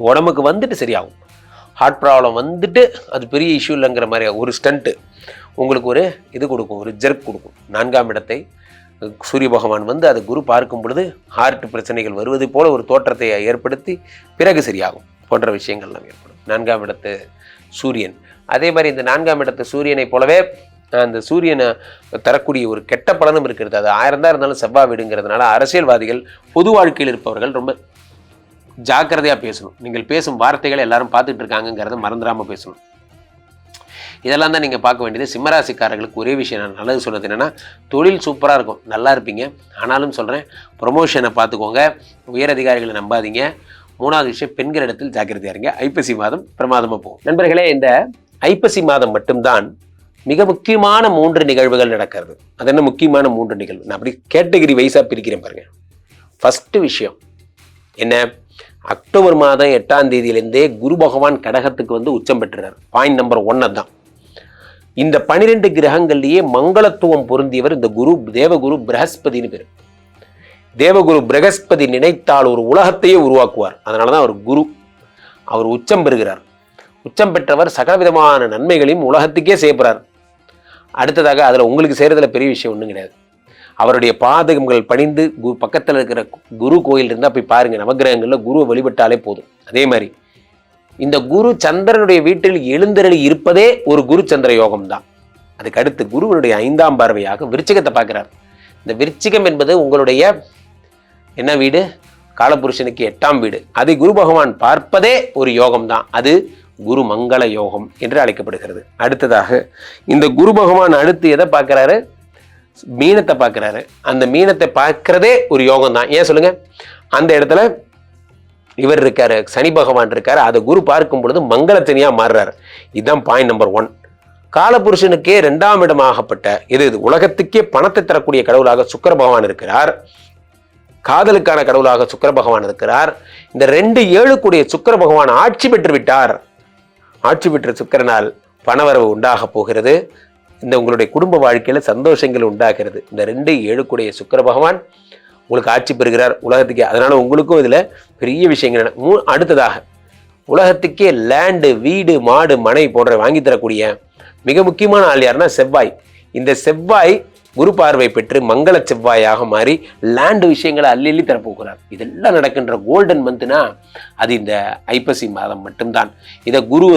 உடம்புக்கு சரியாகும். ஹார்ட் ப்ராப்ளம் அது பெரிய இஷ்யூ இல்லைங்கிற மாதிரி ஒரு ஸ்டண்ட்டு உங்களுக்கு ஒரு இது கொடுக்கும், ஒரு ஜெர்க் கொடுக்கும். 4ஆம் இடத்தை சூரிய பகவான் அதை குரு பார்க்கும் பொழுது ஹார்ட் பிரச்சனைகள் வருவது போல ஒரு தோற்றத்தை ஏற்படுத்தி பிறகு சரியாகும் போன்ற விஷயங்கள்லாம் ஏற்படும். 4ஆம் இடத்து சூரியன் அதே மாதிரி இந்த 4ஆம் இடத்து சூரியனை போலவே அந்த சூரியனை தரக்கூடிய ஒரு கெட்ட பலனும் இருக்கிறது. அது 1000 தான் இருந்தாலும் செவ்வாய் வீடுங்கிறதுனால அரசியல்வாதிகள், பொது வாழ்க்கையில் இருப்பவர்கள் ரொம்ப ஜாக்கிரதையாக பேசணும். நீங்கள் பேசும் வார்த்தைகளை எல்லாரும் பார்த்துட்டு இருக்காங்கிறத மறந்துடாமல் பேசணும். இதெல்லாம் தான் நீங்கள் பார்க்க வேண்டியது. சிம்மராசிக்காரர்களுக்கு ஒரே விஷயம் நான் நல்லது சொன்னது என்னென்னா, தொழில் சூப்பராக இருக்கும், நல்லா இருப்பீங்க. ஆனாலும் சொல்கிறேன், ப்ரொமோஷனை பார்த்துக்கோங்க, உயர் அதிகாரிகளை நம்பாதீங்க. 3வது விஷயம், பெண்கள் இடத்தில் ஜாக்கிரதையாக இருங்க. ஐப்பசி மாதம் பிரமாதமாக போகும். நண்பர்களே, இந்த ஐப்பசி மாதம் மட்டும்தான் மிக முக்கியமான 3 நிகழ்வுகள் நடக்கிறது. அது என்ன முக்கியமான 3 நிகழ்வு? நான் அப்படி கேட்டகரி வைஸாக பிரிக்கிறேன் பாருங்க. ஃபஸ்ட்டு விஷயம் என்ன? அக்டோபர் மாதம் 8ஆம் தேதியிலேருந்தே குரு பகவான் கடகத்துக்கு உச்சம் பெற்றுறார். பாயிண்ட் நம்பர் 1 தான். இந்த 12 கிரகங்கள்லயே மங்களத்துவம் பொருந்தியவர் இந்த குரு, தேவகுரு பிரகஸ்பதினு பேர். தேவகுரு பிரகஸ்பதி நினைத்தால் ஒரு உலகத்தையே உருவாக்குவார். அதனாலதான் அவர் குரு. அவர் உச்சம் பெறுகிறார். உச்சம் பெற்றவர் சகலவிதமான நன்மைகளையும் உலகத்துக்கே செய்யப்படுறார். அடுத்ததாக அதுல உங்களுக்கு செய்யறதுல பெரிய விஷயம் ஒன்றும் கிடையாது. அவருடைய பாதகங்கள் பணிந்து பக்கத்தில் இருக்கிற குரு கோயில் இருந்தால் போய் பாருங்க. நவகிரகங்களில் குருவை வழிபட்டாலே போதும். அதே மாதிரி இந்த குரு சந்திரனுடைய வீட்டில் எழுந்தருளி இருப்பதே ஒரு குரு சந்திர யோகம் தான். அதுக்கு அடுத்து குருவனுடைய 5ஆம் பார்வையாக விருச்சிகத்தை பார்க்கிறார். இந்த விருச்சிகம் என்பது உங்களுடைய என்ன வீடு? காலபுருஷனுக்கு 8ஆம் வீடு. அதை குரு பகவான் பார்ப்பதே ஒரு யோகம் தான். அது குரு மங்கள யோகம் என்று அழைக்கப்படுகிறது. அடுத்ததாக இந்த குரு பகவான் அடுத்து எதை பார்க்கிறாரு? மீனத்தை பார்க்கிறாரு. அந்த மீனத்தை பார்க்கிறதே ஒரு யோகம் தான். ஏன் சொல்லுங்க? அந்த இடத்துல இவர் இருக்காரு, சனி பகவான் இருக்காரு. அதை குரு பார்க்கும் பொழுது மங்களத்தனியா மாறுறாரு. இதுதான் பாயிண்ட் நம்பர் 1. காலபுருஷனுக்கே 2ஆம் இடமாகப்பட்ட இது உலகத்துக்கே பணத்தை தரக்கூடிய கடவுளாக சுக்கிர பகவான் இருக்கிறார். காதலுக்கான கடவுளாக சுக்கிர பகவான் இருக்கிறார். இந்த 2 கூடிய சுக்கிர பகவான் ஆட்சி பெற்று விட்டார். ஆட்சி பெற்ற சுக்கிரனால் பணவரவு உண்டாக போகிறது. இந்த உங்களுடைய குடும்ப வாழ்க்கையில சந்தோஷங்கள் உண்டாகிறது. இந்த 2 கூடிய சுக்கிர பகவான் உங்களுக்கு ஆட்சி பெறுகிறார் உலகத்துக்கே. அதனால உங்களுக்கும் இதுல பெரிய விஷயங்கள். அடுத்ததாக உலகத்துக்கே லேண்டு, வீடு, மாடு, மனை போன்ற வாங்கி தரக்கூடிய மிக முக்கியமான ஆள் யாருன்னா செவ்வாய். இந்த செவ்வாய் குரு பார்வை பெற்று மங்கள செவ்வாயாக மாறி லேண்டு விஷயங்களை அள்ளி தரப்போகிறார். இதெல்லாம் நடக்கின்ற கோல்டன் மந்த்னா அது இந்த ஐப்பசி மாதம் மட்டும்தான். இதை குரு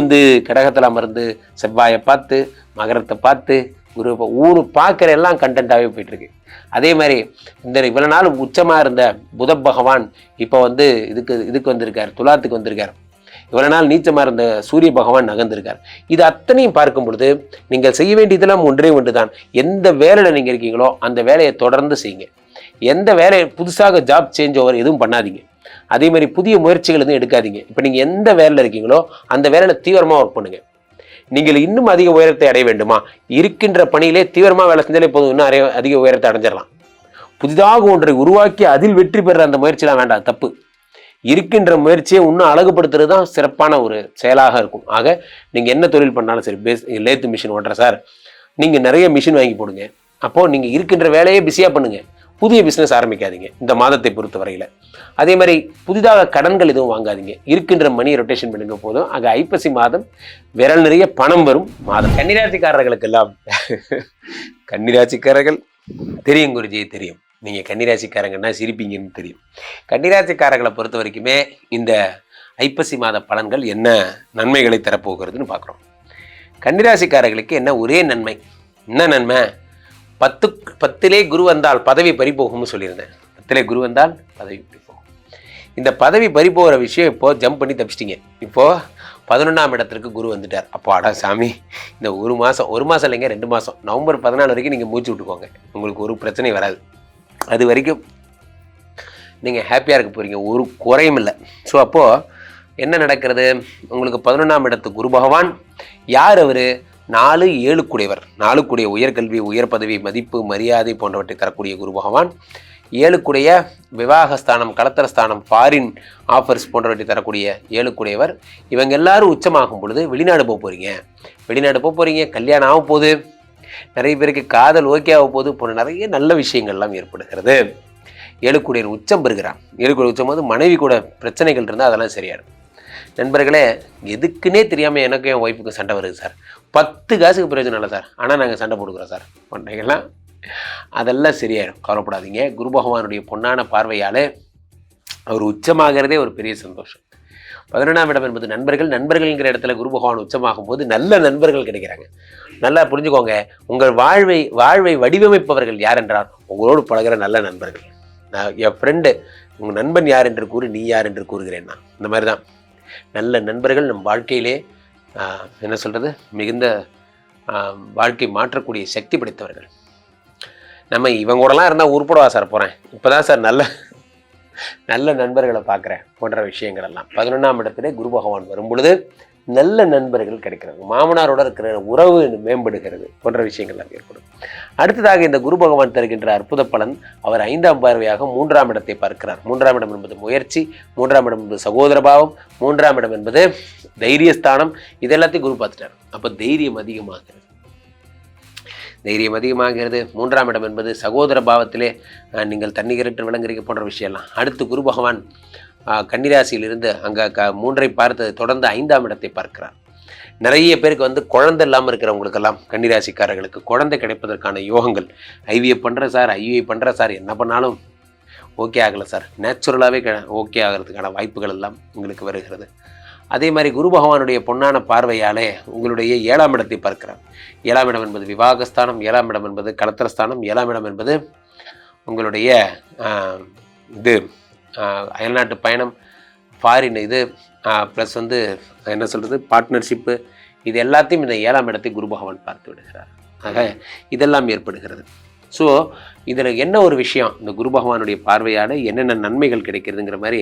கடகத்தில் அமர்ந்து செவ்வாயை பார்த்து மகரத்தை பார்த்து குரு ஊரு பார்க்குற எல்லாம் கண்டென்ட்டாகவே போயிட்டுருக்கு. அதே மாதிரி இந்த இவ்வளோ நாள் உச்சமாக இருந்த புத பகவான் இப்போ இதுக்கு வந்திருக்கார், துலாத்துக்கு வந்திருக்கார். இவ்வளோ நாள் நீச்சமாக இருந்த சூரிய பகவான் நகர்ந்திருக்கார். இது அத்தனையும் பார்க்கும் பொழுது நீங்கள் செய்ய வேண்டியதெல்லாம் ஒன்றே ஒன்று தான். எந்த வேலையில் நீங்கள் இருக்கீங்களோ அந்த வேலையை தொடர்ந்து செய்யுங்க. எந்த வேலையை புதுசாக ஜாப் சேஞ்ச் ஓவர் எதுவும் பண்ணாதீங்க. அதே மாதிரி புதிய முயற்சிகள் எதுவும் எடுக்காதீங்க. இப்போ நீங்கள் எந்த வேலையில் இருக்கீங்களோ அந்த வேலையில் தீவிரமாக ஒர்க் பண்ணுங்க. நீங்கள் இன்னும் அதிக உயரத்தை அடைய வேண்டுமா? இருக்கின்ற பணியிலே தீவிரமாக வேலை செஞ்சாலே போதும், இன்னும் அதிக உயரத்தை அடைஞ்சிடலாம். புதிதாக ஒன்றை உருவாக்கி அதில் வெற்றி பெற அந்த முயற்சிலாம் வேண்டாம், தப்பு. இருக்கின்ற முயற்சியை இன்னும் அழகுபடுத்துறது தான் சிறப்பான ஒரு செயலாக இருக்கும். ஆக நீங்கள் என்ன தொழில் பண்ணாலும் சரி, லேத்து மிஷின் ஓட்டுற சார், நீங்கள் நிறைய மிஷின் வாங்கி போடுங்க. அப்போது நீங்கள் இருக்கின்ற வேலையே பிஸியாக பண்ணுங்க. புதிய பிஸ்னஸ் ஆரம்பிக்காதீங்க இந்த மாதத்தை பொறுத்த வரையில். அதே மாதிரி புதிதாக கடன்கள் எதுவும் வாங்காதீங்க. இருக்கின்ற மணி ரொட்டேஷன் பண்ணுங்க போதும். ஆக ஐப்பசி மாதம் விரல் நிறைய பணம் வரும் மாதம். கன்னிராசிக்காரர்களுக்கெல்லாம் கன்னிராசிக்காரர்கள் தெரியும் குருஜி, தெரியும். நீங்கள் கன்னிராசிக்காரங்கன்னா சிரிப்பீங்கன்னு தெரியும். கன்னிராசிக்காரர்களை பொறுத்த வரைக்குமே இந்த ஐப்பசி மாத பலன்கள் என்ன நன்மைகளை தரப்போகிறதுன்னு பார்க்குறோம். கன்னிராசிக்காரர்களுக்கு என்ன ஒரே நன்மை? என்ன நன்மை? 10 குரு வந்தால் பதவி பறிபோகும்னு சொல்லியிருந்தேன். 10 குரு வந்தால் பதவி பறிபோகும். இந்த பதவி பறிபோகிற விஷயம் இப்போது ஜம்ப் பண்ணி தப்பிச்சிட்டிங்க. இப்போது 11ஆம் இடத்திற்கு குரு வந்துட்டார். அப்போ அடா சாமி, இந்த ஒரு மாதம் இல்லைங்க, 2 மாதம், நவம்பர் 14 வரைக்கும் நீங்கள் மூச்சு விட்டுக்கோங்க. உங்களுக்கு ஒரு பிரச்சனை வராது. அது வரைக்கும் நீங்கள் ஹாப்பியாக இருக்க போகிறீங்க, ஒரு குறையும் இல்லை. ஸோ அப்போது என்ன நடக்கிறது? உங்களுக்கு 11ஆம் இடத்து குரு பகவான் யார்? அவர் 4 கூடியவர். 4 கூடிய உயர்கல்வி, உயர் பதவி, மதிப்பு, மரியாதை போன்றவற்றை தரக்கூடிய குரு பகவான். 7 கூடிய விவாகஸ்தானம், கலத்தரஸ்தானம், ஃபாரின் ஆஃபர்ஸ் போன்றவற்றை தரக்கூடிய 7 கூடியவர். இவங்க எல்லாரும் உச்சமாகும் பொழுது வெளிநாடு போக போகிறீங்க, கல்யாணம் ஆக போகுது, நிறைய பேருக்கு காதல் ஓகே ஆக போகுது போன்ற நிறைய நல்ல விஷயங்கள்லாம் ஏற்படுகிறது. 7 கூடியர் உச்சம் பெறுகிறான். 7 கூடிய உச்சம் போது மனைவி கூட பிரச்சனைகள் இருந்தால் அதெல்லாம் சரியாயிடும். நண்பர்களே, எதுக்குன்னே தெரியாமல் எனக்கும் என் ஒய்ஃபுக்கு சண்டை வருது சார், 10 காசுக்கு பிரயோஜனம் இல்லை சார், ஆனால் நாங்கள் சண்டை போடுக்கிறோம் சார் பண்ணுறீங்களா? அதெல்லாம் சரியாயிடும், கவலைப்படாதீங்க. குரு பகவானுடைய பொன்னான பார்வையால் அவர் உச்சமாகிறதே ஒரு பெரிய சந்தோஷம். 11ஆம் இடம் என்பது நண்பர்கள்ங்கிற இடத்துல குரு பகவான் உச்சமாகும் போது நல்ல நண்பர்கள் கிடைக்கிறாங்க. நல்லா புரிஞ்சுக்கோங்க, உங்கள் வாழ்வை வடிவமைப்பவர்கள் யார் என்றால் உங்களோடு பழகிற நல்ல நண்பர்கள். நான் என் ஃப்ரெண்டு, உங்கள் நண்பன் யார் என்று கூறு, நீ யார் என்று கூறுகிறேன். நான் இந்த மாதிரி தான் நல்ல நண்பர்கள் நம் வாழ்க்கையிலே என்ன சொல்கிறது, மிகுந்த வாழ்க்கை மாற்றக்கூடிய சக்தி படைத்தவர்கள். நம்ம இவங்க கூடலாம் இருந்தால் உருப்படவா சார் போகிறேன், இப்போ தான் சார் நல்ல நண்பர்களை பார்க்குறேன் போன்ற விஷயங்கள் எல்லாம் 11ஆம் இடத்துல குரு பகவான் வரும் பொழுது நல்ல நண்பர்கள் கிடைக்கிறாங்க. மாமனாரோட இருக்கிற உறவு மேம்படுகிறது போன்ற விஷயங்கள்லாம் ஏற்படும். அடுத்ததாக இந்த குரு பகவான் தருகின்ற அற்புத பலன், அவர் 5ஆம் பார்வையாக 3ஆம் இடத்தை பார்க்கிறார். 3ஆம் இடம் என்பது முயற்சி, 3ஆம் இடம் என்பது சகோதர பாவம், 3ஆம் இடம் என்பது தைரியஸ்தானம். இதெல்லாத்தையும் குரு பார்த்துட்டார். அப்போ தைரியம் அதிகமாகிறது. தைரியம் அதிகமாகிறது. 3ஆம் இடம் என்பது சகோதர பாவத்திலே நீங்கள் தன்னிகரற்று விளங்குறீங்க போன்ற விஷயம்லாம். அடுத்து குரு பகவான் கன்னிராசியிலிருந்து அங்கே 3ஐ பார்த்து தொடர்ந்து 5ஆம் இடத்தை பார்க்கிறார். நிறைய பேருக்கு குழந்தை இல்லாமல் இருக்கிறவங்களுக்கெல்லாம் கன்னிராசிக்காரர்களுக்கு குழந்தை கிடைப்பதற்கான யோகங்கள். ஐவிஎஃப் பண்ணுற சார், ஐவிஐ பண்ணுற சார், என்ன பண்ணாலும் ஓகே ஆகலை சார், நேச்சுரலாகவே ஓகே ஆகிறதுக்கான வாய்ப்புகள் எல்லாம் உங்களுக்கு வருகிறது. அதே மாதிரி குரு பகவானுடைய பொன்னான பார்வையாலே உங்களுடைய 7ஆம் இடத்தை பார்க்கிறார். 7ஆம் இடம் என்பது விவாகஸ்தானம், 7ஆம் இடம் என்பது கலத்திரஸ்தானம், 7ஆம் இடம் என்பது உங்களுடைய அயல்நாட்டு பயணம், ஃபாரின் ப்ளஸ் என்ன சொல்கிறது பார்ட்னர்ஷிப்பு, இது எல்லாத்தையும் இந்த 7ஆம் இடத்தை குரு பகவான் பார்த்து விடுகிறார். ஆக இதெல்லாம் ஏற்படுகிறது. ஸோ இதில் என்ன ஒரு விஷயம், இந்த குரு பகவானுடைய பார்வையால் என்னென்ன நன்மைகள் கிடைக்கிறதுங்கிற மாதிரி.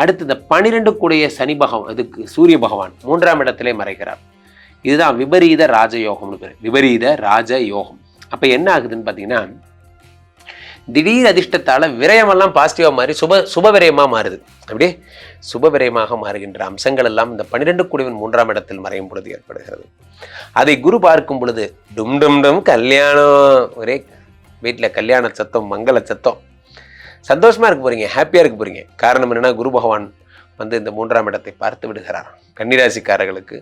அடுத்து இந்த 12 கூடிய சனி பகவான், அதுக்கு சூரிய பகவான் 3ஆம் இடத்திலே மறைகிறார். இதுதான் விபரீத ராஜயோகம்னு பேர், விபரீத ராஜயோகம். அப்போ என்ன ஆகுதுன்னு பார்த்தீங்கன்னா, திடீர் அதிர்ஷ்டத்தால் விரயமெல்லாம் பாசிட்டிவாக மாறி சுப விரயமாக மாறுது. அப்படியே சுப விரயமாக மாறுகின்ற அம்சங்கள் எல்லாம் இந்த 12 கூடியவன் 3ஆம் இடத்தில் மறையும் பொழுது ஏற்படுகிறது. அதை குரு பார்க்கும் பொழுது டும் டும் டும் கல்யாணம், ஒரே வீட்டில் கல்யாண சத்தம், மங்கள சத்தம், சந்தோஷமாக இருக்க போகிறீங்க, ஹாப்பியாக இருக்க போகிறீங்க. காரணம் என்னென்னா குரு பகவான் இந்த 3ஆம் இடத்தை பார்த்து விடுகிறார். கன்னிராசிக்காரர்களுக்கு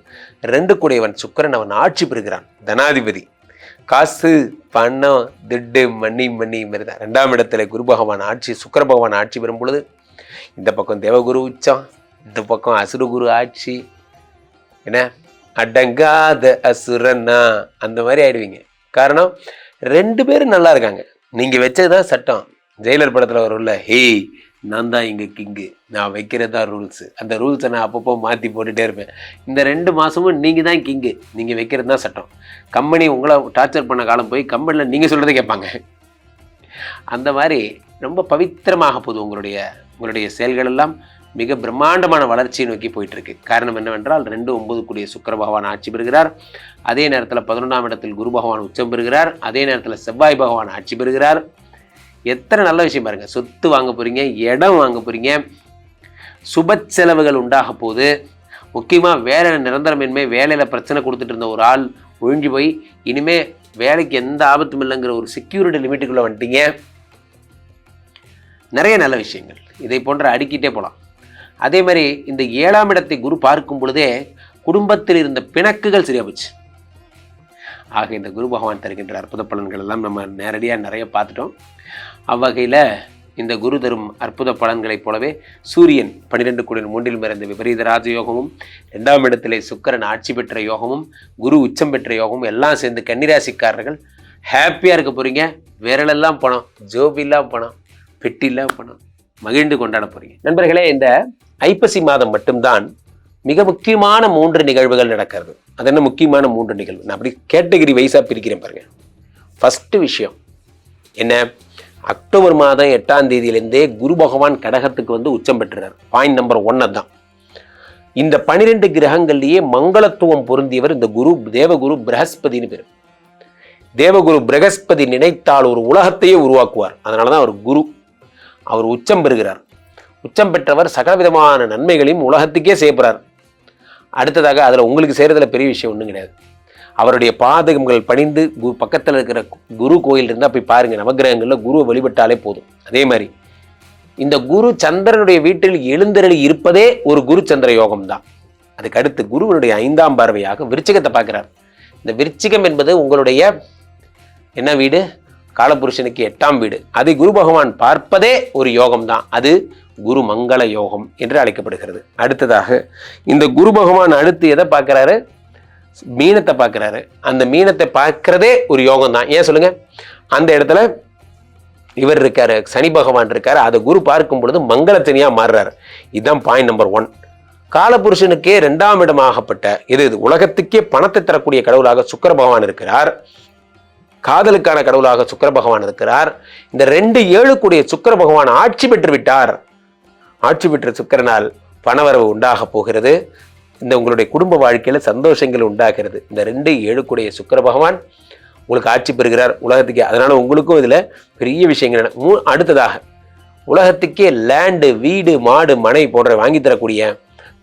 2 கூடியவன் சுக்கிரன், அவன் ஆட்சி பெறுகிறான், தனாதிபதி. காசு பணம் திட்டு மணி மாதிரி தான். 2ஆம் இடத்துல குரு பகவான் ஆட்சி, சுக்கிர பகவான் ஆட்சி பெறும் பொழுது இந்த பக்கம் தேவகுரு உச்சம், இந்த பக்கம் அசுரகுரு ஆட்சி. என்ன அடங்காத அசுரன்னா அந்த மாதிரி ஆயிடுவீங்க. காரணம் 2 பேரும் நல்லா இருக்காங்க. நீங்கள் வச்சதுதான் சட்டம். ஜெயிலர் படத்தில் வரும்ல, ஹேய் நான் தான் இங்கே கிங்கு, நான் வைக்கிறது தான் ரூல்ஸு, அந்த ரூல்ஸை நான் அப்பப்போ மாற்றி போட்டுகிட்டே இருப்பேன். இந்த 2 மாதமும் நீங்கள் தான் கிங்கு, நீங்கள் வைக்கிறது தான் சட்டம். கம்பெனி உங்களை டார்ச்சர் பண்ண காலம் போய் கம்பெனியில் நீங்கள் சொல்கிறத கேட்பாங்க. அந்த மாதிரி ரொம்ப பவித்திரமாக போகுது உங்களுடைய செயல்கள் எல்லாம் மிக பிரம்மாண்டமான வளர்ச்சியை நோக்கி போயிட்டுருக்கு. காரணம் என்னவென்றால் 2-9 கூடிய சுக்கிர பகவான் ஆட்சி பெறுகிறார். அதே நேரத்தில் 11ஆம் இடத்தில் குரு பகவான் உச்சம் பெறுகிறார். அதே நேரத்தில் செவ்வாய் பகவான் ஆட்சி பெறுகிறார். எத்தனை நல்ல விஷயம் பாருங்க. சொத்து வாங்க போறீங்க, இடம் வாங்க போறீங்க, சுப செலவுகள் உண்டாக போகுது. முக்கியமாக வேலை நிரந்தரமின்மை, வேலையில் பிரச்சனை கொடுத்துட்டு இருந்த ஒரு ஆள் ஒழிஞ்சு போய் இனிமே வேலைக்கு எந்த ஆபத்தும் இல்லைங்கிற ஒரு செக்யூரிட்டி லிமிட்டுக்குள்ளே வந்துட்டீங்க. நிறைய நல்ல விஷயங்கள் இதை போன்ற அடுக்கிட்டே போகலாம். அதே மாதிரி இந்த 7ஆம் இடத்தை குரு பார்க்கும் பொழுதே குடும்பத்தில் இருந்த பிணக்குகள் சரியா போச்சு. ஆக இந்த குரு பகவான் தருகின்ற அற்புத பலன்கள் எல்லாம் நம்ம நேரடியாக நிறைய பார்த்துட்டோம். அவ்வகையில் இந்த குரு தரும் அற்புத பலன்களைப் போலவே சூரியன் 12 கூடிய 3இல் மறைந்த விபரீத ராஜயோகமும், 2ஆம் இடத்திலே சுக்கிரன் ஆட்சி பெற்ற யோகமும், குரு உச்சம் பெற்ற யோகமும் எல்லாம் சேர்ந்து கன்னிராசிக்காரர்கள் ஹாப்பியாக இருக்க போகிறீங்க. விரலெல்லாம் பணம், ஜோபில்லாம் பணம், பெட்டிலாம் பணம், மகிழ்ந்து கொண்டாட போகிறீங்க. நண்பர்களே, இந்த ஐப்பசி மாதம் மட்டும்தான் மிக முக்கியமான 3 நிகழ்வுகள் நடக்கிறது. அது என்ன முக்கியமான 3 நிகழ்வு? நான் அப்படி கேட்டகரி வைஸாக பிரிக்கிறேன் பாருங்க. ஃபஸ்ட்டு விஷயம் என்ன, அக்டோபர் மாதம் 8ஆம் தேதியிலேருந்தே குரு பகவான் கடகத்துக்கு உச்சம் பெற்றுறார். பாயிண்ட் நம்பர் 1 தான். இந்த 12 கிரகங்கள்லேயே மங்களத்துவம் பொருந்தியவர் இந்த குரு, தேவகுரு பிரகஸ்பதினு பேர். தேவகுரு பிரகஸ்பதி நினைத்தால் ஒரு உலகத்தையே உருவாக்குவார். அதனால தான் அவர் குரு. அவர் உச்சம் பெறுகிறார். உச்சம் பெற்றவர் சகலவிதமான நன்மைகளையும் உலகத்துக்கே செய்யப்படுறார். அடுத்ததாக அதில் உங்களுக்கு செய்கிறதுல பெரிய விஷயம் ஒன்றும் கிடையாது. அவருடைய பாதகங்கள் பணிந்து பக்கத்தில் இருக்கிற குரு கோயில் இருந்தால் போய் பாருங்கள். நவகிரகங்களில் குருவை வழிபட்டாலே போதும். அதே மாதிரி இந்த குரு சந்திரனுடைய வீட்டில் எழுந்தருளி இருப்பதே ஒரு குரு சந்திர யோகம் தான். அதுக்கு அடுத்து குருவனுடைய 5ஆம் பார்வையாக விருச்சிகத்தை பார்க்கிறார். இந்த விருச்சிகம் என்பது உங்களுடைய என்ன வீடு? காலபுருஷனுக்கு 8ஆம் வீடு. அதை குரு பகவான் பார்ப்பதே ஒரு யோகம் தான். அது குரு மங்கள யோகம் என்று அழைக்கப்படுகிறது. அடுத்ததாக இந்த குரு பகவான் அடுத்து எதை பார்க்கிறாரு? மீனத்தை பார்க்கிறாரு. அந்த மீனத்தை பார்க்கிறதே ஒரு யோகம் தான். ஏன் சொல்லுங்க? அந்த இடத்துல இவர் இருக்காரு, சனி பகவான் இருக்காரு. அதை குரு பார்க்கும் பொழுது மங்களத்தனியா மாறுறாரு. இதுதான் பாயிண்ட் நம்பர் 1. காலபுருஷனுக்கே 2ஆம் இடமாகப்பட்ட இது உலகத்துக்கே பணத்தை தரக்கூடிய கடவுளாக சுக்கிர பகவான் இருக்கிறார். காதலுக்கான கடவுளாக சுக்கிர பகவான் இருக்கிறார். இந்த 2-7 கூடிய சுக்கிர பகவான் ஆட்சி பெற்று விட்டார். ஆட்சி பெற்ற சுக்கிரனால் பணவரவு உண்டாக போகிறது. இந்த உங்களுடைய குடும்ப வாழ்க்கையில சந்தோஷங்கள் உண்டாகிறது. இந்த 2-7 கூடிய சுக்கிர பகவான் உங்களுக்கு ஆட்சி பெறுகிறார் உலகத்துக்கே. அதனால உங்களுக்கும் இதுல பெரிய விஷயங்கள். அடுத்ததாக உலகத்துக்கே லேண்டு, வீடு, மாடு, மனை போன்ற வாங்கி தரக்கூடிய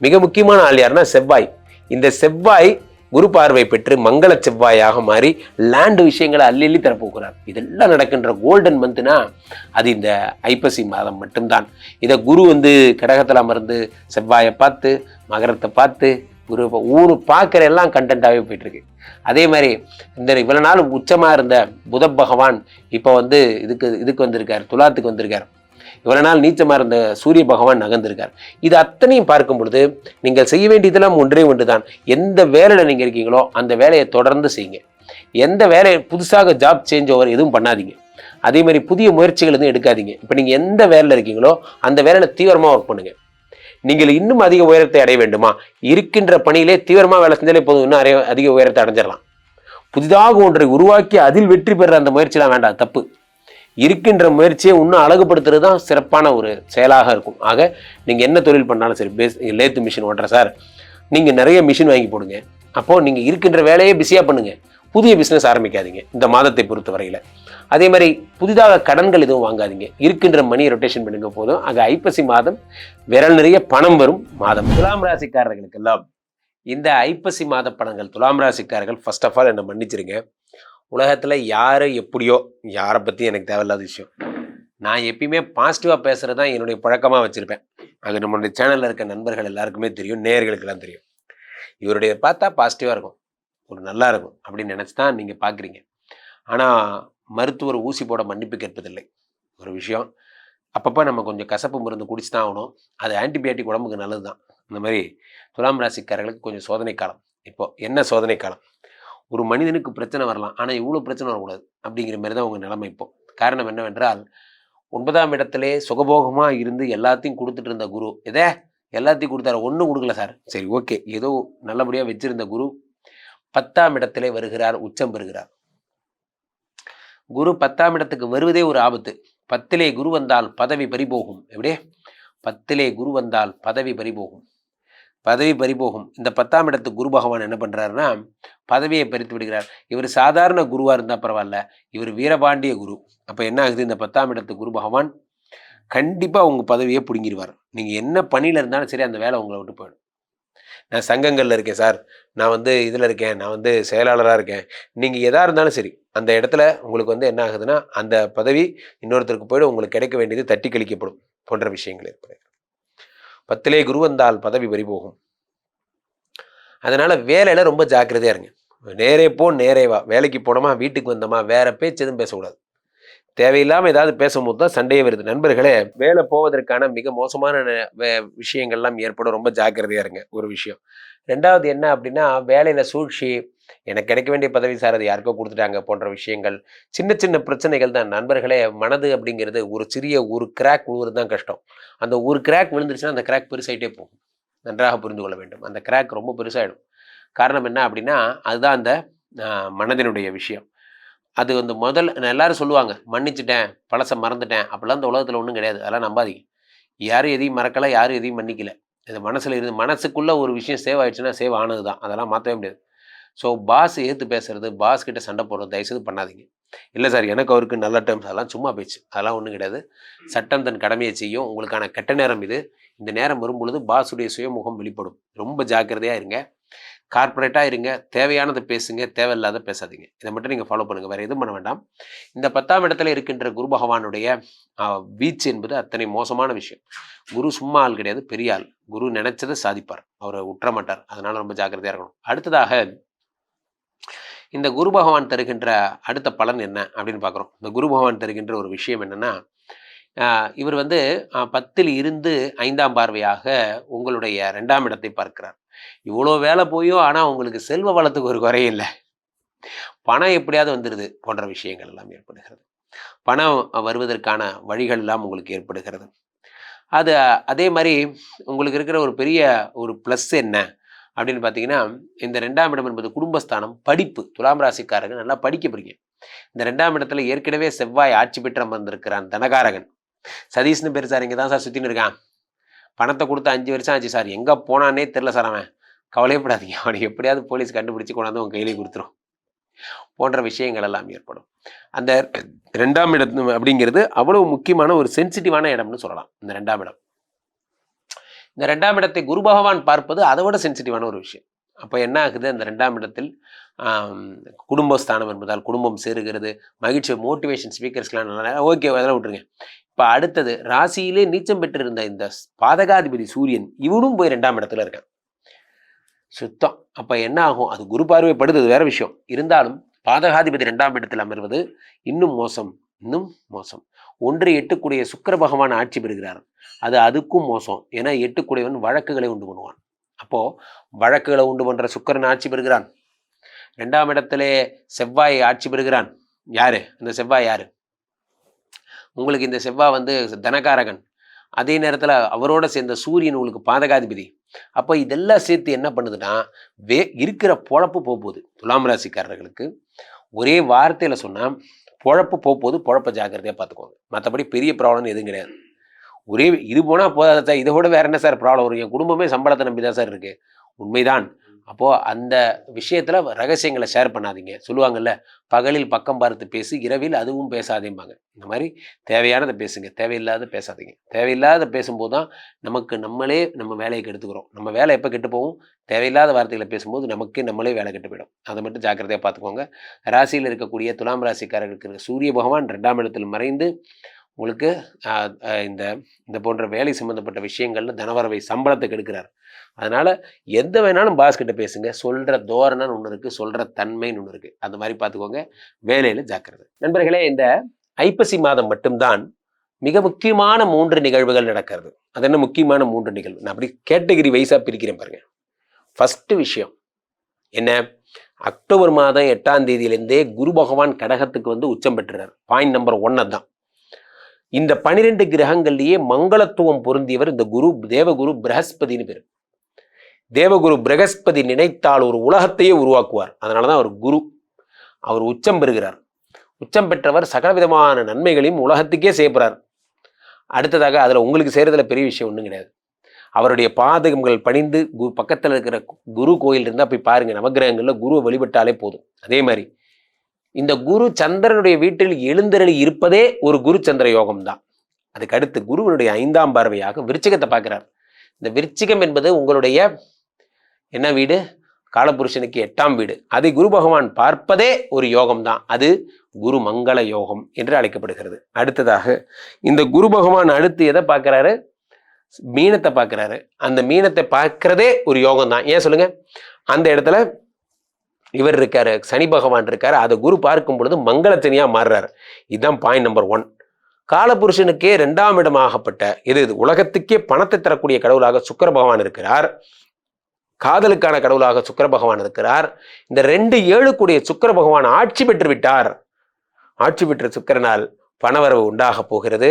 மிக முக்கியமான ஆள் யாருன்னா செவ்வாய். இந்த செவ்வாய் குரு பார்வை பெற்று மங்கள செவ்வாயாக மாறி லேண்டு விஷயங்களை அள்ளி தரப்போகிறார். இதெல்லாம் நடக்கின்ற கோல்டன் மந்த்னா அது இந்த ஐப்பசி மாதம் மட்டும்தான். இதை குரு கடகத்தில் அமர்ந்து செவ்வாயை பார்த்து மகரத்தை பார்த்து குரு ஊர் பார்க்குற எல்லாம் கண்டென்ட்டாகவே போயிட்டு இருக்கு. அதே மாதிரி இவ்வளவு நாள் உச்சமா இருந்த புத பகவான் இப்போ இதுக்கு வந்திருக்கார், துலாத்துக்கு வந்திருக்கார். இவ்வளவு நாள் நீச்சமா இருந்த சூரிய பகவான் நகர்ந்திருக்கார். இது அத்தனையும் பார்க்கும் பொழுது நீங்கள் செய்ய வேண்டியதெல்லாம் ஒன்றே ஒன்றுதான். எந்த வேலையில நீங்க இருக்கீங்களோ அந்த வேலையை தொடர்ந்து செய்யுங்க. எந்த வேலையை புதுசாக ஜாப் சேஞ்ச் ஓவர் எதுவும் பண்ணாதீங்க. அதே மாதிரி புதிய முயற்சிகள் எதுவும் எடுக்காதீங்க. இப்போ நீங்க எந்த வேலையில இருக்கீங்களோ அந்த வேலையில தீவிரமா ஒர்க் பண்ணுங்க. நீங்கள் இன்னும் அதிக உயரத்தை அடைய வேண்டுமா, இருக்கின்ற பணியிலே தீவிரமா வேலை செஞ்சாலே போதும், இன்னும் அதிக உயரத்தை அடைஞ்சிடலாம். புதிதாக ஒன்றை உருவாக்கி அதில் வெற்றி பெற அந்த முயற்சியெல்லாம் வேண்டாம், தப்பு. இருக்கின்ற முயற்சியை இன்னும் அழகுபடுத்துறது தான் சிறப்பான ஒரு செயலாக இருக்கும். ஆக நீங்கள் என்ன தொழில் பண்ணாலும் சரி, லேத்து மிஷின் ஓட்டுற சார், நீங்கள் நிறைய மிஷின் வாங்கி போடுங்க. அப்போது நீங்கள் இருக்கின்ற வேலையை பிஸியாக பண்ணுங்க. புதிய பிஸ்னஸ் ஆரம்பிக்காதீங்க இந்த மாதத்தை பொறுத்த வரையில். அதே மாதிரி புதிதாக கடன்கள் எதுவும் வாங்காதீங்க. இருக்கின்ற மணி ரொட்டேஷன் பண்ணுங்க போதும். ஆக ஐப்பசி மாதம் விரல் நிறைய பணம் வரும் மாதம். துலாம் ராசிக்காரர்களுக்கெல்லாம் இந்த ஐப்பசி மாத பணங்கள், துலாம் ராசிக்காரர்கள் ஃபர்ஸ்ட் ஆஃப் ஆல் என்னை மன்னிச்சிருங்க. உலகத்தில் யார் எப்படியோ, யாரை பற்றி எனக்கு தேவையில்லாத விஷயம். நான் எப்பயுமே பாசிட்டிவாக பேசுகிறது தான் என்னுடைய பழக்கமாக வச்சுருப்பேன். அது நம்மளுடைய சேனலில் இருக்க நண்பர்கள் எல்லாருக்குமே தெரியும், நேயர்களுக்கெல்லாம் தெரியும். இவருடைய பார்த்தா பாசிட்டிவாக இருக்கும், ஒரு நல்லா இருக்கும் அப்படின்னு நினச்சி தான் நீங்கள் பார்க்குறீங்க. ஆனால் மருத்துவர் ஊசி போட மன்னிப்பு கேட்பதில்லை. ஒரு விஷயம், அப்பப்போ நம்ம கொஞ்சம் கசப்பு மருந்து குடிச்சு தான் ஆகணும். அது ஆன்டிபயோட்டிக் உடம்புக்கு நல்லது தான். இந்த மாதிரி துலாம் ராசிக்காரர்களுக்கு கொஞ்சம் சோதனை காலம். இப்போ என்ன சோதனை காலம்? ஒரு மனிதனுக்கு பிரச்சனை வரலாம், ஆனால் இவ்வளோ பிரச்சனை வரக்கூடாது அப்படிங்கிற மாதிரி தான் உங்கள் நிலைமை. இப்போ காரணம் என்னவென்றால், 9ஆம் இடத்திலே சுகபோகமாக இருந்து எல்லாத்தையும் கொடுத்துட்டு இருந்த குரு எல்லாத்தையும் கொடுத்தாரு, ஒன்றும் கொடுக்கல சார். சரி, ஓகே, ஏதோ நல்லபடியாக வச்சிருந்த குரு 10ஆம் இடத்திலே வருகிறார், உச்சம் பெறுகிறார். குரு 10ஆம் இடத்துக்கு வருவதே ஒரு ஆபத்து. 10லே குரு வந்தால் பதவி பறிபோகும். எப்படியே 10லே குரு வந்தால் பதவி பறிபோகும். இந்த 10ஆம் இடத்து குரு பகவான் என்ன பண்றாருன்னா பதவியை பறித்து விடுகிறார். இவர் சாதாரண குருவா இருந்தா பரவாயில்ல, இவர் வீரபாண்டிய குரு. அப்ப என்ன ஆகுது, இந்த 10ஆம் இடத்து குரு பகவான் கண்டிப்பா உங்க பதவியை பிடுங்கிடுவார். நீங்க என்ன பணியில இருந்தாலும் சரி, அந்த வேலை உங்களை விட்டு போயிடும். நான் சங்கங்கள்ல இருக்கேன் சார், நான் இதுல இருக்கேன், நான் செயலாளராக இருக்கேன், நீங்க எதா இருந்தாலும் சரி, அந்த இடத்துல உங்களுக்கு என்ன ஆகுதுன்னா அந்த பதவி இன்னொருத்தருக்கு போயிடும், உங்களுக்கு கிடைக்க வேண்டியது தட்டி கழிக்கப்படும் போன்ற விஷயங்கள் ஏற்படும். 10லே குரு வந்தால் பதவி பறிபோகும். அதனால வேலையில ரொம்ப ஜாக்கிரதையா இருங்க. நேரே போ நேரே வா. வேலைக்கு போனோமா, வீட்டுக்கு வந்தோமா, வேற பேச்சு எதுவும் பேசக்கூடாது. தேவையில்லாம ஏதாவது பேசும்போது தான் சண்டையே வருது. நண்பர்களே, வேலை போவதற்கான மிக மோசமான விஷயங்கள்லாம் ஏற்படும். ரொம்ப ஜாக்கிரதையா இருங்க. ஒரு விஷயம். 2வது என்ன அப்படின்னா, வேலையில சூழ்ச்சி, எனக்கு கிடைக்க வேண்டிய பதவி சார் அது யாருக்கோ கொடுத்துட்டாங்க போன்ற விஷயங்கள், சின்ன சின்ன பிரச்சனைகள் தான். நண்பர்களே, மனது அப்படிங்கிறது ஒரு கிராக் விழுவுறது தான் கஷ்டம். அந்த ஒரு கிராக் விழுந்துருச்சுன்னா அந்த கிராக் பெருசாயிட்டே போகும். நன்றாக புரிந்து கொள்ள வேண்டும். அந்த கிராக் ரொம்ப பெருசாயிடும். காரணம் என்ன அப்படின்னா, அதுதான் அந்த மனதினுடைய விஷயம். அது எல்லாரும் சொல்லுவாங்க, மன்னிச்சுட்டேன், பழசை மறந்துட்டேன், அப்படிலாம் இந்த உலகத்தில் ஒன்றும் கிடையாது. அதெல்லாம் நம்பாதீங்க. யாரும் எதையும் மறக்கலை, யாரும் எதையும் மன்னிக்கல. இது மனசுக்குள்ள ஒரு விஷயம் சேவ் ஆயிடுச்சுன்னா சேவ் ஆனது தான். அதெல்லாம் மாற்றவே முடியாது. ஸோ பாஸ் ஏற்று பேசுறது, பாஸ் கிட்ட சண்டை போடுறது தயவுசெய்து பண்ணாதீங்க. இல்லை சார், எனக்கு அவருக்கு நல்ல டேர்ம்ஸ், அதெல்லாம் சும்மா பேச்சு, அதெல்லாம் ஒன்றும் கிடையாது. சட்டம் தன் கடமையை செய்யும். உங்களுக்கான கெட்ட நேரம் இது. இந்த நேரம் வரும்பொழுது பாஸுடைய சுயமுகம் வெளிப்படும். ரொம்ப ஜாக்கிரதையாக இருங்க. கார்பரேட்டாக இருங்க. தேவையானதை பேசுங்க, தேவையில்லாத பேசாதீங்க. இதை மட்டும் நீங்கள் ஃபாலோ பண்ணுங்கள், வேறு எதுவும் பண்ண வேண்டாம். இந்த 10ஆம் இடத்துல இருக்கின்ற குரு பகவானுடைய வீச்சு என்பது அத்தனை மோசமான விஷயம். குரு சும்மா ஆள் கிடையாது, பெரிய ஆள். குரு நினைச்சதை சாதிப்பார், அவரை உற்ற மாட்டார். அதனால ரொம்ப ஜாக்கிரதையாக இருக்கணும். அடுத்ததாக இந்த குரு பகவான் தருகின்ற அடுத்த பலன் என்ன அப்படின்னு பார்க்குறோம். இந்த குரு பகவான் தருகின்ற ஒரு விஷயம் என்னன்னா, இவர் 10ல் இருந்து 5ஆம் பார்வையாக உங்களுடைய 2ஆம் இடத்தை பார்க்கிறார். இவ்வளோ வேலை போயும் ஆனால் உங்களுக்கு செல்வ வளத்துக்கு ஒரு குறையும் இல்லை. பணம் எப்படியாவது வந்துடுது போன்ற விஷயங்கள் எல்லாம் ஏற்படுகிறது. பணம் வருவதற்கான வழிகள் எல்லாம் உங்களுக்கு ஏற்படுகிறது. அதே மாதிரி உங்களுக்கு இருக்கிற ஒரு பெரிய ஒரு ப்ளஸ் என்ன அப்படின்னு பார்த்தீங்கன்னா, இந்த 2ஆம் இடம் என்பது குடும்பஸ்தானம், படிப்பு. துலாம் ராசிக்காரர்கள் நல்லா படிக்க போறீங்க. இந்த 2ஆம் இடத்துல ஏற்கனவே செவ்வாய் ஆட்சி பெற்று வந்திருக்கிறான், தனகாரகன். சதீஷ்னு பேர் சார், இங்கே தான் சார் சுற்றின்னு இருக்கான். பணத்தை கொடுத்து 5 வருஷம் ஆச்சு சார், எங்கே போனானே தெரில சார். அவன் கவலையப்படாதீங்க, அவனுக்கு எப்படியாவது போலீஸ் கண்டுபிடிச்சி கொண்டாந்து உங்கள் கையிலே கொடுத்துரும் போன்ற விஷயங்கள் எல்லாம் ஏற்படும். அந்த 2ஆம் இடம் அப்படிங்கிறது அவ்வளவு முக்கியமான ஒரு சென்சிட்டிவான இடம்னு சொல்லலாம். இந்த 2ஆம் இடம், இந்த 2ஆம் இடத்தை குரு பகவான் பார்ப்பது அதை விட சென்சிட்டிவான ஒரு விஷயம். அப்போ என்ன ஆகுது, அந்த 2ஆம் இடத்தில் குடும்பஸ்தானம் என்பதால் குடும்பம் சேருகிறது, மகிழ்ச்சி, மோட்டிவேஷன் ஸ்பீக்கர்ஸ்லாம் நல்லா ஓகே, அதெல்லாம் விட்டுருங்க. இப்போ அடுத்தது ராசியிலே நீச்சம் பெற்றிருந்த இந்த பாதகாதிபதி சூரியன் இவனும் போய் 2ஆம் இடத்துல இருக்கான் சுத்தம். அப்போ என்ன ஆகும், அது குரு பார்வைப்படுது, வேற விஷயம். இருந்தாலும் பாதகாதிபதி 2ஆம் இடத்தில் அமர்வது இன்னும் மோசம், இன்னும் மோசம். 1-8 சுக்கிர பகவான் ஆட்சி பெறுகிறார், அது அதுக்கும் மோசம். ஏன்னா 8 வழக்குகளை உண்டு பண்ணுவான். அப்போ வழக்குகளை உண்டு பண்ற சுக்கிரன் ஆட்சி பெறுகிறான். 2ஆம் இடத்திலே செவ்வாய் ஆட்சி பெறுகிறான். யாரு இந்த செவ்வாய்? யாரு உங்களுக்கு? இந்த செவ்வாய் தனகாரகன். அதே நேரத்தில் அவரோட சேர்ந்த சூரியன் உங்களுக்கு பாதகாதிபதி. அப்போ இதெல்லாம் சேர்த்து என்ன பண்ணுதுன்னா, இருக்கிற பொழப்பு போகுது. துலாம் ராசிக்காரர்களுக்கு ஒரே வார்த்தையில் சொன்னால் பொழப்பு போகுது. பொழப்ப ஜாக்கிரதையாக பார்த்துக்கோங்க. மற்றபடி பெரிய ப்ராப்ளம் எதுவும் கிடையாது. ஒரே இது போனால் போதாத சார், இதை விட வேற என்ன சார் ப்ராப்ளம் வரும்? என் குடும்பமே சம்பளத்தை நம்பி தான் சார் இருக்கு. உண்மைதான். அப்போது அந்த விஷயத்தில் ரகசியங்களை ஷேர் பண்ணாதீங்க. சொல்லுவாங்கள்ல, பகலில் பக்கம் பார்த்து பேசு, இரவில் அதுவும் பேசாதேம்பாங்க. இந்த மாதிரி தேவையானதை பேசுங்க, தேவையில்லாத பேசாதீங்க. தேவையில்லாத பேசும்போது தான் நம்மளே நம்ம வேலையை கெடுத்துக்கிறோம். நம்ம வேலை எப்போ கெட்டு போகும்? தேவையில்லாத வார்த்தைகளை பேசும்போது நம்மளே வேலை கெட்டு போயிடும். அதை மட்டும் ஜாக்கிரதையாக பார்த்துக்கோங்க. ராசியில் இருக்கக்கூடிய துலாம் ராசிக்காரர்களுக்கு சூரிய பகவான் 2ஆம் இடத்தில் மறைந்து உங்களுக்கு இந்த போன்ற வேலை சம்பந்தப்பட்ட விஷயங்கள்ல தனவரவை சம்பளத்தை கெடுக்கிறார். அதனால எந்த வேணாலும் பாஸ் கிட்ட பேசுங்க. சொல்ற தோரணன்னு ஒன்று இருக்கு, சொல்ற தன்மைன்னு ஒன்று இருக்கு. அந்த மாதிரி பார்த்துக்கோங்க. வேலையில ஜாக்கிரதை. நண்பர்களே, இந்த ஐப்பசி மாதம் மட்டும்தான் மிக முக்கியமான 3 நிகழ்வுகள் நடக்கிறது. அது என்ன முக்கியமான 3 நிகழ்வு? நான் அப்படி கேட்டகரி வைஸா பிரிக்கிறேன் பாருங்க. ஃபர்ஸ்ட் விஷயம் என்ன? அக்டோபர் மாதம் 8ஆம் தேதியிலிருந்தே குரு பகவான் கடகத்துக்கு உச்சம் பெற்றுறார். பாயிண்ட் நம்பர் 1 தான். இந்த 12 கிரகங்கள்லேயே மங்களத்துவம் பொருந்தியவர் இந்த குரு, தேவகுரு பிரகஸ்பதினு பேர். தேவகுரு பிரகஸ்பதி நினைத்தால் ஒரு உலகத்தையே உருவாக்குவார். அதனாலதான் அவர் குரு. அவர் உச்சம் பெறுகிறார். உச்சம் பெற்றவர் சகலவிதமான நன்மைகளையும் உலகத்துக்கே செய்யப்படுறார். அடுத்ததாக அதுல உங்களுக்கு செய்யறதுல பெரிய விஷயம் ஒன்றும் கிடையாது. அவருடைய பாதகங்கள் பணிந்து பக்கத்தில் இருக்கிற குரு கோயில் இருந்தால் போய் பாருங்க. நவகிரகங்கள்ல குருவை வழிபட்டாலே போதும். அதே மாதிரி இந்த குரு சந்திரனுடைய வீட்டில் எழுந்தருளி இருப்பதே ஒரு குரு சந்திர யோகம் தான். அதுக்கு அடுத்து குருவனுடைய 5ஆம் பார்வையாக விருச்சிகத்தை பார்க்கிறார். இந்த விருச்சிகம் என்பது உங்களுடைய என்ன வீடு? காலபுருஷனுக்கு 8ஆம் வீடு. அதை குரு பகவான் பார்ப்பதே ஒரு யோகம் தான். அது குரு மங்கள யோகம் என்று அழைக்கப்படுகிறது. அடுத்ததாக இந்த குரு பகவான் அடுத்து எதை பார்க்கிறாரு? மீனத்தை பார்க்கிறாரு. அந்த மீனத்தை பார்க்கிறதே ஒரு யோகம் தான். ஏன் சொல்லுங்க? அந்த இடத்துல இவர் இருக்காரு, சனி பகவான் இருக்காரு. அதை குரு பார்க்கும் பொழுது மங்களத்தனியா மாறுறாரு. இதுதான் பாயிண்ட் நம்பர் 1. காலபுருஷனுக்கே 2ஆம் இடமாகப்பட்ட இது உலகத்துக்கே பணத்தை தரக்கூடிய கடவுளாக சுக்கிர பகவான் இருக்கிறார். காதலுக்கான கடவுளாக சுக்கிர பகவான் இருக்கிறார். இந்த 2-7 சுக்கிர பகவான் ஆட்சி பெற்று விட்டார். ஆட்சி பெற்ற சுக்கிரனால் பணவரவு உண்டாக போகிறது.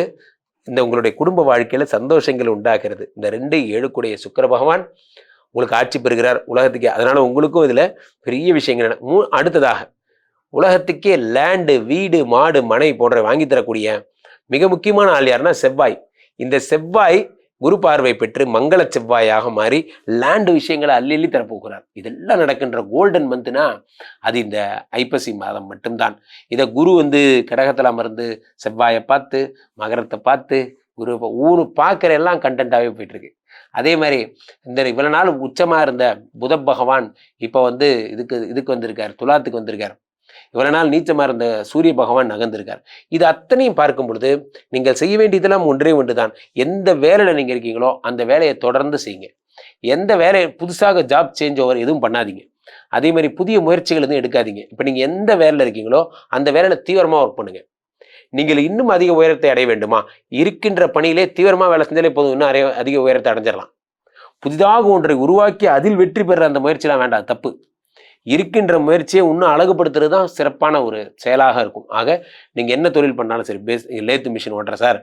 இந்த உங்களுடைய குடும்ப வாழ்க்கையில சந்தோஷங்கள் உண்டாகிறது. இந்த 2-7 சுக்கிர பகவான் உங்களுக்கு ஆட்சி பெறுகிறார் உலகத்துக்கே. அதனால உங்களுக்கும் இதுல பெரிய விஷயங்கள். அடுத்ததாக உலகத்துக்கே லேண்டு, வீடு, மாடு, மனை போன்ற வாங்கி தரக்கூடிய மிக முக்கியமான ஆள் யாருன்னா செவ்வாய். இந்த செவ்வாய் குரு பார்வை பெற்று மங்கள செவ்வாயாக மாறி லேண்டு விஷயங்களை அள்ளி தரப்போகிறார். இதெல்லாம் நடக்கின்ற கோல்டன் மந்த்னா அது இந்த ஐப்பசி மாதம் மட்டும்தான். இதை குரு கடகத்தில் அமர்ந்து செவ்வாயை பார்த்து மகரத்தை பார்த்து குரு ஊரு பார்க்குற எல்லாம் கண்டென்ட்டாகவே போயிட்டு இருக்கு. அதே மாதிரி இந்த இவ்வளவு நாள் உச்சமா இருந்த புத பகவான் இப்போ இதுக்கு வந்திருக்கார், துலாத்துக்கு வந்திருக்கார். இவ்வளவு நாள் நீச்சமா இருந்த சூரிய பகவான் நகர்ந்திருக்கார். இது அத்தனையும் பார்க்கும் பொழுது நீங்கள் செய்ய வேண்டியதெல்லாம் ஒன்றே ஒன்றுதான். எந்த வேலையில நீங்க இருக்கீங்களோ அந்த வேலையை தொடர்ந்து செய்யுங்க. எந்த வேலையை புதுசாக ஜாப் சேஞ்ச் ஓவர் எதுவும் பண்ணாதீங்க. அதே மாதிரி புதிய முயற்சிகள் எதுவும் எடுக்காதீங்க. இப்போ நீங்க எந்த வேலையில இருக்கீங்களோ அந்த வேலையில தீவிரமா ஒர்க் பண்ணுங்க. நீங்கள் இன்னும் அதிக உயரத்தை அடைய வேண்டுமா? இருக்கின்ற பணியிலே தீவிரமா வேலை செஞ்சாலே போதும், இன்னும் அதிக உயரத்தை அடைஞ்சிடலாம். புதிதாக ஒன்றை உருவாக்கி அதில் வெற்றி பெற அந்த முயற்சியெல்லாம் வேண்டாம், தப்பு. இருக்கின்ற முயற்சியை இன்னும் அழகுபடுத்துறது தான் சிறப்பான ஒரு செயலாக இருக்கும். ஆக நீங்க என்ன தொழில் பண்ணாலும் சரி, லேத்து மிஷின் ஓட்டுற சார்,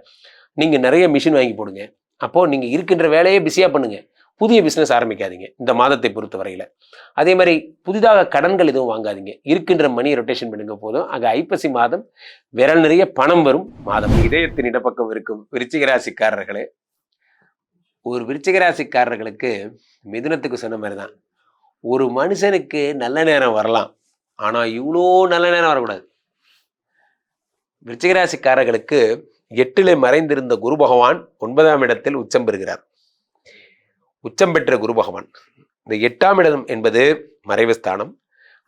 நீங்க நிறைய மிஷின் வாங்கி போடுங்க. அப்போ நீங்க இருக்கின்ற வேலையை பிஸியா பண்ணுங்க. புதிய பிசினஸ் ஆரம்பிக்காதீங்க இந்த மாதத்தை பொறுத்த வரையில. அதே மாதிரி புதிதாக கடன்கள் எதுவும் வாங்காதீங்க. இருக்கின்ற மணி ரொட்டேஷன் பண்ணுங்க போதும். ஆக ஐப்பசி மாதம் விரல் நிறைய பணம் வரும் மாதம். இதயத்தின் இடப்பக்கம் இருக்கும் விருச்சிக ராசிக்காரர்களே, ஒரு விருச்சிக ராசிக்காரர்களுக்கு மிதுனத்துக்கு சொன்ன மாதிரி தான். ஒரு மனுஷனுக்கு நல்ல நேரம் வரலாம், ஆனா இவ்வளோ நல்ல நேரம் வரக்கூடாது. விருச்சிக ராசிக்காரர்களுக்கு 8லே மறைந்திருந்த குரு பகவான் 9ஆம் இடத்தில் உச்சம் பெறுகிறார். உச்சம் பெற்ற குரு பகவான் இந்த 8ஆம் இடம் என்பது மறைவு ஸ்தானம்.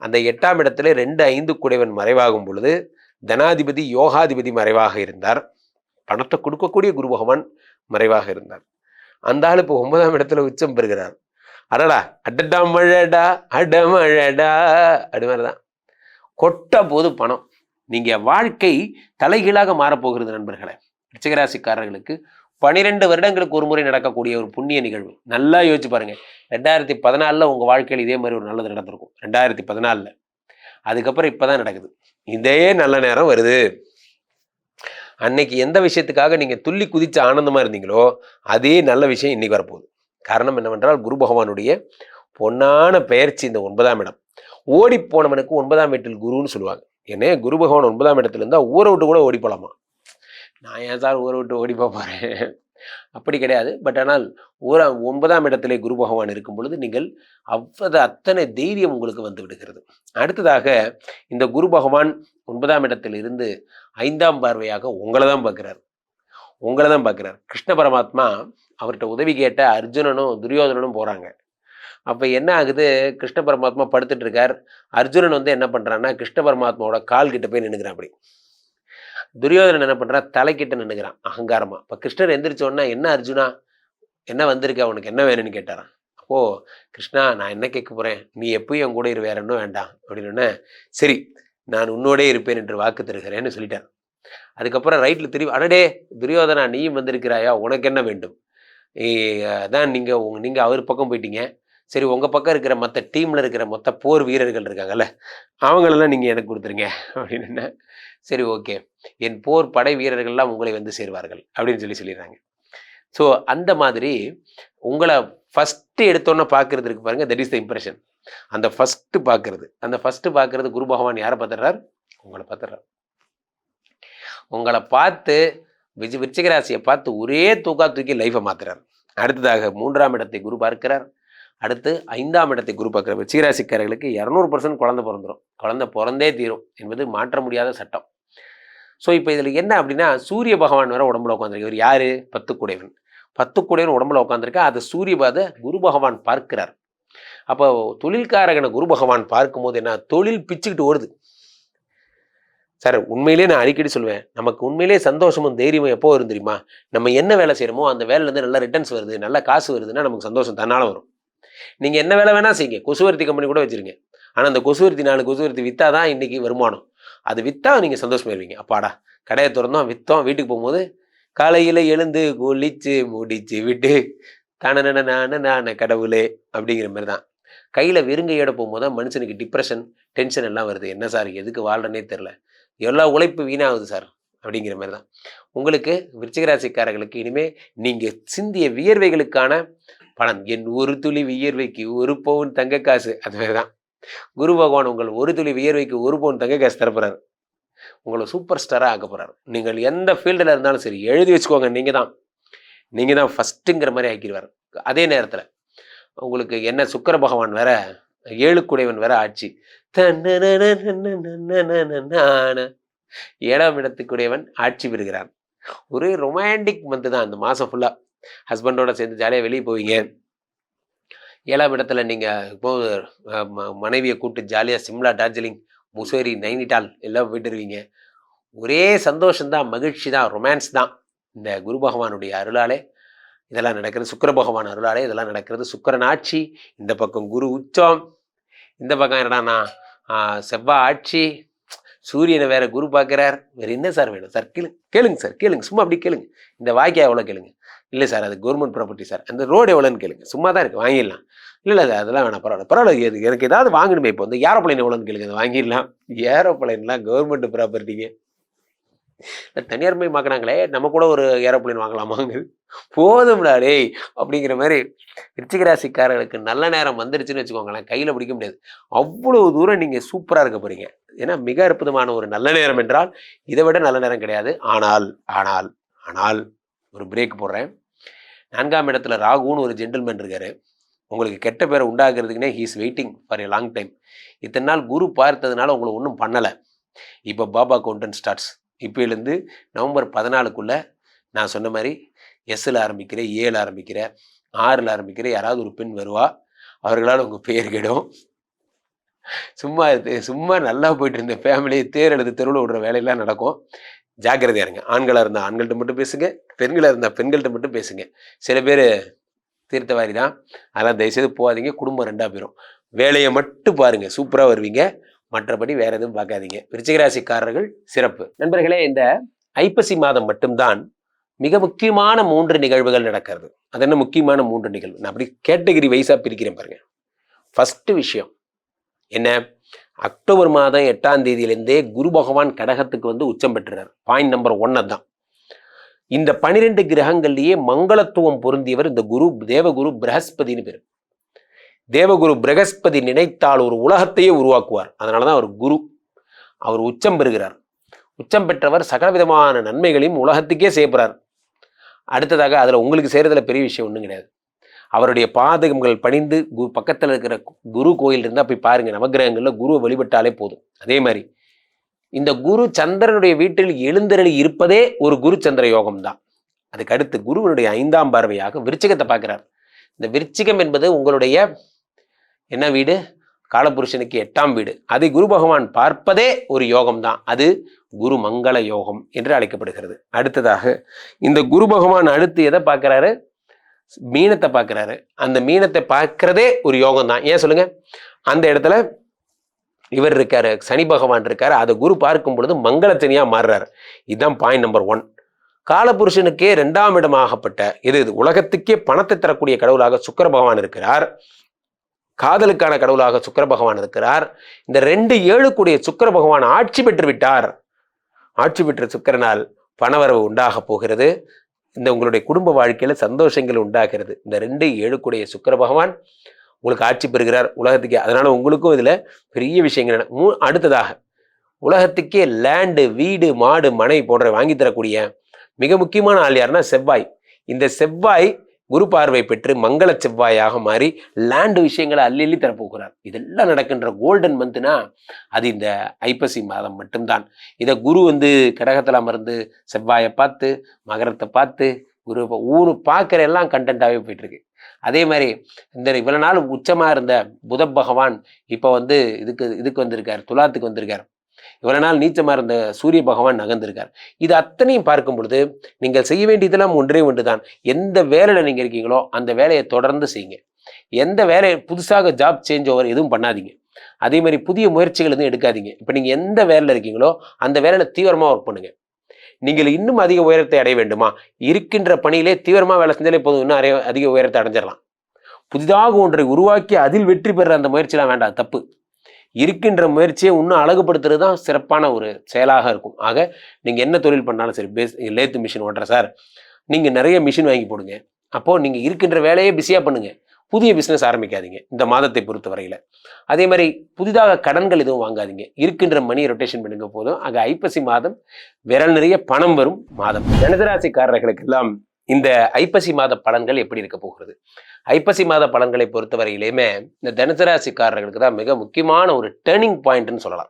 அந்த 8ஆம் இடத்துல 2 5 குடைவன் மறைவாகும் பொழுது தனாதிபதி யோகாதிபதி மறைவாக இருந்தார். பணத்தை கொடுக்கக்கூடிய குரு பகவான் மறைவாக இருந்தார். அந்த ஆள் இப்போ 9ஆம் இடத்துல உச்சம் பெறுகிறார். அடடா அடடா மழடா அடமழடா அது மாதிரிதான் கொட்ட போது பணம். நீங்க வாழ்க்கை தலைகீழாக மாறப்போகிறது நண்பர்களே. ரிச்சிகராசிக்காரர்களுக்கு 12 வருடங்களுக்கு ஒரு முறை நடக்கக்கூடிய ஒரு புண்ணிய நிகழ்வு. நல்லா யோசிச்சு பாருங்க. 2014 உங்க வாழ்க்கையில் இதே மாதிரி ஒரு நல்லது நடந்திருக்கும். 2014 அதுக்கப்புறம் இப்பதான் நடக்குது. இதே நல்ல நேரம் வருது. அன்னைக்கு எந்த விஷயத்துக்காக நீங்க துள்ளி குதிச்சு ஆனந்தமா இருந்தீங்களோ அதே நல்ல விஷயம் இன்னைக்கு வரப்போகுது. காரணம் என்னவென்றால் குரு பகவானுடைய பொன்னான பெயர்ச்சி இந்த 9ஆம் இடம். ஓடி போனவனுக்கு 9ஆம் வீட்டில் குருன்னு சொல்லுவாங்க. ஏன்னா குரு பகவான் 9ஆம் இடத்துல இருந்தா ஊரை விட்டு கூட ஓடி போலாமா? நான் ஏன் சார் ஊரை விட்டு ஓடி போறேன்? அப்படி கிடையாது. பட் ஆனால் 9ஆம் இடத்திலே குரு பகவான் இருக்கும் பொழுது நீங்கள் அத்தனை தைரியம் உங்களுக்கு வந்து விடுகிறது. அடுத்ததாக இந்த குரு பகவான் 9ஆம் இடத்தில் இருந்து 5ஆம் பார்வையாக உங்களை தான் பார்க்கிறார். கிருஷ்ண பரமாத்மா அவர்கிட்ட உதவி கேட்ட அர்ஜுனனும் துரியோதனனும் போறாங்க. அப்ப என்ன ஆகுது? கிருஷ்ண பரமாத்மா படுத்துட்டு இருக்கார். அர்ஜுனன் வந்து என்ன பண்றான்னா கிருஷ்ண பரமாத்மாவோட கால் கிட்ட போய் நின்னுக்கிறான். அப்படி துரியோதனன் என்ன பண்றான்? தலைக்கிட்ட நின்னுக்கிறான் அகங்காரமா. இப்ப கிருஷ்ணர் எந்திரிச்சோன்னா, என்ன அர்ஜுனா என்ன வந்திருக்க, அவனுக்கு என்ன வேணும்னு கேட்டாரான். அப்போ கிருஷ்ணா நான் என்ன கேட்க போறேன், நீ எப்பயும் என் கூட இரு, வேற இன்னும் வேண்டாம் அப்படின்னு. சரி நான் உன்னோடே இருப்பேன் என்று வாக்கு தருகிறேன்னு சொல்லிட்டார். அதுக்கப்புறம் ரைட்ல திரும்பி, அடடே துரியோதனா நீயும் வந்திருக்கிறாயா, உனக்கு என்ன வேண்டும்? அதான் நீங்க அவர் பக்கம் போயிட்டீங்க. சரி உங்க பக்கம் இருக்கிற மற்ற டீம்ல இருக்கிற மொத்த போர் வீரர்கள் இருக்காங்கல்ல, அவங்களெல்லாம் நீங்க எனக்கு கொடுத்துருங்க அப்படின்னு. சரி ஓகே, என் போர் படை வீரர்கள்லாம் உங்களை வந்து சேருவார்கள் அப்படின்னு சொல்லிடுறாங்க. ஸோ அந்த மாதிரி உங்களை ஃபஸ்ட்டு எடுத்தோன்னே பார்க்கறது இருக்கு பாருங்க, தட் இஸ் த இம்ப்ரெஷன். அந்த ஃபஸ்ட்டு பார்க்கறது குரு பகவான் யாரை பார்த்துடுறார்? உங்களை பார்த்து விருச்சிக ராசியை பார்த்து ஒரே தூக்கி லைஃபை மாத்துறார். அடுத்ததாக 3ஆம் இடத்தை குரு பார்க்கிறார். அடுத்து 5ஆம் இடத்தை குரு பார்க்கிறார். விருச்சிக ராசிக்காரர்களுக்கு 200% குழந்தை பிறந்துடும். குழந்தை பிறந்தே தீரும் என்பது மாற்ற முடியாத சட்டம். ஸோ இப்போ இதில் என்ன அப்படின்னா, சூரிய பகவான் வேற உடம்புல உட்காந்துருக்கார். யாரு? 10 குடைவன். 10 குடைவன் உடம்புல உட்காந்துருக்கா. அது சூரியபாத குரு பகவான் பார்க்கிறார். அப்போ தொழில்காரகனை குரு பகவான் பார்க்கும்போது என்ன, தொழில் பிச்சுக்கிட்டு ஓடுது. சார் உண்மையிலே நான் அடிக்கடி சொல்லுவேன், நமக்கு உண்மையிலே சந்தோஷமும் தைரியமும் எப்போ வரும் தெரியுமா? நம்ம என்ன வேலை செய்யறோமோ அந்த வேலையிலேருந்து நல்ல ரிட்டர்ன்ஸ் வருது, நல்ல காசு வருதுன்னா நமக்கு சந்தோஷம் தன்னால வரும். நீங்க என்ன வேலை வேணா செய்யுங்க, கொசுவர்த்தி கம்பெனி கூட வச்சிருங்க. ஆனால் அந்த கொசுவர்த்தி 4 கொசுவர்த்தி வித்தாதான் இன்னைக்கு வருமானம். அது வித்தா நீங்க சந்தோஷமாயிருவீங்க. அப்பாடா கடையை திறந்தோம் வித்தோம், வீட்டுக்கு போகும்போது காலையில எழுந்து குளிச்சு முடிச்சு விட்டு தான கடவுளே அப்படிங்கிற மாதிரி தான். கையில வெறுங்கையோட போகும்போது தான் மனுஷனுக்கு டிப்ரெஷன் டென்ஷன் எல்லாம் வருது. என்ன சார் எதுக்கு வாழ்றனே தெரில, எல்லா உழைப்பு வீணாகுது சார் அப்படிங்கிற மாதிரி தான். உங்களுக்கு விருச்சிக ராசிக்காரர்களுக்கு இனிமே நீங்க சிந்திய வியர்வைகளுக்கான பணம், என் ஒரு துளி வியர்வைக்கு 1 பவுன் தங்க காசு, அது மாதிரி தான் குரு பகவான் உங்கள் ஒரு துளி வியர்வைக்கு 1 பவுன் தங்க காசு தரப்போறாரு. உங்களை சூப்பர் ஸ்டாரா ஆக்க போறாரு. நீங்கள் எந்த ஃபீல்டில் இருந்தாலும் சரி எழுதி வச்சுக்கோங்க, நீங்க தான் ஃபர்ஸ்ட்டுங்கிற மாதிரி ஆக்கிடுவார். அதே நேரத்தில் உங்களுக்கு என்ன, சுக்கிர பகவான் வேற 7 குடைவன் வேற ஆட்சி. 7ஆம் இடத்துக்குடையவன் ஆட்சி பெறுகிறான். ஒரே ரொமான்டிக் மந்த் தான் இந்த மாசம் ஃபுல்லா. ஹஸ்பண்டோட சேர்ந்து ஜாலியாக வெளியே போவீங்க. 7ஆம் இடத்துல நீங்க இப்போ மனைவியை கூப்பிட்டு ஜாலியா சிம்லா, டார்ஜிலிங், முசேரி, நைனிடால் எல்லாம் போயிட்டு இருவீங்க. ஒரே சந்தோஷம்தான், மகிழ்ச்சி தான், ரொமான்ஸ் தான். இந்த குரு பகவானுடைய அருளாலே இதெல்லாம் நடக்கிறது. சுக்கிர பகவான் அருளாலே இதெல்லாம் நடக்கிறது. சுக்கிரன் ஆட்சி, இந்த பக்கம் குரு உச்சம், இந்த பக்கம் என்னடானா செவ்வாய் ஆட்சி, சூரியனை வேற குரு பார்க்கிறார். வேற என்ன சார் வேணும் சார்? கேளுங்க சார், கேளுங்க, சும்மா அப்படி கேளுங்க. இந்த வாய்க்கா எவ்வளோ கேளுங்க. இல்லை சார் அது கவர்மெண்ட் ப்ராப்பர்ட்டி சார், அந்த ரோடு எவ்வளோன்னு கேளுங்க. சும்மா தான் இருக்கு, வாங்கிடலாம். இல்லை அதெல்லாம் வேணாம், பரவாயில்ல எனக்கு ஏதாவது வாங்கணுமே. இப்போ வந்து ஏரோப்ளைன் எவ்வளோன்னு கேளுங்க, அதை வாங்கிடலாம். ஏரோப்ளைன்லாம் கவர்மெண்ட் ப்ராப்பர்ட்டிங்க. தனியார் மயமாக்குனாங்களே, நம்ம கூட ஒரு ஏரோப்ளைன் வாங்கலாமாங்க, போதும்டாடே அப்படிங்கிற மாதிரி. விருச்சிக ராசிக்காரர்களுக்கு நல்ல நேரம் வந்துருச்சுன்னு வச்சுக்கோங்களேன், கையில் பிடிக்க முடியாது. அவ்வளோ தூரம் நீங்கள் சூப்பராக இருக்க போறீங்க. ஏன்னா மிக அற்புதமான ஒரு நல்ல நேரம் என்றால் இதை விட நல்ல நேரம் கிடையாது. ஆனால் ஆனால் ஆனால் ஒரு பிரேக் போடுறேன். 4ஆம் இடத்துல ராகுன்னு ஒரு ஜென்டில்மேன் இருக்காரு. உங்களுக்கு கெட்ட பேரை உண்டாக்குறதுக்குன்னே he's waiting for a long time. இத்தனை நாள் குரு பார்த்ததுனால உங்களை ஒன்றும் பண்ணலை. இப்போ பாபா கவுண்டன் ஸ்டார்ட்ஸ். இப்போலேருந்து நவம்பர் 14க்குள்ளே நான் சொன்ன மாதிரி எஸ்ஸில் ஆரம்பிக்கிறேன், 7 ஆரம்பிக்கிறேன், 6 ஆரம்பிக்கிறேன். யாராவது ஒரு பெண் வருவா, அவர்களால் உங்கள் பெயர் கெடும். சும்மா சும்மா நல்லா போயிட்டு இருந்த ஃபேமிலியை தேர் எடுத்து தெருவில் விடுற வேலையெல்லாம் நடக்கும். ஜாக்கிரதையா இருங்க. ஆண்களாக இருந்தால் ஆண்கள்கிட்ட மட்டும் பேசுங்க, பெண்களாக இருந்தால் பெண்கள்கிட்ட மட்டும் பேசுங்க. சில பேர் தீர்த்தவாரி தான், அதெல்லாம் தயவுசெய்து போகாதீங்க. குடும்பம் 2ஆக போயிடும். வேலையை மட்டும் பாருங்க, சூப்பராக வருவீங்க. மற்றபடி வேற எதுவும் பார்க்காதீங்க. விருச்சிகராசிக்காரர்கள் சிறப்பு. நண்பர்களே, இந்த ஐப்பசி மாதம் மட்டும்தான் மிக முக்கியமான 3 நிகழ்வுகள் நடக்கிறது. அது என்ன முக்கியமான 3 நிகழ்வு? நான் அப்படி கேட்டகரி வைஸா பிரிக்கிறேன் பாருங்க. ஃபர்ஸ்ட் விஷயம் என்ன? அக்டோபர் மாதம் 8ஆம் தேதியிலிருந்தே குரு பகவான் கடகத்துக்கு வந்து உச்சம் பெற்றுறார். பாயிண்ட் நம்பர் 1 தான். இந்த 12 கிரகங்கள்லயே மங்களத்துவம் பொருந்தியவர் இந்த குரு, தேவகுரு பிரகஸ்பதினு பேர். தேவகுரு பிரகஸ்பதி நினைத்தால் ஒரு உலகத்தையே உருவாக்குவார். அதனாலதான் அவர் குரு. அவர் உச்சம் பெறுகிறார். உச்சம் பெற்றவர் சகலவிதமான நன்மைகளையும் உலகத்துக்கே செய்யப்படுறார். அடுத்ததாக அதுல உங்களுக்கு செய்யறதுல பெரிய விஷயம் ஒன்றும் கிடையாது. அவருடைய பாதகங்கள் பணிந்து பக்கத்தில் இருக்கிற குரு கோயில் இருந்தால் போய் பாருங்க. நவகிரகங்களில் குருவை வழிபட்டாலே போதும். அதே மாதிரி இந்த குரு சந்திரனுடைய வீட்டில் எழுந்தருளி இருப்பதே ஒரு குரு சந்திர யோகம் தான். அதுக்கு அடுத்து குருவனுடைய 5ஆம் பார்வையாக விருச்சிகத்தை பார்க்கிறார். இந்த விருச்சிகம் என்பது உங்களுடைய என்ன வீடு? காலபுருஷனுக்கு 8ஆம் வீடு. அதை குரு பகவான் பார்ப்பதே ஒரு யோகம் தான். அது குரு மங்கள யோகம் என்று அழைக்கப்படுகிறது. அடுத்ததாக இந்த குரு பகவான் அடுத்து எதை பார்க்கிறாரு? மீனத்தை பார்க்கிறாரு. அந்த மீனத்தை பார்க்கிறதே ஒரு யோகம் தான். ஏன் சொல்லுங்க? அந்த இடத்துல இவர் இருக்காரு, சனி பகவான் இருக்காரு. அதை குரு பார்க்கும் பொழுது மங்களத்தனியா மாறுறாரு. இதுதான் பாயிண்ட் நம்பர் 1. காலபுருஷனுக்கே 2ஆம் இடமாகப்பட்ட இது உலகத்துக்கே பணத்தை தரக்கூடிய கடவுளாக சுக்கிர பகவான் இருக்கிறார். காதலுக்கான கடவுளாக சுக்கிர பகவான் இருக்கிறார். இந்த 2 7 சுக்கிர பகவான் ஆட்சி பெற்று விட்டார். ஆட்சி பெற்ற சுக்கிரனால் பணவரவு உண்டாக போகிறது. இந்த உங்களுடைய குடும்ப வாழ்க்கையில சந்தோஷங்கள் உண்டாகிறது. இந்த 2 7 சுக்கிர பகவான் உங்களுக்கு ஆட்சி பெறுகிறார் உலகத்துக்கே. அதனால உங்களுக்கும் இதுல பெரிய விஷயங்கள். அடுத்ததாக உலகத்துக்கே லேண்டு, வீடு, மாடு, மனை போன்ற வாங்கி தரக்கூடிய மிக முக்கியமான ஆள் யாருன்னா செவ்வாய். இந்த செவ்வாய் குரு பார்வை பெற்று மங்கள செவ்வாயாக மாறி லேண்டு விஷயங்களை அள்ளி தரப்போகிறார். இதெல்லாம் நடக்கின்ற கோல்டன் மந்த்னா அது இந்த ஐப்பசி மாதம் மட்டும்தான். இதை குரு வந்து கடகத்தில் அமர்ந்து செவ்வாயை பார்த்து மகரத்தை பார்த்து குரு ஊரு பார்க்குற எல்லாம் கண்டென்ட்டாகவே போயிட்டு இருக்கு. அதே மாதிரி இந்த இவ்வளவு நாள் உச்சமா இருந்த புத பகவான் இப்போ வந்து இதுக்கு வந்திருக்கார், துலாத்துக்கு வந்திருக்கார். இவ்வளவு நாள் நீச்சமா இருந்த சூரிய பகவான் நகர்ந்திருக்கார். இது அத்தனையும் பார்க்கும் பொழுது நீங்கள் செய்ய வேண்டியதெல்லாம் ஒன்றே ஒன்றுதான். எந்த வேலையில நீங்க இருக்கீங்களோ அந்த வேலையை தொடர்ந்து செய்யுங்க. எந்த வேலையை புதுசாக ஜாப் சேஞ்ச் ஓவர் எதுவும் பண்ணாதீங்க. அதே மாதிரி புதிய முயற்சிகள் எதுவும் எடுக்காதீங்க. இப்போ நீங்க எந்த வேலையில இருக்கீங்களோ அந்த வேலையில தீவிரமா ஒர்க் பண்ணுங்க. நீங்கள் இன்னும் அதிக உயரத்தை அடைய வேண்டுமா? இருக்கின்ற பணியிலே தீவிரமா வேலை செஞ்சாலே போதும், இன்னும் அதிக உயரத்தை அடைஞ்சிடலாம். புதிதாக ஒன்றை உருவாக்கி அதில் வெற்றி பெற அந்த முயற்சியெல்லாம் வேண்டாம், தப்பு. இருக்கின்ற முயற்சியை இன்னும் அழகுபடுத்துறது தான் சிறப்பான ஒரு செயலாக இருக்கும். ஆக நீங்க என்ன தொழில் பண்ணாலும் சரி, லேத்து மிஷின் ஓட்டுற சார், நீங்க நிறைய மிஷின் வாங்கி போடுங்க. அப்போ நீங்க இருக்கின்ற வேலையை பிஸியா பண்ணுங்க. புதிய பிசினஸ் ஆரம்பிக்காதீங்க இந்த மாதத்தை பொறுத்த வரையில. அதே மாதிரி புதிதாக கடன்கள் எதுவும் வாங்காதீங்க. இருக்கின்ற மணி ரொட்டேஷன் பண்ணுங்க போதும். ஆக ஐப்பசி மாதம் விரல் நிறைய பணம் வரும் மாதம். தனுசராசிக்காரர்களுக்கு எல்லாம் இந்த ஐப்பசி மாத பலன்கள் எப்படி இருக்க போகிறது? ஐப்பசி மாத பலன்களை பொறுத்தவரையிலுமே இந்த தனுசு ராசிக்காரர்களுக்கு தான் மிக முக்கியமான ஒரு டேர்னிங் பாயிண்ட்னு சொல்லலாம்.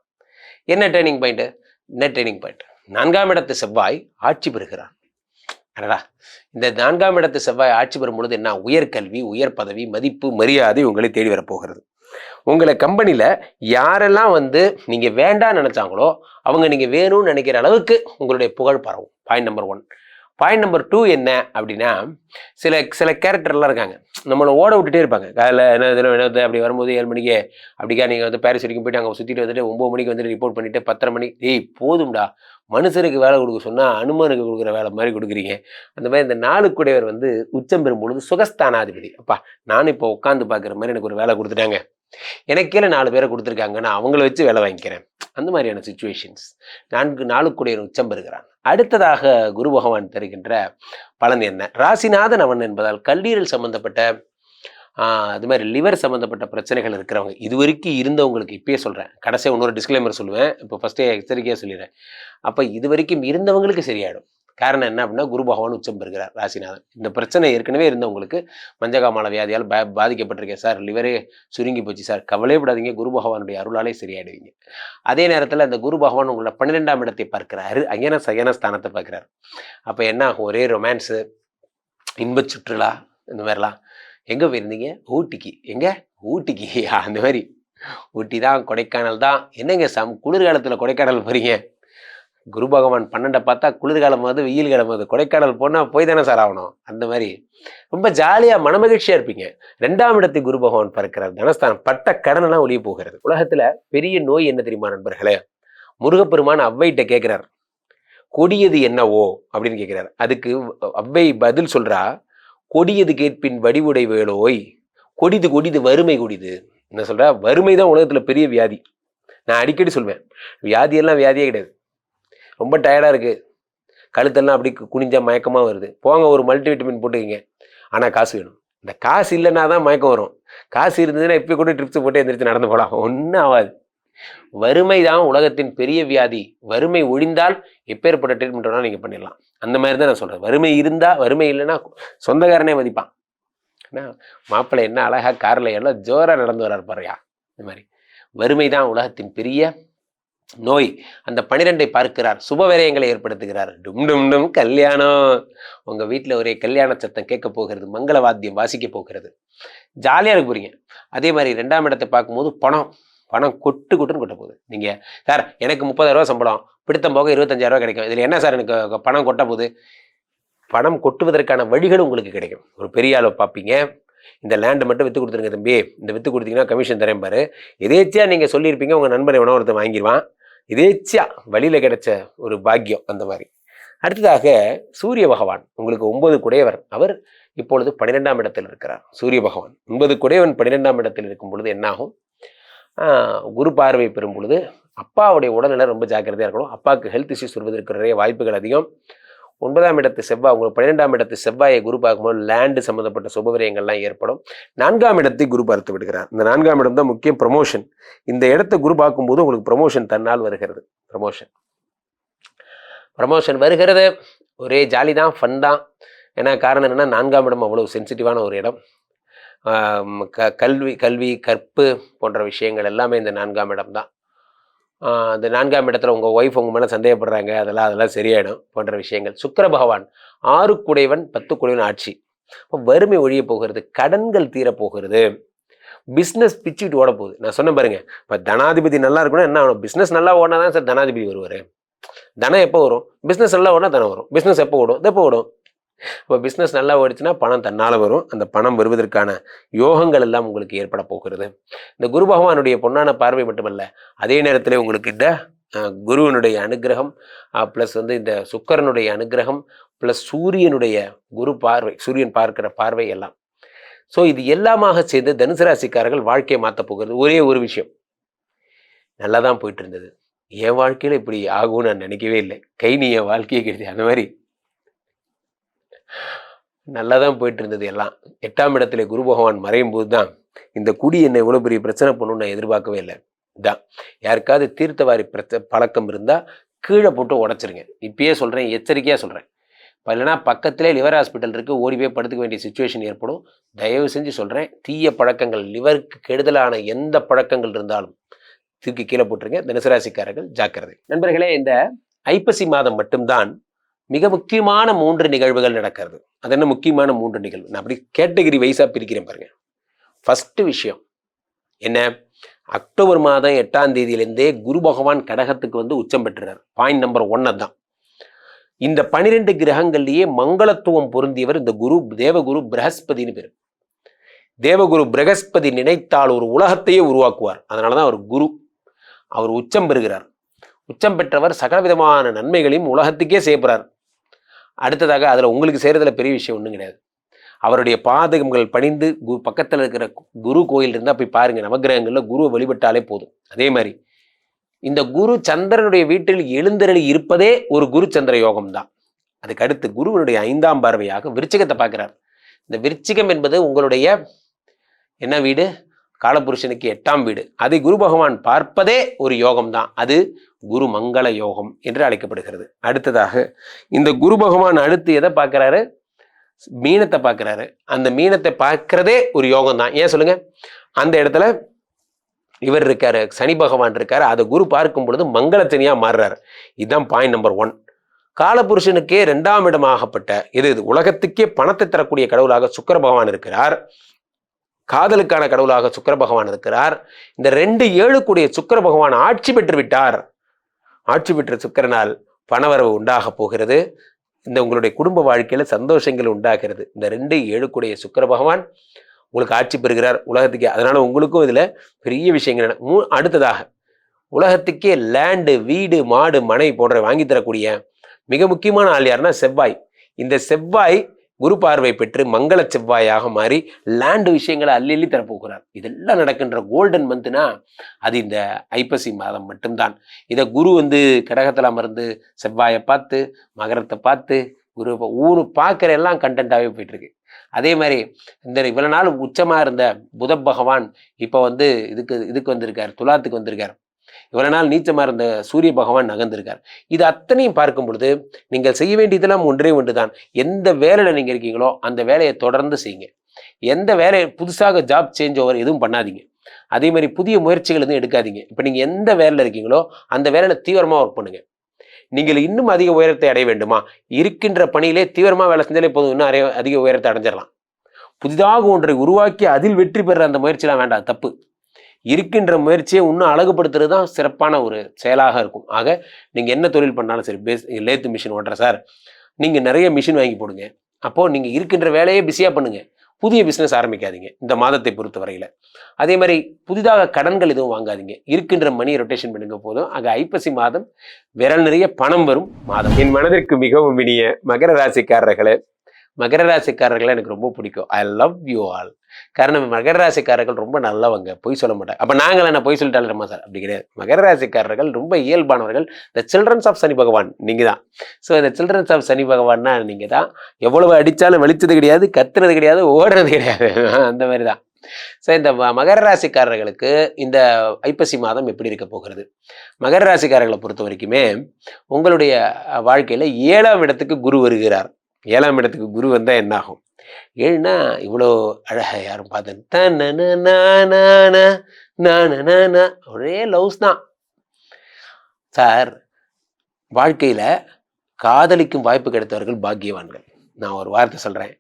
என்ன டேர்னிங் பாயிண்ட்? என்ன டேர்னிங் பாயிண்ட்? 4ஆம் இடத்து செவ்வாய் ஆட்சி பெறுகிறார். அடடா, இந்த 4ஆம் இடத்து செவ்வாய் ஆட்சி பெறும் பொழுது என்ன? உயர்கல்வி, உயர் பதவி, மதிப்பு, மரியாதை உங்களை தேடி வரப்போகிறது. உங்களை கம்பெனியில யாரெல்லாம் வந்து நீங்க வேண்டாம்னு நினைச்சாங்களோ அவங்க நீங்க வேணும்னு நினைக்கிற அளவுக்கு உங்களுடைய புகழ் பரவும். Point number 1. பாயிண்ட் நம்பர் 2 என்ன அப்படின்னா, சில கேரக்டர்லாம் இருக்காங்க, நம்மளை ஓட விட்டுட்டே இருப்பாங்க. காலையில் என்ன அப்படி வரும்போது 7 மணிக்கு அப்படிக்கா நீங்கள் வந்து பாரிஸ் வரைக்கும் போயிட்டு அங்கே சுற்றிட்டு வந்துட்டு 9 மணிக்கு வந்துட்டு ரிப்போர்ட் பண்ணிட்டு 10:30 மணிக்கு போதும்டா, மனுஷனுக்கு வேலை கொடுக்க சொன்னால் அனுமனுக்கு கொடுக்குற வேலை மாதிரி கொடுக்குறீங்க. அந்த மாதிரி இந்த 4 கூடையவர் வந்து உச்சம் பெறும் பொழுது சுகஸ்தானாதிபதி. அப்பா, நானும் இப்போ உட்காந்து பார்க்குற மாதிரி எனக்கு ஒரு வேலை கொடுத்துட்டாங்க, எனக்கு கீழே 4 பேரை கொடுத்துருக்காங்க, நான் அவங்கள வச்சு வேலை வாங்கிக்கிறேன். அந்த மாதிரியான சுச்சுவேஷன்ஸ் 4 கூடையவர் உச்சம் பெறுகிறான். அடுத்ததாக குரு பகவான் தருகின்ற பலன் என்ன? ராசிநாதன் அவன் என்பதால் கல்லீரல் சம்பந்தப்பட்ட அது மாதிரி லிவர் சம்மந்தப்பட்ட பிரச்சனைகள் இருக்கிறவங்க, இது வரைக்கும் இருந்தவங்களுக்கு இப்பயே சொல்கிறேன், கடைசியாக இன்னொரு டிஸ்க்ளைமர் சொல்லுவேன், இப்போ ஃபஸ்ட்டே எச்சரிக்கையாக சொல்லிடுறேன். அப்போ இது வரைக்கும் இருந்தவங்களுக்கு சரியாயிடும். காரணம் என்ன அப்படின்னா, குரு பகவான் உச்சம் பெறுகிறார் ராசிநாதன். இந்த பிரச்சனை ஏற்கனவே இருந்தவங்களுக்கு மஞ்சகாமால வியாதியால் பாதிக்கப்பட்டிருக்கேன் சார், லிவரே சுருங்கி போச்சு சார், கவலைப்படாதீங்க, குரு பகவானுடைய அருளாலே சரியாயிடுவீங்க. அதே நேரத்தில் அந்த குரு பகவான் உங்களோட 12ஆம் இடத்தை பார்க்கிறாரு, அங்கேன சயன ஸ்தானத்தை பார்க்குறாரு. அப்போ என்ன ஆகும்? ஒரே ரொமான்ஸு, இன்ப சுற்றுலா, இந்த மாதிரிலாம். எங்கே போயிருந்தீங்க? ஊட்டிக்கு. எங்கே? ஊட்டிக்கு அந்த மாதிரி ஊட்டி தான், கொடைக்கானல் தான். என்னங்க குளிர்காலத்தில் கொடைக்கானல் போறீங்க? குரு பகவான் 12 பார்த்தா குளிர்காலம் போது, வெயில் காலம் போது, கொடைக்கானல் போனால் போய் தானே சார் ஆகணும். அந்த மாதிரி ரொம்ப ஜாலியாக மனமகிழ்ச்சியாக இருப்பீங்க. 2ஆம் இடத்துக்கு குரு பகவான் பார்க்கிறார், தனஸ்தானம். பட்ட கடனெல்லாம் ஒளிய போகிறது. உலகத்தில் பெரிய நோய் என்ன தெரியுமா நண்பர்களே? முருகப்பெருமான் அவ்வைகிட்ட கேட்கிறார், கொடியது என்னவோ அப்படின்னு கேட்கிறார். அதுக்கு அவ்வை பதில் சொல்றா, கொடியது கேட்பின் வடிவுடை வேலோய், கொடிது கொடிது வறுமை கொடிது. என்ன சொல்றா? வறுமை தான் உலகத்தில் பெரிய வியாதி. நான் அடிக்கடி சொல்வேன், வியாதியெல்லாம் வியாதியே கிடையாது. ரொம்ப டயர்டாக இருக்குது, கழுத்தெல்லாம் அப்படி குனிஞ்சா மயக்கமாக வருது, போங்க ஒரு மல்டிவிட்டமின் போட்டுக்கிங்க. ஆனால் காசு வேணும். இந்த காசு இல்லைன்னா தான் மயக்கம் வரும். காசு இருந்ததுன்னா இப்போ கூட ட்ரிப்ஸ் போட்டு எந்திரிச்சு நடந்து போகலாம், ஒன்றும் ஆகாது. வறுமை தான் உலகத்தின் பெரிய வியாதி. வறுமை ஒழிந்தால் எப்பேற்பட்ட ட்ரீட்மெண்ட் வேணாலும் நீங்கள் பண்ணிடலாம். அந்த மாதிரி தான் நான் சொல்கிறேன். வறுமை இருந்தால், வறுமை இல்லைன்னா சொந்தக்காரனே மதிப்பான். ஏன்னா மாப்பிள்ளை என்ன அழகாக காரில் எல்லாம் ஜோராக நடந்து வர்றார் பாருயா. இந்த மாதிரி வறுமை தான் உலகத்தின் பெரிய நோய். அந்த 12 பார்க்கிறார், சுபவிரயங்களை ஏற்படுத்துகிறார். டும் டும் டும் கல்யாணம். உங்க வீட்டில் ஒரே கல்யாண சத்தம் கேட்க போகிறது, மங்கள வாத்தியம் வாசிக்க போகிறது, ஜாலியாக இருக்க போறீங்க. அதே மாதிரி 2ஆம் இடத்தை பார்க்கும்போது பணம் கொட்டுன்னு கொட்ட போகுது. நீங்க சார் எனக்கு 30,000 ரூபா சம்பளம், பிடித்தம் போக 25,000 ரூபா கிடைக்கும், இதுல என்ன சார் எனக்கு பணம் கொட்ட போகுது? பணம் கொட்டுவதற்கான வழிகள் உங்களுக்கு கிடைக்கும். ஒரு பெரிய ஆளை பார்ப்பீங்க, இந்த லேண்டை மட்டும் விற்று கொடுத்துருங்க தம்பி, இந்த விற்று கொடுத்தீங்கன்னா கமிஷன் தரேன் பாரு. எதேச்சியா நீங்கள் சொல்லியிருப்பீங்க, உங்கள் நண்பர் எவனோ ஒருத்தர் வாங்கிடுவான். எதேச்சியா வழியில் கிடைச்ச ஒரு பாக்கியம். அந்த மாதிரி. அடுத்ததாக சூரிய பகவான் உங்களுக்கு 9 குடையவர். அவர் இப்பொழுது 12ஆம் இடத்தில் இருக்கிறார். சூரிய பகவான் 9 குடையவன் 12ஆம் இடத்தில் இருக்கும் பொழுது என்னாகும்? குரு பார்வை பெறும் பொழுது அப்பாவுடைய உடல்நிலை ரொம்ப ஜாக்கிரதையாக இருக்கணும். அப்பாவுக்கு ஹெல்த் இஷ்யூஸ் வருவதற்கு நிறைய வாய்ப்புகள் அதிகம். 9ஆம் இடத்து செவ்வாய், உங்களுக்கு 12ஆம் இடத்து செவ்வாயை குரு பார்க்கும்போது லேண்டு சம்மந்தப்பட்ட சுபவிரயங்கள்லாம் ஏற்படும். 4ஆம் இடத்தை குரு பார்த்து விடுகிறார். இந்த 4ஆம் இடம் தான் முக்கியம், ப்ரமோஷன். இந்த இடத்தை குரு பார்க்கும்போது உங்களுக்கு ப்ரமோஷன் தன்னால் வருகிறது. ப்ரமோஷன் வருகிறது. ஒரே ஜாலி தான், ஃபன் தான். ஏன்னா காரணம் என்னென்னா 4ஆம் இடம் அவ்வளோ சென்சிட்டிவான ஒரு இடம். கல்வி கற்பு போன்ற விஷயங்கள் எல்லாமே இந்த 4ஆம் இடம் தான். அந்த 4ஆம் இடத்துல உங்கள் ஒய்ஃப் உங்கள் மேலே சந்தேகப்படுறாங்க, அதெல்லாம் சரியாயிடும் போன்ற விஷயங்கள். சுக்கிர பகவான் 6 குடைவன் 10 குடைவன் ஆட்சி. இப்போ வறுமை ஒழிய போகிறது, கடன்கள் தீரப்போகிறது, பிஸ்னஸ் பிச்சுக்கிட்டு ஓட போகுது. நான் சொன்ன பாருங்க, இப்போ தனாதிபதி நல்லா இருக்கணும், என்ன ஆகணும்? பிஸ்னஸ் நல்லா ஓடினா தான் சார் தனாதிபதி வருவார். தனம் எப்போ வரும்? பிஸ்னஸ் நல்லா ஓடினா தனம் வரும். பிஸ்னஸ் எப்போ ஓடும்? எப்போ ஓடும்? இப்போ பிஸ்னஸ் நல்லா ஓடிச்சுன்னா பணம் தன்னால் வரும். அந்த பணம் வருவதற்கான யோகங்கள் எல்லாம் உங்களுக்கு ஏற்பட போகிறது. இந்த குரு பகவானுடைய பொன்னான பார்வை மட்டுமல்ல, அதே நேரத்தில் உங்களுக்கு இந்த குருவனுடைய அனுகிரகம் ப்ளஸ் இந்த சுக்கிரனுடைய அனுகிரகம் ப்ளஸ் சூரியனுடைய குரு பார்வை, சூரியன் பார்க்கிற பார்வை எல்லாம். ஸோ இது எல்லாமாக சேர்ந்து தனுசு ராசிக்காரர்கள் வாழ்க்கையை மாற்ற போகிறது. ஒரே ஒரு விஷயம், நல்லா தான் போயிட்டு இருந்தது, என் வாழ்க்கையில் இப்படி ஆகும்னு நான் நினைக்கவே இல்லை, கை நீ என் வாழ்க்கையை கிடையாது. அந்த மாதிரி நல்லா தான் போயிட்டு இருந்தது எல்லாம். 8ஆம் இடத்துல குரு பகவான் மறையும் போது தான் இந்த குடி என்ன இவ்வளோ பெரிய பிரச்சனை பண்ணணும்னு நான் எதிர்பார்க்கவே இல்லை. இதான் யாருக்காவது தீர்த்தவாரி பழக்கம் இருந்தால் கீழே போட்டு உடச்சிருங்க. இப்பயே சொல்கிறேன், எச்சரிக்கையாக சொல்கிறேன். இல்லைன்னா பக்கத்திலே லிவர் ஹாஸ்பிட்டல் இருக்குது, ஓடி போய் படுத்துக்க வேண்டிய சுச்சுவேஷன் ஏற்படும். தயவு செஞ்சு சொல்கிறேன், தீய பழக்கங்கள், லிவருக்கு கெடுதலான எந்த பழக்கங்கள் இருந்தாலும் தூக்கி கீழே போட்டுருங்க. தனுசு ராசிக்காரர்கள் ஜாக்கிரதை. நண்பர்களே, இந்த ஐப்பசி மாதம் மட்டும்தான் மிக முக்கியமான 3 நிகழ்வுகள் நடக்கிறது. அது என்ன முக்கியமான 3 நிகழ்வு? நான் அப்படி கேட்டகரி வைஸாக பிரிக்கிறேன் பாருங்க. ஃபர்ஸ்ட் விஷயம் என்ன? அக்டோபர் மாதம் 8ஆம் தேதியிலேருந்தே குரு பகவான் கடகத்துக்கு வந்து உச்சம் பெற்றுறார். பாயிண்ட் நம்பர் 1 தான். இந்த 12 கிரகங்கள்லேயே மங்களத்துவம் பொருந்தியவர் இந்த குரு, தேவகுரு பிரகஸ்பதினு பேர். தேவகுரு பிரகஸ்பதி நினைத்தால் ஒரு உலகத்தையே உருவாக்குவார். அதனால தான் அவர் குரு. அவர் உச்சம் பெறுகிறார். உச்சம் பெற்றவர் சகலவிதமான நன்மைகளையும் உலகத்துக்கே செய்யப்படுறார். அடுத்ததாக அதில் உங்களுக்கு செய்கிறதுல பெரிய விஷயம் ஒன்றும் கிடையாது. அவருடைய பாதகங்கள் பணிந்து பக்கத்தில் இருக்கிற குரு கோயில் இருந்தால் போய் பாருங்க, நவகிரகங்களில் குருவை வழிபட்டாலே போதும். அதே மாதிரி இந்த குரு சந்திரனுடைய வீட்டில் எழுந்தருளி இருப்பதே ஒரு குரு சந்திர யோகம் தான். அதுக்கு அடுத்து குருவனுடைய 5ஆம் பார்வையாக விருச்சிகத்தை பார்க்கிறார். இந்த விருச்சிகம் என்பது உங்களுடைய என்ன வீடு? காலபுருஷனுக்கு 8ஆம் வீடு. அதை குரு பகவான் பார்ப்பதே ஒரு யோகம் தான். அது குரு மங்கள யோகம் என்று அழைக்கப்படுகிறது. அடுத்ததாக இந்த குரு பகவான் அடுத்து எதை பார்க்கிறாரு? மீனத்தை பார்க்கிறாரு. அந்த மீனத்தை பார்க்கிறதே ஒரு யோகம் தான். ஏன் சொல்லுங்க? அந்த இடத்துல இவர் இருக்காரு, சனி பகவான் இருக்காரு. அதை குரு பார்க்கும் பொழுது மங்களத்தனியா மாறுறாரு. இதுதான் பாயிண்ட் நம்பர் 1. காலபுருஷனுக்கே 2ஆம் இடமாகப்பட்ட இது உலகத்துக்கே பணத்தை தரக்கூடிய கடவுளாக சுக்கிர பகவான் இருக்கிறார். காதலுக்கான கடவுளாக சுக்கிர பகவான் இருக்கிறார். இந்த 2 கூடிய சுக்கிர பகவான் ஆட்சி பெற்று விட்டார். ஆட்சி பெற்ற சுக்கிரனால் பணவரவு உண்டாக போகிறது. இந்த உங்களுடைய குடும்ப வாழ்க்கையில சந்தோஷங்கள் உண்டாகிறது. இந்த 2 கூடிய சுக்கிர பகவான் உங்களுக்கு ஆட்சி பெறுகிறார் உலகத்துக்கே. அதனால உங்களுக்கும் இதுல பெரிய விஷயங்கள். அடுத்ததாக உலகத்துக்கே லேண்டு, வீடு, மாடு, மனை போன்ற வாங்கி தரக்கூடிய மிக முக்கியமான ஆள் யாருன்னா செவ்வாய். இந்த செவ்வாய் குரு பார்வை பெற்று மங்கள செவ்வாயாக மாறி லேண்டு விஷயங்களை அள்ளி தரப்போகிறார். இதெல்லாம் நடக்கின்ற கோல்டன் மந்த்னா அது இந்த ஐப்பசி மாதம் மட்டும்தான். இதை குரு கடகத்தில் அமர்ந்து செவ்வாயை பார்த்து மகரத்தை பார்த்து குரு ஊரு பார்க்குற எல்லாம் கண்டென்ட்டாகவே போயிட்டு இருக்கு. அதே மாதிரி இந்த இவ்வளவு நாள் உச்சமா இருந்த புத பகவான் இப்போ இதுக்கு வந்திருக்கார், துலாத்துக்கு வந்திருக்கார். இவ்வளவு நாள் நீச்சமா இருந்த சூரிய பகவான் நகர்ந்திருக்கார். இது அத்தனையும் பார்க்கும் பொழுது நீங்கள் செய்ய வேண்டியதெல்லாம் ஒன்றே ஒன்றுதான். எந்த வேலையில நீங்க இருக்கீங்களோ அந்த வேலையை தொடர்ந்து செய்யுங்க. எந்த வேலையை புதுசாக ஜாப் சேஞ்ச் ஓவர் எதுவும் பண்ணாதீங்க. அதே மாதிரி புதிய முயற்சிகள் எதுவும் எடுக்காதீங்க. இப்போ நீங்க எந்த வேலையில இருக்கீங்களோ அந்த வேலையில தீவிரமா ஒர்க் பண்ணுங்க. நீங்கள் இன்னும் அதிக உயரத்தை அடைய வேண்டுமா, இருக்கின்ற பணியிலே தீவிரமா வேலை செஞ்சாலே போதும், இன்னும் அதிக உயரத்தை அடைஞ்சிடலாம். புதிதாக ஒன்றை உருவாக்கி அதில் வெற்றி பெற அந்த முயற்சியெல்லாம் வேண்டாம், தப்பு. இருக்கின்ற முயற்சியை இன்னும் அழகுபடுத்துறது தான் சிறப்பான ஒரு செயலாக இருக்கும். ஆக நீங்கள் என்ன தொழில் பண்ணாலும் சரி, லேத்து மிஷின் ஓட்டுற சார், நீங்கள் நிறைய மிஷின் வாங்கி போடுங்க. அப்போது நீங்கள் இருக்கின்ற வேலையை பிஸியாக பண்ணுங்க. புதிய பிஸ்னஸ் ஆரம்பிக்காதீங்க இந்த மாதத்தை பொறுத்த வரையில். அதே மாதிரி புதிதாக கடன்கள் எதுவும் வாங்காதீங்க. இருக்கின்ற மணி ரொட்டேஷன் பண்ணுங்க போதும். ஆக ஐப்பசி மாதம் விரல் நிறைய பணம் வரும் மாதம். என் மனதிற்கு மிகவும் இனிய மகர ராசிக்காரர்களே, மகர ராசிக்காரர்களை எனக்கு ரொம்ப பிடிக்கும். I love you all. காரணம் மகர ராசிக்காரர்கள் ரொம்ப நல்லவங்க, பொய் சொல்ல மாட்டாங்க. அப்போ நாங்கள் என்ன பொய் சொல்லிட்டாலுமா சார்? அப்படி கிடையாது. மகர ராசிக்காரர்கள் ரொம்ப இயல்பானவர்கள். த சில்ட்ரன்ஸ் ஆஃப் சனி பகவான் நீங்கள் தான். ஸோ இந்த சில்ட்ரன்ஸ் ஆஃப் சனி பகவான்னா நீங்கள் தான். எவ்வளவு அடித்தாலும் வலிச்சது கிடையாது, கத்துறது கிடையாது, ஓடுறது கிடையாது, அந்த மாதிரி தான். ஸோ இந்த மகர ராசிக்காரர்களுக்கு இந்த ஐப்பசி மாதம் எப்படி இருக்க போகிறது? மகர ராசிக்காரர்களை பொறுத்த வரைக்குமே உங்களுடைய வாழ்க்கையில் 7ஆம் இடத்துக்கு குரு வருகிறார். 7ஆம் இடத்துக்கு குரு வந்தால் என்ன ஆகும்? 7னா இவ்வளோ அழகா யாரும் பார்த்தேன், ஒரே லவ்ஸ் தான் சார். வாழ்க்கையில் காதலிக்கும் வாய்ப்பு கிடைத்தவர்கள் பாக்கியவான்கள். நான் ஒரு வார்த்தை சொல்கிறேன்,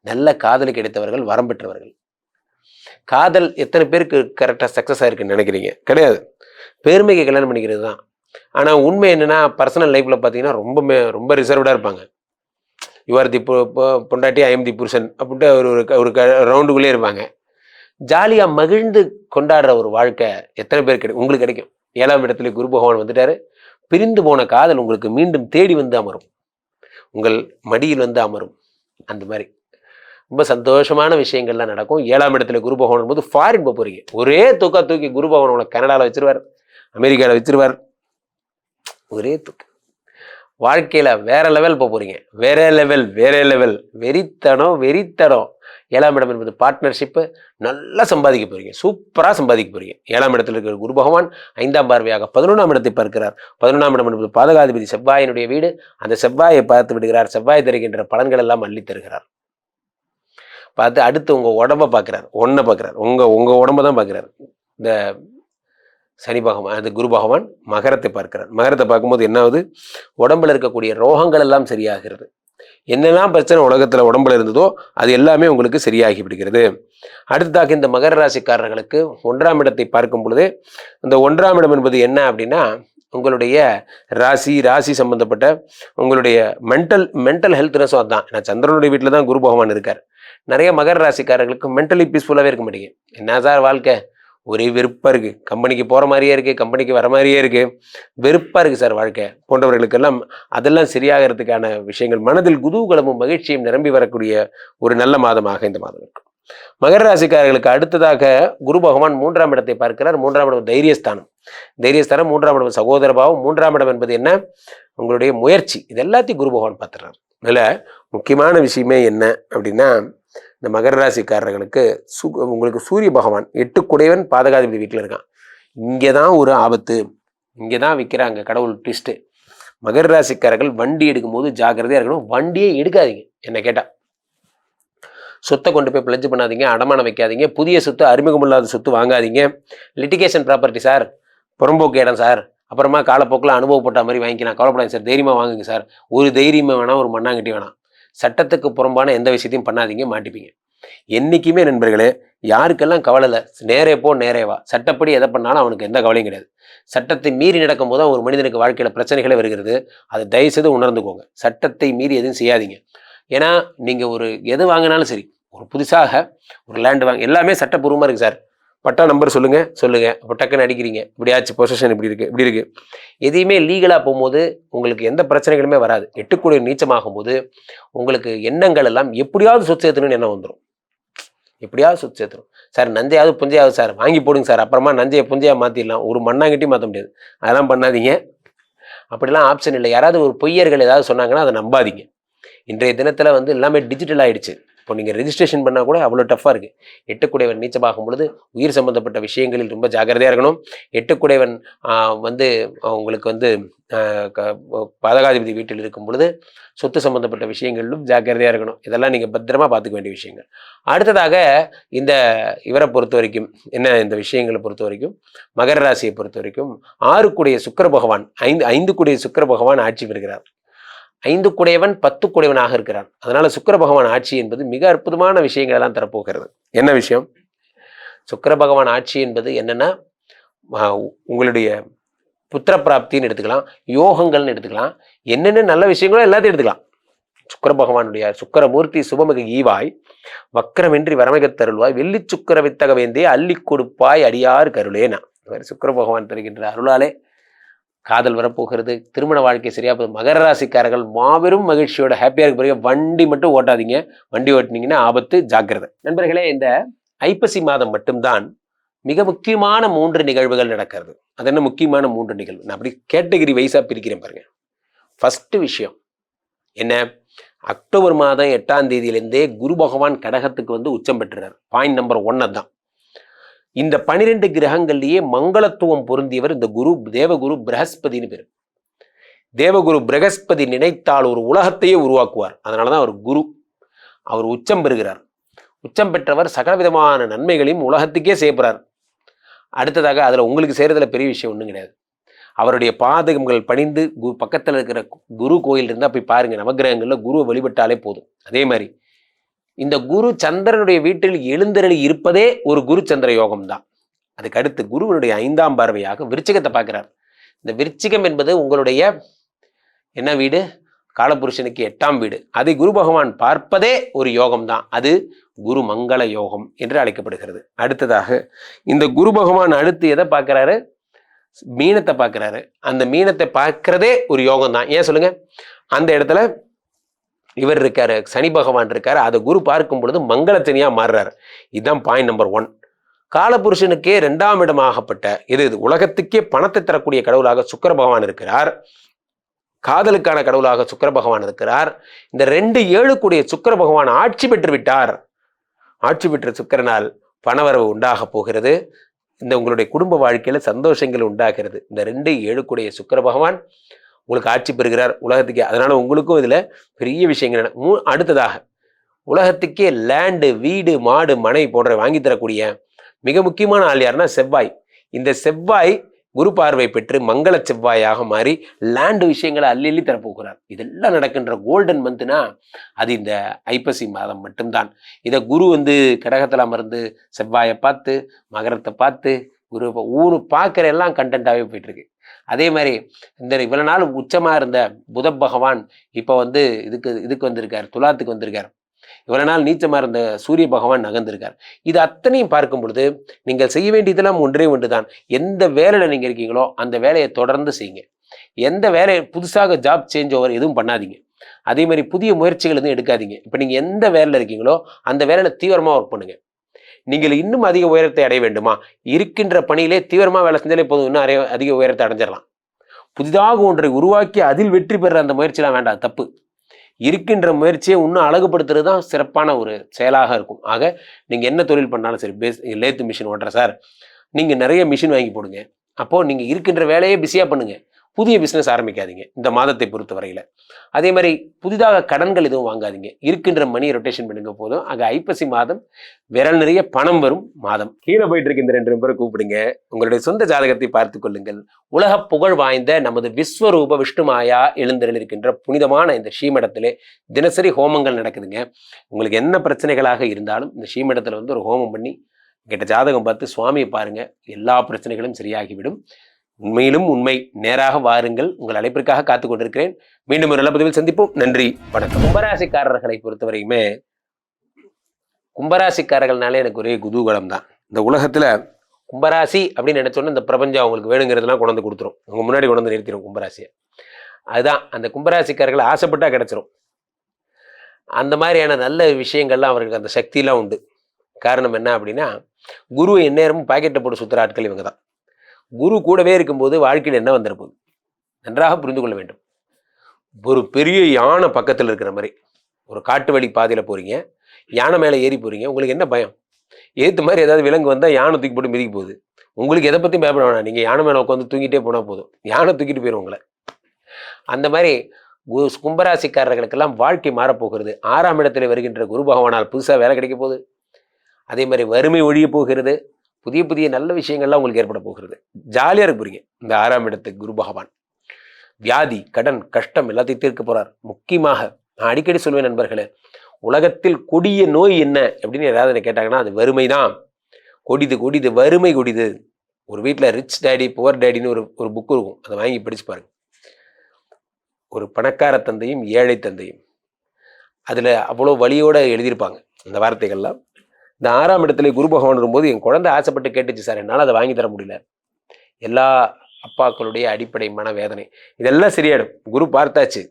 நல்ல காதலி கிடைத்தவர்கள் வரம் பெற்றவர்கள். காதல் எத்தனை பேருக்கு கரெக்டாக சக்ஸஸ் ஆயிருக்குன்னு நினைக்கிறீங்க? கிடையாது. பெருமைக்கு கல்யாணம் பண்ணிக்கிறது தான். ஆனால் உண்மை என்னென்னா, பர்சனல் லைஃப்பில் பார்த்தீங்கன்னா ரொம்ப ரிசர்வ்டாக இருப்பாங்க. யுவர் தி பொண்டாட்டி, ஐ எம் தி புருஷன் அப்படின்ட்டு ஒரு ரவுண்டுக்குள்ளே இருப்பாங்க. ஜாலியாக மகிழ்ந்து கொண்டாடுற ஒரு வாழ்க்கை எத்தனை பேர் உங்களுக்கு கிடைக்கும்? 7ஆம் இடத்துல குரு பகவான் வந்துட்டாரு. பிரிந்து போன காதல் உங்களுக்கு மீண்டும் தேடி வந்து அமரும், உங்கள் மடியில் வந்து அமரும். அந்த மாதிரி ரொம்ப சந்தோஷமான விஷயங்கள்லாம் நடக்கும். 7ஆம் இடத்துல குரு பகவான் போது ஃபாரின் போக போறீங்க. ஒரே தூக்கி குரு பகவான் உங்களை கனடாவில் வச்சிருவார், அமெரிக்காவில் வச்சிருவார். ஒரே தூக்கம். வாழ்க்கையில் வேற லெவல் போக போறீங்க. வேற லெவல் வெறித்தனம். 7ஆம் இடம் என்பது பார்ட்னர்ஷிப்பு. நல்லா சம்பாதிக்க போறீங்க, சூப்பராக சம்பாதிக்க போறீங்க. 7ஆம் இடத்துல இருக்கிற குரு பகவான் 5ஆம் பார்வையாக 11ஆம் இடத்தை பார்க்கிறார். 11ஆம் இடம் என்பது பாதகாதிபதி செவ்வாயினுடைய வீடு. அந்த செவ்வாயை பார்த்து விடுகிறார். செவ்வாய் தருகின்ற பலன்கள் எல்லாம் அள்ளி தருகிறார். பார்த்து அடுத்து உங்கள் உடம்பை பார்க்குறார், ஒன்றை பார்க்குறார், உங்கள் உடம்பை தான் பார்க்குறார். இந்த சனி பகவான், அந்த குரு பகவான் மகரத்தை பார்க்கிறார். மகரத்தை பார்க்கும்போது என்ன ஆகுது? உடம்புல இருக்கக்கூடிய ரோகங்கள் எல்லாம் சரியாகிறது. என்னெல்லாம் பிரச்சனை உலகத்தில் உடம்புல இருந்ததோ அது எல்லாமே உங்களுக்கு சரியாகி விடுகிறது. அடுத்ததாக இந்த மகர ராசிக்காரர்களுக்கு 1ஆம் இடத்தை பார்க்கும் பொழுது, இந்த 1ஆம் இடம் என்பது என்ன அப்படின்னா, உங்களுடைய ராசி சம்பந்தப்பட்ட உங்களுடைய மென்டல் ஹெல்த்னஸும் அதுதான். ஏன்னா சந்திரனுடைய வீட்டில் தான் குரு பகவான் இருக்கார். நிறைய மகர ராசிக்காரர்களுக்கு மென்டலி பீஸ்ஃபுல்லாகவே இருக்க மாட்டீங்க. என்ன சார் வாழ்க்கை, ஒரே வெறுப்பாக இருக்குது, கம்பெனிக்கு போகிற மாதிரியே இருக்குது, கம்பெனிக்கு வர மாதிரியே இருக்குது, வெறுப்பாக இருக்குது சார் வாழ்க்கை போன்றவர்களுக்கெல்லாம் அதெல்லாம் சரியாகிறதுக்கான விஷயங்கள், மனதில் குதூகலமும் மகிழ்ச்சியும் நிரம்பி வரக்கூடிய ஒரு நல்ல மாதமாக இந்த மாதம் இருக்கும். மகர ராசிக்காரர்களுக்கு அடுத்ததாக குரு பகவான் 3ஆம் இடத்தை பார்க்கிறார். 3ஆம் இடம் தைரியஸ்தானம். 3ஆம் இடம் சகோதர பாவம். 3ஆம் இடம் என்பது என்ன? உங்களுடைய முயற்சி. இது எல்லாத்தையும் குரு பகவான் பார்த்துறாரு. அதில் முக்கியமான விஷயமே என்ன அப்படின்னா, இந்த மகர ராசிக்காரர்களுக்கு உங்களுக்கு சூரிய பகவான் 8 குடையவன் பாதகாதிபதி வீட்டில் இருக்கான். இங்கே தான் ஒரு ஆபத்து, இங்கே தான் விற்கிறாங்க கடவுள் ட்விஸ்ட்டு. மகர ராசிக்காரர்கள் வண்டி எடுக்கும்போது ஜாக்கிரதையாக இருக்கணும். வண்டியே எடுக்காதீங்க. என்ன கேட்டால் சொத்தை கொண்டு போய் பிளட்ஜ் பண்ணாதீங்க, அடமானம் வைக்காதீங்க, புதிய சொத்து அறிமுகமில்லாத சொத்து வாங்காதீங்க. லிட்டிகேஷன் ப்ராப்பர்ட்டி சார், புறம்போக்கு இடம் சார், அப்புறமா காலப்போக்கில் அனுபவப்பட்ட மாதிரி வாங்கிக்கலாம், கவலைப்படாது சார், தைரியமாக வாங்குங்க சார். ஒரு தைரியமாக வேணாம், ஒரு மண்ணாங்கட்டி வேணாம். சட்டத்துக்கு புறம்பான எந்த விஷயத்தையும் பண்ணாதீங்க, மாட்டிப்பீங்க. என்றைக்குமே நண்பர்களே யாருக்கெல்லாம் கவலை இல்லை, நேரே போ நேரே வா, சட்டப்படி எதை பண்ணாலும் அவனுக்கு எந்த கவலையும் கிடையாது. சட்டத்தை மீறி நடக்கும் போது ஒரு மனிதனுக்கு வாழ்க்கையில் பிரச்சனைகளே வருகிறது. அதை தயவுசெய்து உணர்ந்துக்கோங்க. சட்டத்தை மீறி எதுவும் செய்யாதீங்க. ஏன்னா நீங்கள் ஒரு எது வாங்கினாலும் சரி, ஒரு புதுசாக ஒரு லேண்டு வாங்க, எல்லாமே சட்டப்பூர்வமாக இருக்குது சார். பட்டா நம்பர் சொல்லுங்கள் அப்போ டக்குன்னு அடிக்கிறீங்க, இப்படி ஆச்சு, பொசிஷன் இப்படி இருக்குது. எதையுமே லீகலாக போகும்போது உங்களுக்கு எந்த பிரச்சனைகளுமே வராது. எட்டுக்குடைய நீச்சமாகும் போது உங்களுக்கு எண்ணங்கள் எல்லாம் எப்படியாவது சொத்து சேர்த்தணும்னு எண்ணம் வந்துடும். எப்படியாவது சொத்து சேர்த்துரும். சார் நஞ்சையாவது புஞ்சையாவது சார் வாங்கி போடுங்க சார், அப்புறமா நஞ்சையை புஞ்சையாக மாற்றிடலாம், ஒரு மண்ணாங்கட்டியும் மாற்ற முடியாது. அதெல்லாம் பண்ணாதீங்க. அப்படிலாம் ஆப்ஷன் இல்லை. யாராவது ஒரு பொய்யர்கள் ஏதாவது சொன்னாங்கன்னா அதை நம்பாதீங்க. இன்றைய தினத்தில் எல்லாமே டிஜிட்டல் ஆகிடுச்சு. இப்போ நீங்கள் ரெஜிஸ்ட்ரேஷன் பண்ணால் கூட அவ்வளோ டஃப்பாக இருக்குது. எட்டுக்குடையவன் நீச்சமாகும் பொழுது உயிர் சம்பந்தப்பட்ட விஷயங்களில் ரொம்ப ஜாக்கிரதையாக இருக்கணும். எட்டுக்குடையவன் உங்களுக்கு பாதகாதிபதி வீட்டில் இருக்கும் பொழுது சொத்து சம்பந்தப்பட்ட விஷயங்களிலும் ஜாக்கிரதையாக இருக்கணும். இதெல்லாம் நீங்கள் பத்திரமா பார்த்துக்க வேண்டிய விஷயங்கள். அடுத்ததாக இந்த இவரை பொறுத்த வரைக்கும் இந்த விஷயங்களை பொறுத்த வரைக்கும் மகர ராசியை பொறுத்த வரைக்கும் 6 சுக்கிர பகவான் 5 சுக்கிர பகவான் ஆட்சி பெறுகிறார். 5 குடையவன் 10 குடையவனாக இருக்கிறான். அதனால சுக்கிர பகவான் ஆட்சி என்பது மிக அற்புதமான விஷயங்கள் எல்லாம் தரப்போகிறது. என்ன விஷயம்? சுக்கிர பகவான் ஆட்சி என்பது என்னன்னா, உங்களுடைய புத்திர பிராப்தின்னு எடுத்துக்கலாம், யோகங்கள்னு எடுத்துக்கலாம், என்னென்ன நல்ல விஷயங்களோ எல்லாத்தையும் எடுத்துக்கலாம். சுக்கிர பகவானுடைய சுக்கிரமூர்த்தி சுபமிகு ஈவாய் வக்கரமின்றி வரமிக தருள்வாய் வெள்ளி சுக்கிர வித்தக வேந்தே அள்ளி கொடுப்பாய் அடியார் கருளேனா. சுக்கிர பகவான் தருகின்ற அருளாலே காதல் வரப்போகிறது, திருமண வாழ்க்கை சரியா போகுது. மகர ராசிக்காரர்கள் மாபெரும் மகிழ்ச்சியோட ஹாப்பியாக இருக்க போறீங்க. வண்டி மட்டும் ஓட்டாதீங்க, வண்டி ஓட்டினீங்கன்னா ஆபத்து, ஜாக்கிரதை. நண்பர்களே, இந்த ஐப்பசி மாதம் மட்டும்தான் மிக முக்கியமான 3 நிகழ்வுகள் நடக்கிறது. அது என்ன முக்கியமான 3 நிகழ்வு? நான் அப்படி கேட்டகரி வைஸா பிரிக்கிறேன் பாருங்க. ஃபர்ஸ்ட் விஷயம் என்ன? அக்டோபர் மாதம் 8ஆம் தேதியிலிருந்தே குரு பகவான் கடகத்துக்கு உச்சம் பெற்றுறார். பாயிண்ட் நம்பர் 1 தான். இந்த 12 கிரகங்கள்லயே மங்களத்துவம் பொருந்தியவர் இந்த குரு, தேவகுரு பிரகஸ்பதினு பேர். தேவகுரு பிரகஸ்பதி நினைத்தால் ஒரு உலகத்தையே உருவாக்குவார். அதனாலதான் அவர் குரு. அவர் உச்சம் பெறுகிறார். உச்சம் பெற்றவர் சகலவிதமான நன்மைகளையும் உலகத்துக்கே செய்யப்படுறார். அடுத்ததாக அதுல உங்களுக்கு செய்யறதுல பெரிய விஷயம் ஒன்றும் கிடையாது. அவருடைய பாதகங்கள் பணிந்து பக்கத்தில் இருக்கிற குரு கோயில் இருந்தா போய் பாருங்க. நவகிரகங்கள்ல குருவை வழிபட்டாலே போதும். அதே மாதிரி இந்த குரு சந்திரனுடைய வீட்டில் எழுந்தருளி இருப்பதே ஒரு குரு சந்திர யோகம் தான். அதுக்கு அடுத்து குருவனுடைய 5ஆம் பார்வையாக விருச்சிகத்தை பார்க்கிறார். இந்த விருச்சிகம் என்பது உங்களுடைய என்ன வீடு? காலபுருஷனுக்கு 8ஆம் வீடு. அதை குரு பகவான் பார்ப்பதே ஒரு யோகம் தான். அது குரு மங்கள யோகம் என்று அழைக்கப்படுகிறது. அடுத்ததாக இந்த குரு பகவான் அடுத்து எதை பார்க்கிறாரு? மீனத்தை பார்க்கிறாரு. அந்த மீனத்தை பார்க்கிறதே ஒரு யோகம் தான். ஏன் சொல்லுங்க? அந்த இடத்துல இவர் இருக்காரு, சனி பகவான் இருக்காரு. அதை குரு பார்க்கும் பொழுது மங்களச்சனியா மாறுறாரு. இதுதான் பாயிண்ட் நம்பர் 1. காலபுருஷனுக்கே 2ஆம் இடமாகப்பட்ட இது உலகத்துக்கே பணத்தை தரக்கூடிய கடவுளாக சுக்கிர பகவான் இருக்கிறார். காதலுக்கான கடவுளாக சுக்கிர பகவான் இருக்கிறார். இந்த 2 சுக்கிர பகவான் ஆட்சி பெற்று விட்டார். ஆட்சி பெற்ற சுக்கிரனால் பணவரவு உண்டாக போகிறது. இந்த உங்களுடைய குடும்ப வாழ்க்கையில சந்தோஷங்கள் உண்டாகிறது. இந்த 2 சுக்கிர பகவான் உங்களுக்கு ஆட்சி பெறுகிறார் உலகத்துக்கே. அதனால உங்களுக்கும் இதுல பெரிய விஷயங்கள். அடுத்ததாக உலகத்துக்கே லேண்டு, வீடு, மாடு, மனை போன்ற வாங்கி தரக்கூடிய மிக முக்கியமான ஆள் யாருன்னா செவ்வாய். இந்த செவ்வாய் குரு பார்வை பெற்று மங்கள செவ்வாயாக மாறி லேண்டு விஷயங்களை அள்ளி தரப்போகிறார். இதெல்லாம் நடக்கின்ற கோல்டன் மந்த்னா அது இந்த ஐப்பசி மாதம் மட்டும்தான். இதை குரு கடகத்தில் அமர்ந்து செவ்வாயை பார்த்து மகரத்தை பார்த்து குரு ஊரு பார்க்குற எல்லாம் கண்டென்ட்டாகவே போயிட்டு இருக்கு. அதே மாதிரி இந்த இவ்வளவு நாள் உச்சமா இருந்த புத பகவான் இப்போ இதுக்கு வந்திருக்கார், துலாத்துக்கு வந்திருக்கார். இவ்வளவு நாள் நீச்சமா இருந்த சூரிய பகவான் நகர்ந்திருக்கார். இது அத்தனையும் பார்க்கும் பொழுது நீங்கள் செய்ய வேண்டியதெல்லாம் ஒன்றே ஒன்றுதான். எந்த வேலையில நீங்க இருக்கீங்களோ அந்த வேலையை தொடர்ந்து செய்யுங்க. எந்த வேலையை புதுசாக ஜாப் சேஞ்ச் ஓவர் எதுவும் பண்ணாதீங்க. அதே மாதிரி புதிய முயற்சிகள் எதுவும் எடுக்காதீங்க. இப்போ நீங்க எந்த வேலையில இருக்கீங்களோ அந்த வேலையில தீவிரமா ஒர்க் பண்ணுங்க. நீங்கள் இன்னும் அதிக உயரத்தை அடைய வேண்டுமா? இருக்கின்ற பணியிலே தீவிரமா வேலை செஞ்சாலே போதும், இன்னும் அதிக உயரத்தை அடைஞ்சிடலாம். புதிதாக ஒன்றை உருவாக்கி அதில் வெற்றி பெற அந்த முயற்சியெல்லாம் வேண்டாம், தப்பு. இருக்கின்ற முயற்சியை இன்னும் அழகுபடுத்துறது தான் சிறப்பான ஒரு செயலாக இருக்கும். ஆக நீங்க என்ன தொழில் பண்ணாலும் சரி, லேத்து மிஷின் ஓட்டுற சார், நீங்க நிறைய மிஷின் வாங்கி போடுங்க. அப்போ நீங்க இருக்கின்ற வேலையை பிஸியா பண்ணுங்க. புதிய பிசினஸ் ஆரம்பிக்காதீங்க இந்த மாதத்தை பொறுத்த வரையில. அதே மாதிரி புதிதாக கடன்கள் எதுவும் வாங்காதீங்க. இருக்கின்ற மணியை ரொட்டேஷன் பண்ணுங்க போதும். ஆக ஐப்பசி மாதம் விரல் நிறைய பணம் வரும் மாதம். கீழே போயிட்டு இருக்க இந்த 2 நம்பரை கூப்பிடுங்க. உங்களுடைய சொந்த ஜாதகத்தை பார்த்து கொள்ளுங்கள். உலக புகழ் வாய்ந்த நமது விஸ்வரூப விஷ்ணுமாயா எழுந்தருள் இருக்கின்ற புனிதமான இந்த ஸ்ரீமடத்திலே தினசரி ஹோமங்கள் நடக்குதுங்க. உங்களுக்கு என்ன பிரச்சனைகளாக இருந்தாலும் இந்த ஸ்ரீமடத்துல ஒரு ஹோமம் பண்ணி கிட்ட ஜாதகம் பார்த்து சுவாமியை பாருங்க, எல்லா பிரச்சனைகளும் சரியாகிவிடும். உண்மையிலும் உண்மை, நேராக வாருங்கள். உங்கள் அழைப்பிற்காக காத்து கொண்டிருக்கிறேன். மீண்டும் ஒரு நல்ல பதிவில் சந்திப்போம். நன்றி, வணக்கம். கும்பராசிக்காரர்களை பொறுத்தவரையுமே, கும்பராசிக்காரர்கள்னாலே எனக்கு ஒரே குதூகலம் தான். இந்த உலகத்துல கும்பராசி அப்படின்னு நினைச்சோன்னா இந்த பிரபஞ்சம் அவங்களுக்கு வேணுங்கிறதுலாம் கொண்டு வந்து கொடுத்துரும். உங்க முன்னாடி கொண்டு வந்து நிறுத்திடும் கும்பராசியை. அதுதான் அந்த கும்பராசிக்காரர்கள் ஆசைப்பட்டா கிடைச்சிரும். அந்த மாதிரியான நல்ல விஷயங்கள்லாம் அவர்களுக்கு அந்த சக்தியெல்லாம் உண்டு. காரணம் என்ன அப்படின்னா, குரு எந்நேரமும் பாக்கெட்டை போட்டு சுற்றுற ஆட்கள் இவங்க தான். குரு கூடவே இருக்கும்போது வாழ்க்கையில் என்ன வந்துருப்போகுது நன்றாக புரிந்து கொள்ள வேண்டும். ஒரு பெரிய யானை பக்கத்தில் இருக்கிற மாதிரி, ஒரு காட்டு வழி பாதையில் போகிறீங்க, யானை மேலே ஏறி போகிறீங்க, உங்களுக்கு என்ன பயம்? ஏற்ற மாதிரி ஏதாவது விலங்கு வந்தால் யானை தூக்கி போட்டு மிதிக்க போகுது. உங்களுக்கு எதை பற்றியும் பயப்பட வேணாம். நீங்கள் யானை மேலே உட்காந்து தூங்கிட்டே போனால் போதும், யானை தூக்கிட்டு போயிடும் உங்களை. அந்த மாதிரி கும்பராசிக்காரர்களுக்கெல்லாம் வாழ்க்கை மாறப்போகிறது. 6ஆம் இடத்துல வருகின்ற குரு பகவானால் புதுசாக வேலை கிடைக்க போகுது. அதே மாதிரி வறுமை ஒழிய போகிறது. புதிய புதிய நல்ல விஷயங்கள்லாம் உங்களுக்கு ஏற்பட போகிறது. ஜாலியாக இருக்க போறீங்க. இந்த 6ஆம் இடத்துக்கு குரு பகவான் வியாதி, கடன், கஷ்டம் எல்லாத்தையும் தீர்க்க போறார். முக்கியமாக நான் அடிக்கடி சொல்வேன் நண்பர்களே, உலகத்தில் கொடிய நோய் என்ன அப்படின்னு ஏதாவது கேட்டாங்கன்னா அது வறுமை தான். கொடிது கொடிது வறுமை கொடிது. ஒரு வீட்டில் ரிச் டேடி புவர் டேடின்னு ஒரு புக் இருக்கும், அதை வாங்கி படிச்சு பாருங்க. ஒரு பணக்கார தந்தையும் ஏழை தந்தையும், அதில் அவ்வளோ வழியோடு எழுதியிருப்பாங்க அந்த வார்த்தைகள்லாம். இந்த 6ஆம் இடத்துல குரு பகவான் வரும்போது என் குழந்தை ஆசைப்பட்டு கேட்டுச்சு சார், என்னால் அதை வாங்கி தர முடியல. எல்லா அப்பாக்களுடைய அடிப்படை மனவேதனை இதெல்லாம் சரியாயிடும். குரு பார்த்தாச்சு,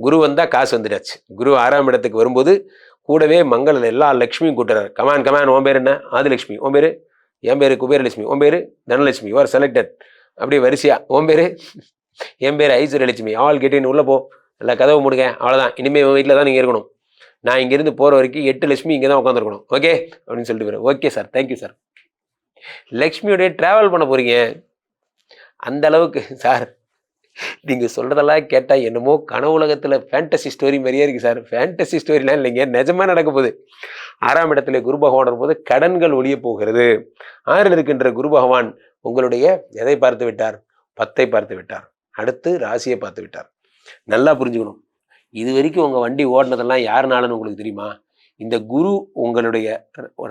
குரு வந்தால் காசு வந்துடாச்சு. குரு 6ஆம் இடத்துக்கு வரும்போது கூடவே மங்கள எல்லா லட்சுமியும் கூட்டுறாரு. கமான் கமான், உன் பேர் என்ன? ஆதிலட்சுமி. உன் பேர்? என் பேர் குபேரலட்சுமி. உன் பேர் தனலட்சுமி. You are selected. அப்படியே வரிசையா. உன் பேர்? என் பேர் ஐஸ்வர்யலட்சுமி. ஆள் கேட்டு உள்ளே போ, எல்லா கதவை மூடுங்க, அவ்வளோதான். இனிமேல் உன் வீட்டில் தான் நீங்கள் இருக்கணும். நான் இங்கேருந்து போகிற வரைக்கும் 8 லட்சுமி இங்கே தான் உட்காந்துருக்கணும். ஓகே அப்படின்னு சொல்லிட்டு போகிறேன். Okay sir, thank you sir. லக்ஷ்மியோடைய ட்ராவல் பண்ண போகிறீங்க. அந்த அளவுக்கு சார் நீங்கள் சொல்கிறதெல்லாம் கேட்டால் என்னமோ கனவு உலகத்தில் ஃபேண்டசி ஸ்டோரி மாதிரியே இருக்குது சார். ஃபேண்டசி ஸ்டோரிலாம் இல்லைங்க, நிஜமாக நடக்க போகுது. 6ஆம் இடத்துல குரு பகவான் வரும்போது கடன்கள் ஒழிய போகிறது. 6இல் இருக்கின்ற குரு பகவான் உங்களுடைய எதை பார்த்து விட்டார்? 10ஐ பார்த்து விட்டார். அடுத்து ராசியை பார்த்து விட்டார். நல்லா புரிஞ்சுக்கணும். இது வரைக்கும் உங்கள் வண்டி ஓடினதெல்லாம் யாருனாலன்னு உங்களுக்கு தெரியுமா? இந்த குரு உங்களுடைய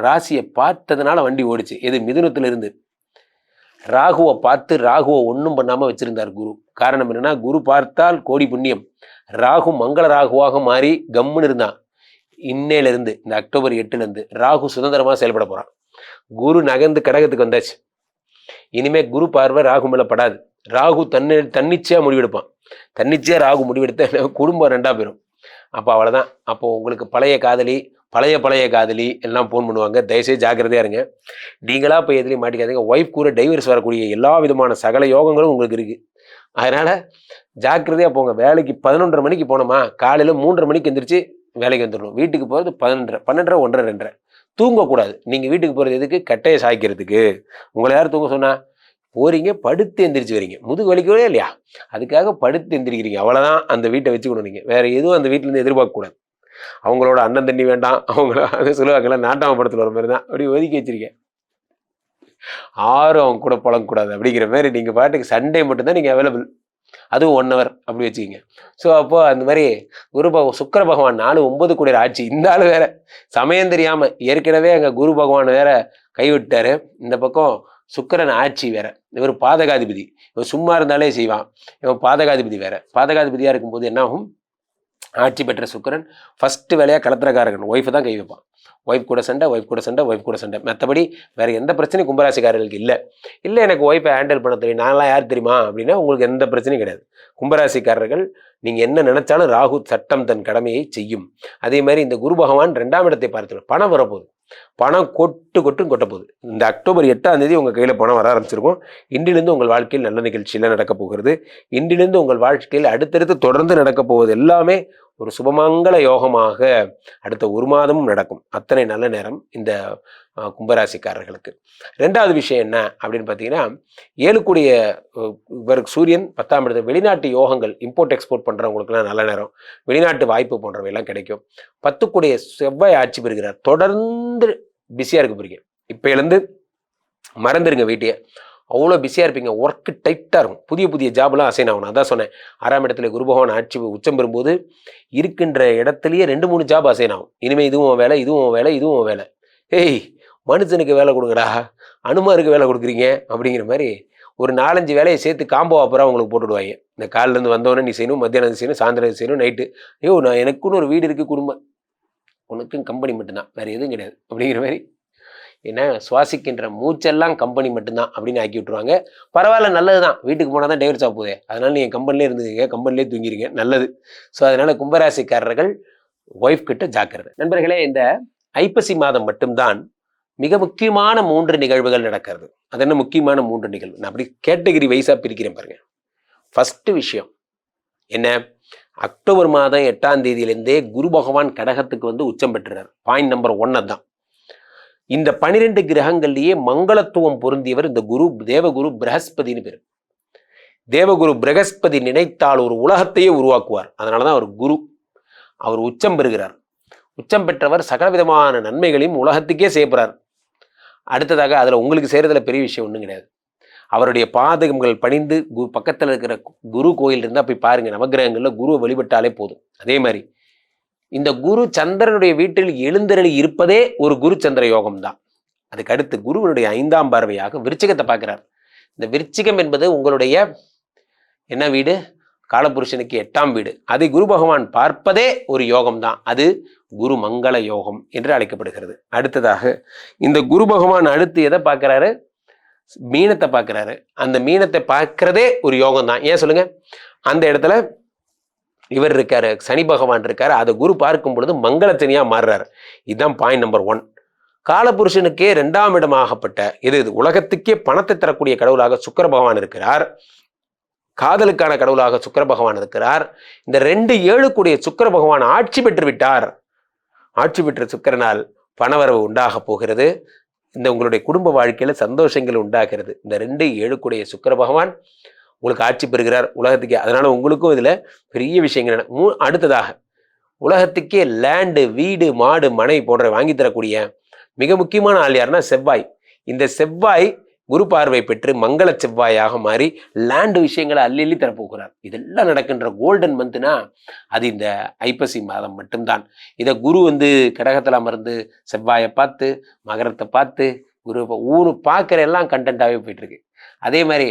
ராசியை பார்த்ததுனால வண்டி ஓடிச்சு. எது? மிதுனத்திலிருந்து ராகுவை பார்த்து ராகுவை ஒன்றும் பண்ணாமல் வச்சிருந்தார் குரு. காரணம் என்னன்னா, குரு பார்த்தால் கோடி புண்ணியம். ராகு மங்கள ராகுவாக மாறி கம்முன்னு இருந்தான். இன்னையிலிருந்து இந்த அக்டோபர் 8லேருந்து ராகு சுதந்திரமாக செயல்பட போகிறான். குரு நகர்ந்து கடகத்துக்கு வந்தாச்சு. இனிமேல் குரு பார்வை ராகு மேலே படாது. ராகு தன்னிச்சையாக முடிவெடுப்பான். தன்னிச்சையாக ராகு முடிவெடுத்த குடும்பம் 2ஆக போயிடும். அப்போ அவ்வளோதான். அப்போ உங்களுக்கு பழைய காதலி, பழைய காதலி எல்லாம் ஃபோன் பண்ணுவாங்க. தயவுசெய்து ஜாக்கிரதையாக இருங்க. நீங்களா போய் எதுலையும் மாட்டிக்காதீங்க. ஒய்ஃப் கூட டைவர்ஸ் வரக்கூடிய எல்லா விதமான சகல யோகங்களும் உங்களுக்கு இருக்குது. அதனால் ஜாக்கிரதையாக போங்க. வேலைக்கு 11:30 மணிக்கு போனோமா, காலையில் 3:30 மணிக்கு எந்திரிச்சு வேலைக்கு வந்துடணும். வீட்டுக்கு போகிறது 11:30, 12:30, 1:30, 2:30. தூங்கக்கூடாது. நீங்கள் வீட்டுக்கு போகிறது எதுக்கு? கட்டையை சாய்க்கிறதுக்கு. உங்களை யார் தூங்க சொன்னா? போறீங்க, படுத்து எந்திரிச்சு வரீங்க. முதுகு வலிக்கவே இல்லையா? அதுக்காக படுத்து எந்திரிக்கிறீங்க. அவ்வளோதான். அந்த வீட்டை வச்சுக்கணும். நீங்கள் வேற எதுவும் அந்த வீட்டிலேருந்து எதிர்பார்க்கக்கூடாது. அவங்களோட அண்ணன் தண்ணி வேண்டாம். அவங்கள அதை சொல்லுவாங்கல்ல, நாட்டாம படத்தில் வர மாதிரி தான். அப்படி ஒதுக்கி வச்சிருக்கேன். அவங்க கூட பழங்கக்கூடாது அப்படிங்கிற மாதிரி. நீங்கள் பாட்டுக்கு சண்டே மட்டும்தான் நீங்கள் அவைலபிள். அதுவும் 1 hour அப்படி வச்சுக்கிங்க. ஸோ அப்போது அந்த மாதிரி சுக்கிர பகவான் 4-9 கூடிய ஆட்சி. இந்த ஆள் வேற சமயம் தெரியாமல் ஏற்கனவே அங்கே குரு பகவான் வேற கைவிட்டாரு. இந்த பக்கம் சுக்கிரன் ஆட்சி வேற. இவர் பாதகாதிபதி. இவன் சும்மா இருந்தாலே செய்வான். இவன் பாதகாதிபதி வேற. பாதகாதிபதியாக இருக்கும்போது என்ன ஆகும்? ஆட்சி பெற்ற சுக்கிரன் ஃபர்ஸ்ட் வேலையாக கலத்திரக்காரகன் ஒய்ஃபை தான் கை வைப்பான். ஒய்ஃப் கூட சண்டை. மற்றபடி வேற எந்த பிரச்சனையும் கும்பராசிக்காரர்களுக்கு இல்லை எனக்கு ஒய்ஃபை ஹேண்டில் பண்ண தெரியும், நான்லாம் யார் தெரியுமா அப்படின்னா உங்களுக்கு எந்த பிரச்சனையும் கிடையாது. கும்பராசிக்காரர்கள் நீங்கள் என்ன நினைச்சாலும் ராகு சட்டம் தன் கடமையை செய்யும். அதே மாதிரி இந்த குரு பகவான் 2ஆம் இடத்தை பார்த்து பணம் வரப்போகுது. பணம் கொட்டும் கொட்ட போகுது. இந்த அக்டோபர் 8ஆம் தேதி உங்கள் கையில் பணம் வர ஆரம்பிச்சிருக்கும். இன்றிலிருந்து உங்கள் வாழ்க்கையில் நல்ல நிகழ்ச்சியில் நடக்க போகிறது. இன்றிலிருந்து உங்கள் வாழ்க்கையில் அடுத்தடுத்து தொடர்ந்து நடக்க போவது எல்லாமே ஒரு சுபமங்கல யோகமாக அடுத்த 1 மாதமும் நடக்கும். அத்தனை நல்ல நேரம் இந்த கும்பராசிக்காரர்களுக்கு. 2வது விஷயம் என்ன அப்படின்னு பார்த்தீங்கன்னா, 7 கூடிய இவருக்கு சூரியன் 10ஆம் இடத்துல வெளிநாட்டு யோகங்கள், இம்போர்ட் எக்ஸ்போர்ட் பண்ணுறவங்களுக்குலாம் நல்ல நேரம், வெளிநாட்டு வாய்ப்பு போன்றவையெல்லாம் கிடைக்கும். 10 கூடிய செவ்வாய் ஆட்சி பெறுகிறார். தொடர்ந்து பிஸியாக இருக்க போறீங்க. இப்போ எழுந்து மறந்துடுங்க வீட்டையே. அவ்வளோ பிஸியாக இருப்பீங்க. ஒர்க்கு டைட்டாக இருக்கும். புதிய ஜாப்லாம் அசைன் ஆகணும். அதான் சொன்னேன், 6ஆம் இடத்துல குரு பகவான் ஆட்சி உச்சம் பெறும்போது இருக்கின்ற இடத்துலையே 2-3 ஜாப் அசைன் ஆகும். இனிமேல் இதுவும் வேலை. ஏய், மனுஷனுக்கு வேலை கொடுங்கடா, அனுமாருக்கு வேலை கொடுக்குறீங்க அப்படிங்கிற மாதிரி ஒரு 4-5 வேலையை சேர்த்து காம்போ ஆஃபராக உங்களுக்கு போட்டுவிடுவாங்க. இந்த காலிலேருந்து வந்தோடனே நீ செய்யணும், மத்தியானம் செய்யணும், சாயந்தரம் செய்யணும், நைட்டு. ஐயோ நான் எனக்குன்னு ஒரு வீடு இருக்குது, குடும்பம், உனக்கும் கம்பெனி மட்டும்தான், வேறு எதுவும் கிடையாது அப்படிங்கிற மாதிரி. ஏன்னா சுவாசிக்கின்ற மூச்செல்லாம் கம்பெனி மட்டும்தான் அப்படின்னு ஆக்கி விட்டுருவாங்க. பரவாயில்ல, நல்லது தான், வீட்டுக்கு போனால் தான் டைவர்ஸ் ஆக போகுது, அதனால் நீங்கள் கம்பெனிலே இருந்துங்க, கம்பெனிலே தூங்கிடுங்க, நல்லது. ஸோ அதனால் கும்பராசிக்காரர்கள் ஒய்ஃப் கிட்ட ஜாக்கிரதை. நண்பர்களே, இந்த ஐப்பசி மாதம் மட்டும்தான் மிக முக்கியமான 3 நிகழ்வுகள் நடக்கிறது. அது என்ன முக்கியமான 3 நிகழ்வு? நான் அப்படி கேட்டகரி வைஸாக பிரிக்கிறேன் பாருங்க. ஃபர்ஸ்ட் விஷயம் என்ன? அக்டோபர் மாதம் 8ஆம் தேதியிலேருந்தே குரு பகவான் கடகத்துக்கு வந்து உச்சம் பெற்றுறார். பாயிண்ட் நம்பர் 1 தான். இந்த 12 கிரகங்கள்லேயே மங்களத்துவம் பொருந்தியவர் இந்த குரு, தேவகுரு பிரகஸ்பதினு பேர். தேவகுரு பிரகஸ்பதி நினைத்தால் ஒரு உலகத்தையே உருவாக்குவார். அதனால தான் அவர் குரு. அவர் உச்சம் பெறுகிறார். உச்சம் பெற்றவர் சகலவிதமான நன்மைகளையும் உலகத்துக்கே செய்யப்படுறார். அடுத்ததாக அதில் உங்களுக்கு செய்கிறதுல பெரிய விஷயம் ஒன்றும் கிடையாது. அவருடைய பாதகங்கள் பணிந்து பக்கத்தில் இருக்கிற குரு கோயில் இருந்தால் போய் பாருங்க, நவகிரகங்களில் குருவை வழிபட்டாலே போதும். அதே மாதிரி இந்த குரு சந்திரனுடைய வீட்டில் எழுந்தருளி இருப்பதே ஒரு குரு சந்திர யோகம் தான். அதுக்கு அடுத்து குருவனுடைய 5ஆம் பார்வையாக விருச்சிகத்தை பார்க்கிறார். இந்த விருச்சிகம் என்பது உங்களுடைய என்ன வீடு? காலபுருஷனுக்கு 8ஆம் வீடு. அதை குரு பகவான் பார்ப்பதே ஒரு யோகம் தான். அது குரு மங்கள யோகம் என்று அழைக்கப்படுகிறது. அடுத்ததாக இந்த குரு பகவான் அடுத்து எதை பார்க்கிறாரு? மீனத்தை பார்க்கிறாரு. அந்த மீனத்தை பார்க்கிறதே ஒரு யோகம் தான். ஏன் சொல்லுங்க? அந்த இடத்துல இவர் இருக்காரு, சனி பகவான் இருக்காரு. அதை குரு பார்க்கும் பொழுது மங்களத்தனியா மாறுறாரு. இதுதான் பாயிண்ட் நம்பர் 1. காலபுருஷனுக்கே 2ஆம் இடமாகப்பட்ட இது உலகத்துக்கே பணத்தை தரக்கூடிய கடவுளாக சுக்கிர பகவான் இருக்கிறார். காதலுக்கான கடவுளாக சுக்கிர பகவான் இருக்கிறார். இந்த 2-7 கூடிய சுக்கிர பகவான் ஆட்சி பெற்று விட்டார். ஆட்சி பெற்ற சுக்கிரனால் பணவரவு உண்டாக போகிறது. இந்த உங்களுடைய குடும்ப வாழ்க்கையில சந்தோஷங்கள் உண்டாகிறது. இந்த 2-7 கூடிய சுக்கிர பகவான் உங்களுக்கு ஆட்சி பெறுகிறார் உலகத்துக்கே. அதனால உங்களுக்கும் இதுல பெரிய விஷயங்கள். அடுத்ததாக உலகத்துக்கே லேண்டு, வீடு, மாடு, மனை போன்ற வாங்கி தரக்கூடிய மிக முக்கியமான ஆள் யாருன்னா செவ்வாய். இந்த செவ்வாய் குரு பார்வை பெற்று மங்கள செவ்வாயாக மாறி லேண்டு விஷயங்களை அள்ளி தரப்போகிறார். இதெல்லாம் நடக்கின்ற கோல்டன் மந்த்னா அது இந்த ஐப்பசி மாதம் மட்டும்தான். இதை குரு வந்து கடகத்தில் அமர்ந்து செவ்வாயை பார்த்து மகரத்தை பார்த்து குரு ஊரு பார்க்குற எல்லாம் கண்டென்ட்டாகவே போயிட்டு இருக்கு. அதே மாதிரி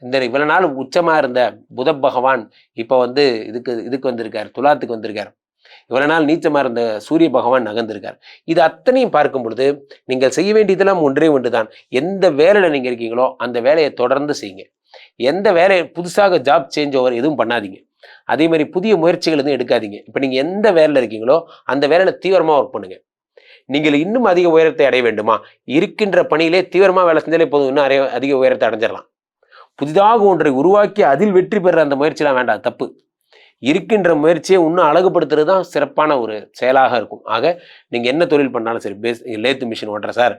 இந்த இவ்வளவு நாள் உச்சமா இருந்த புத பகவான் இப்போ வந்து இதுக்கு வந்திருக்கார், துலாத்துக்கு வந்திருக்கார். இவ்வளவு நாள் நீச்சமா இருந்த சூரிய பகவான் நகர்ந்திருக்கார். இது அத்தனையும் பார்க்கும் பொழுது நீங்கள் செய்ய வேண்டியதெல்லாம் ஒன்றே ஒன்றுதான். எந்த வேலையில நீங்க இருக்கீங்களோ அந்த வேலையை தொடர்ந்து செய்யுங்க. எந்த வேலையை புதுசாக ஜாப் சேஞ்ச் ஓவர் எதுவும் பண்ணாதீங்க. அதே மாதிரி புதிய முயற்சிகள் எதுவும் எடுக்காதீங்க. இப்போ நீங்க எந்த வேலையில இருக்கீங்களோ அந்த வேலையில தீவிரமா ஒர்க் பண்ணுங்க. நீங்கள் இன்னும் அதிக உயரத்தை அடைய வேண்டுமா? இருக்கின்ற பணியிலே தீவிரமா வேலை செஞ்சாலே போதும், இன்னும் அதிக உயரத்தை அடைஞ்சிடலாம். புதிதாக ஒன்றை உருவாக்கி அதில் வெற்றி பெற அந்த முயற்சியெல்லாம் வேண்டாம், தப்பு. இருக்கின்ற முயற்சியை இன்னும் அழகுபடுத்துறது தான் சிறப்பான ஒரு செயலாக இருக்கும். ஆக நீங்க என்ன தொழில் பண்ணாலும் சரி, லேத்து மிஷின் ஓட்டுற சார்,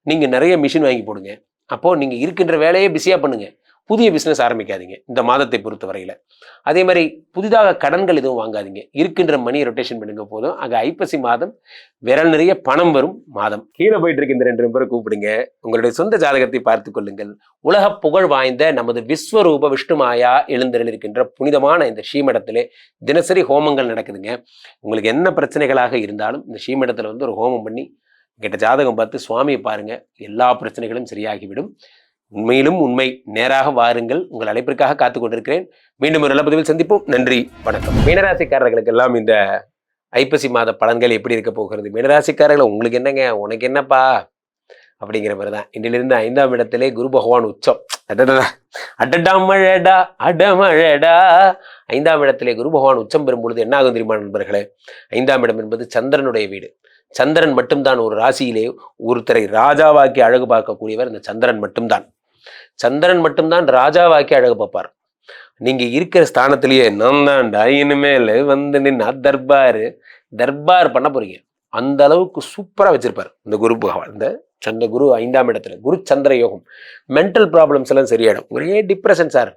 நீங்க நிறைய மிஷின் வாங்கி போடுங்க. அப்போ நீங்க இருக்கின்ற வேலையை பிஸியா பண்ணுங்க. புதிய பிசினஸ் ஆரம்பிக்காதீங்க இந்த மாதத்தை பொறுத்த வரையில. அதே மாதிரி புதிதாக கடன்கள் எதுவும் வாங்காதீங்க. இருக்கின்ற மணி ரொட்டேஷன் பண்ணுங்க போதும். ஆக ஐப்பசி மாதம் விரல் நிறைய பணம் வரும் மாதம். கீழே போயிட்டு இருக்க இந்த 2 நம்பரை கூப்பிடுங்க. உங்களுடைய சொந்த ஜாதகத்தை பார்த்து கொள்ளுங்கள். உலக புகழ் வாய்ந்த நமது விஸ்வரூப விஷ்ணுமாயா எழுந்தருளிருக்கின்ற புனிதமான இந்த ஸ்ரீமடத்திலே தினசரி ஹோமங்கள் நடக்குதுங்க. உங்களுக்கு என்ன பிரச்சனைகளாக இருந்தாலும் இந்த ஸ்ரீமடத்துல வந்து ஒரு ஹோமம் பண்ணி கிட்ட ஜாதகம் பார்த்து சுவாமியை பாருங்க, எல்லா பிரச்சனைகளும் சரியாகிவிடும். உண்மையிலும் உண்மை, நேராக வாருங்கள். உங்கள் அழைப்பிற்காக காத்து கொண்டிருக்கிறேன். மீண்டும் ஒரு நல்ல பதிவில் சந்திப்போம். நன்றி, வணக்கம். மீனராசிக்காரர்களுக்கு எல்லாம் இந்த ஐப்பசி மாத பலன்கள் எப்படி இருக்க போகிறது? மீனராசிக்காரர்கள் உங்களுக்கு என்னங்க, உனக்கு என்னப்பா அப்படிங்கிற மாதிரி தான். இன்றிலிருந்து 5ஆம் இடத்திலே குரு பகவான் உச்சம். அடமழடா அடமழடா. 5ஆம் இடத்திலே குரு பகவான் உச்சம் பெறும் பொழுது என்ன ஆகும் தெரியுமா நண்பர்களே? 5ஆம் இடம் என்பது சந்திரனுடைய வீடு. சந்திரன் மட்டும்தான் ஒரு ராசியிலே ஒருத்தரை ராஜாவாக்கி அழகு பார்க்கக்கூடியவர் இந்த சந்திரன் மட்டும்தான். சந்திரன் மட்டும்தான் ராஜாவாக்கி அழகு பார்ப்பார். நீங்க இருக்கிற ஸ்தானத்திலேயே நான் தான்டா இனிமேல் வந்து நின்னா தர்பார் பண்ண போறீங்க. அந்த அளவுக்கு சூப்பரா வச்சிருப்பார் இந்த குரு பகவான். இந்த சந்திர குரு 5ஆம் இடத்துல குரு சந்திர யோகம். மென்டல் ப்ராப்ளம்ஸ் எல்லாம் சரியாயிடும். ஒரே டிப்ரெஷன் சார்,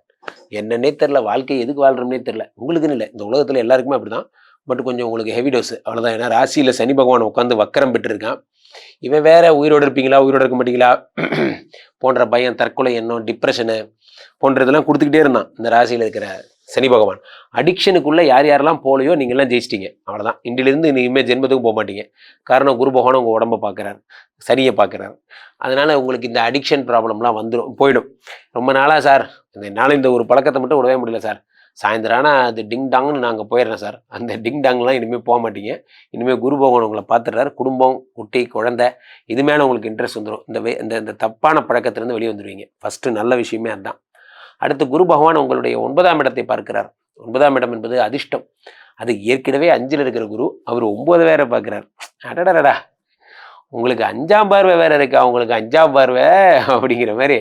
என்னன்னே தெரியல, வாழ்க்கை எதுக்கு வாழ்றோம்னே தெரியல. உங்களுக்குன்னு இல்லை, இந்த உலகத்துல எல்லாருக்குமே அப்படிதான். பட் கொஞ்சம் உங்களுக்கு ஹெவி டோஸ் அவ்வளோதான். ஏன்னா ராசியில் சனி பகவான் உட்காந்து வக்கரம் பெற்றிருக்கான். இவன் வேற உயிரோடு இருப்பீங்களா, உயிரோடு இருக்க மாட்டீங்களா போன்ற பயம், தற்கொலை எண்ணம், டிப்ரெஷனு போன்றதெல்லாம் கொடுத்துக்கிட்டே இருந்தான் இந்த ராசியில் இருக்கிற சனி பகவான். அடிக்ஷனுக்குள்ள யார் யாரெல்லாம் போலையோ நீங்கள்லாம் ஜெயிச்சிட்டீங்க, அவ்வளோதான். இன்றிலிருந்து இனிமேல் ஜென்மத்துக்கும் போக மாட்டீங்க. காரணம் குரு பகவான் உங்கள் உடம்பை பார்க்குறாரு, சனியை பார்க்குறாரு. அதனால் உங்களுக்கு இந்த அடிக்ஷன் ப்ராப்ளம்லாம் போயிடும். ரொம்ப நாளாக சார் என்னால் இந்த ஒரு பழக்கத்தை மட்டும் விடவே முடியல சார், சாயந்தரம் ஆனால் அது டிங் டாங்னு நாங்கள் போயிடுறேன் சார், அந்த டிங் டாங்லாம் இனிமேல் போக மாட்டீங்க. இனிமேல் குரு பகவான் உங்களை பார்த்துடுறாரு. குடும்பம், குட்டி, குழந்தை இது மேலே உங்களுக்கு இன்ட்ரெஸ்ட் வந்துடும். இந்த தப்பான பழக்கத்திலேருந்து வெளியே வந்துடுவீங்க. ஃபஸ்ட்டு நல்ல விஷயமே அதுதான். அடுத்து குரு பகவான் உங்களுடைய 9ஆம் இடத்தை பார்க்கிறார். 9ஆம் இடம் என்பது அதிர்ஷ்டம். அது ஏற்கனவே 5ல் இருக்கிற குரு, அவர் 9 வேற பார்க்குறார். அடடடா, உங்களுக்கு 5ஆம் பார்வை வேற இருக்கு, அவங்களுக்கு 5ஆம் பார்வை அப்படிங்கிற மாதிரி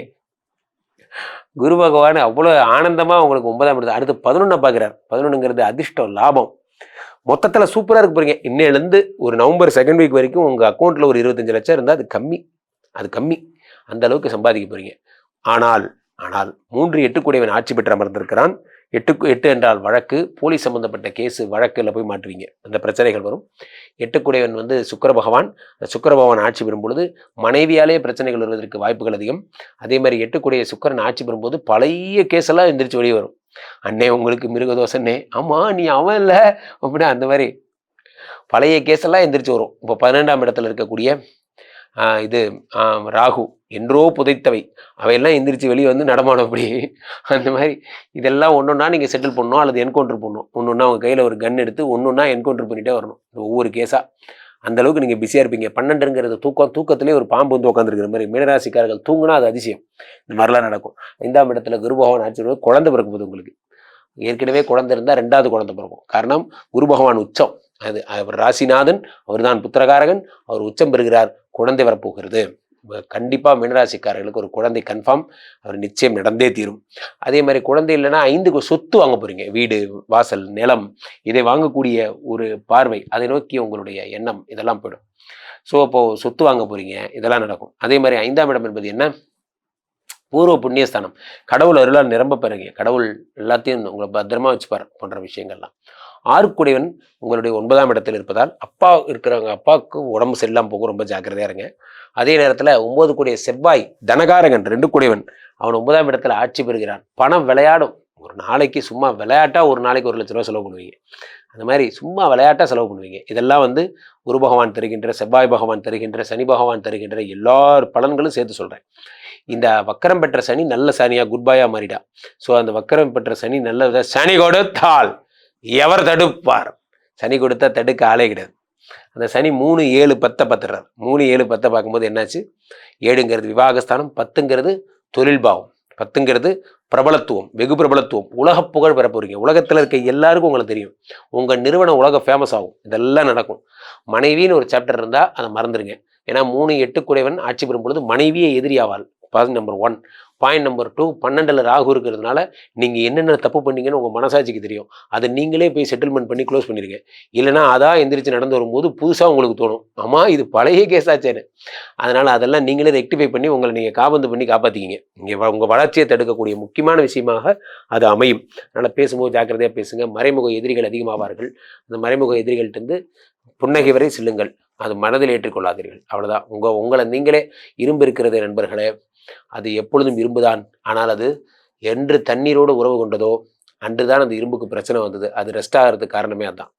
குரு பகவான் அவ்வளோ ஆனந்தமாக உங்களுக்கு 9ஆம் இடத்தை அடுத்து 11 பார்க்குறார். 11ங்கிறது அதிர்ஷ்டம், லாபம். மொத்தத்தில் சூப்பராக இருக்கு பாருங்க. இன்னையிலேருந்து ஒரு நவம்பர் 2nd வீக் வரைக்கும் உங்கள் அக்கௌண்ட்டில் ஒரு 25 லட்சம் இருந்தால் அது கம்மி. அந்த அளவுக்கு சம்பாதிக்க போறீங்க. ஆனால் 3-8 கூடியவன் ஆட்சி பெற்று அமர்ந்திருக்கிறான். 8 என்றால் வழக்கு, போலீஸ் சம்பந்தப்பட்ட கேஸு, வழக்கில் போய் மாட்டுவீங்க, அந்த பிரச்சனைகள் வரும். 8 கூடியவன் சுக்கிர பகவான். சுக்கிர பகவான் ஆட்சி பெறும் பொழுது மனைவியாலே பிரச்சனைகள் வருவதற்கு வாய்ப்புகள் அதிகம். அதே மாதிரி 8 கூடிய சுக்கிரன் ஆட்சி பெறும்போது பழைய கேஸெல்லாம் எந்திரிச்சு வெளியே வரும். அண்ணே உங்களுக்கு மிருகதோஷன்னே, ஆமாம் நீ அவன் இல்லை அப்படின்னா அந்த மாதிரி பழைய கேஸெல்லாம் எந்திரிச்சு வரும். இப்போ 12ஆம் இடத்துல இருக்கக்கூடிய ராகு, என்றோ புதைத்தவை அவையெல்லாம் எந்திரிச்சு வெளியே வந்து நடமாடும். அப்படி அந்த மாதிரி இதெல்லாம் ஒன்றொன்னா நீங்கள் செட்டில் பண்ணணும் அல்லது என்கவுண்டர் பண்ணணும். ஒன்றொன்னா அவங்க கையில் ஒரு கன் எடுத்து ஒன்றொன்னா என்கவுண்டர் பண்ணிகிட்டே வரணும், ஒவ்வொரு கேஸாக. அந்தளவுக்கு நீங்கள் பிஸியாக இருப்பீங்க. 12ங்கிறது தூக்கத்திலே ஒரு பாம்பு வந்து உட்காந்துருக்கிற மாதிரி. மீனராசிக்காரர்கள் தூங்கினா அது அதிசயம். இந்த மாதிரிலாம் நடக்கும். 5ஆம் இடத்துல குரு பகவான் ஆட்சி குழந்தை பிறக்கும் போது உங்களுக்கு ஏற்கனவே குழந்தை இருந்தால் 2வது குழந்தை பிறக்கும். காரணம் குரு பகவான் உச்சம். அவர் ராசிநாதன், அவர் தான் புத்திரகாரகன். அவர் உச்சம் பெறுகிறார், குழந்தை வரப்போகிறது. கண்டிப்பாக மீனராசிக்காரர்களுக்கு ஒரு குழந்தை கன்ஃபார்ம், அவர் நிச்சயம் நடந்தே தீரும். அதே மாதிரி குழந்தை இல்லைன்னா 5 சொத்து வாங்க போறீங்க. வீடு, வாசல், நிலம், இதை வாங்கக்கூடிய ஒரு பார்வை, அதை நோக்கி உங்களுடைய எண்ணம் இதெல்லாம் போயிடும். ஸோ அப்போது சொத்து வாங்க போறீங்க, இதெல்லாம் நடக்கும். அதே மாதிரி 5ஆம் இடம் என்பது என்ன? பூர்வ புண்ணியஸ்தானம். கடவுள் அருளால் நிரம்ப பெறுங்க. கடவுள் எல்லாத்தையும் உங்களை பத்திரமா வச்சுப்பார் போன்ற விஷயங்கள்லாம். 6 கூடியவன் உங்களுடைய 9ஆம் இடத்தில் இருப்பதால் அப்பா இருக்கிறவங்க அப்பாவுக்கு உடம்பு சரியில்லாமல் போகும், ரொம்ப ஜாக்கிரதையா இருங்க. அதே நேரத்தில் 9 கூடிய செவ்வாய் தனகாரகன் 2 கூடியவன், அவன் 9ஆம் இடத்துல ஆட்சி பெறுகிறான். பணம் விளையாடும். ஒரு நாளைக்கு சும்மா விளையாட்டா ஒரு நாளைக்கு 1 லட்ச ரூபா செலவு பண்ணுவீங்க. அந்த மாதிரி சும்மா விளையாட்டா செலவு பண்ணுவீங்க. இதெல்லாம் குரு பகவான் தருகின்ற, செவ்வாய் பகவான் தருகின்ற, சனி பகவான் தருகின்ற எல்லா பலன்களும் சேர்த்து சொல்றேன். இந்த வக்கரம் பெற்ற சனி நல்ல சனியா குட்பாயா மாறிடா. ஸோ அந்த வக்கரம் பெற்ற சனி நல்ல சனி கொடுத்தால் எவர் தடுப்பார்? சனி கொடுத்தா தடுக்க ஆளே கிடையாது. அந்த சனி 3, 7, 10 பார்த்துறாரு. 3, 7, 10 பார்க்கும்போது என்னாச்சு? 7ங்கிறது விவாகஸ்தானம், 10ங்கிறது தொழில் பாவம், 10ங்கிறது பிரபலத்துவம், வெகு பிரபலத்துவம், உலக புகழ் பெற போறீங்க. உலகத்தில் இருக்க எல்லாருக்கும் உங்களுக்கு தெரியும். உங்கள் நிறுவனம் உலக ஃபேமஸ் ஆகும். இதெல்லாம் நடக்கும். மனைவின்னு ஒரு சாப்டர் இருந்தால் அதை மறந்துடுங்க. ஏன்னா 3, 8 கூடியவன் ஆட்சி பெறும் பொழுது மனைவியே எதிரி ஆவாள். Point number 1. Point number 2, 12ல் Rahu இருக்கிறதுனால நீங்கள் என்னென்ன தப்பு பண்ணீங்கன்னு உங்கள் மனசாட்சிக்கு தெரியும். அதை நீங்களே போய் செட்டில்மெண்ட் பண்ணி க்ளோஸ் பண்ணிடுங்க. இல்லைனா அதான் எந்திரிச்சு நடந்து வரும்போது புதுசாக உங்களுக்கு தோணும், ஆமாம் இது பழைய கேஸ் ஆச்சேன்னு. அதனால் அதெல்லாம் நீங்களே ரெக்டிஃபை பண்ணி உங்களை நீங்கள் காபந்து பண்ணி காப்பாற்றிக்கிங்க. இங்கே உங்கள் வளர்ச்சியை தடுக்கக்கூடிய முக்கியமான விஷயமாக அது அமையும். அதனால் பேசும்போது ஜாக்கிரதையாக பேசுங்க. மறைமுக எதிரிகள் அதிகமாவார்கள். அந்த மறைமுக எதிரிகள்கிட்ட புன்னகை வரை செல்லுங்கள். அது மனதில் ஏற்றுக்கொள்ளாதீர்கள். அவ்வளோதான். உங்களை நீங்களே இரும்பு இருக்கிறது நண்பர்களே, அது எப்பொழுதும் இரும்புதான். ஆனால் அது என்று தண்ணீரோடு உறவு கொண்டதோ அன்று தான் அந்த இரும்புக்கு பிரச்சனை வந்தது. அது ரெஸ்ட் ஆகிறதுக்கு காரணமே அதுதான்.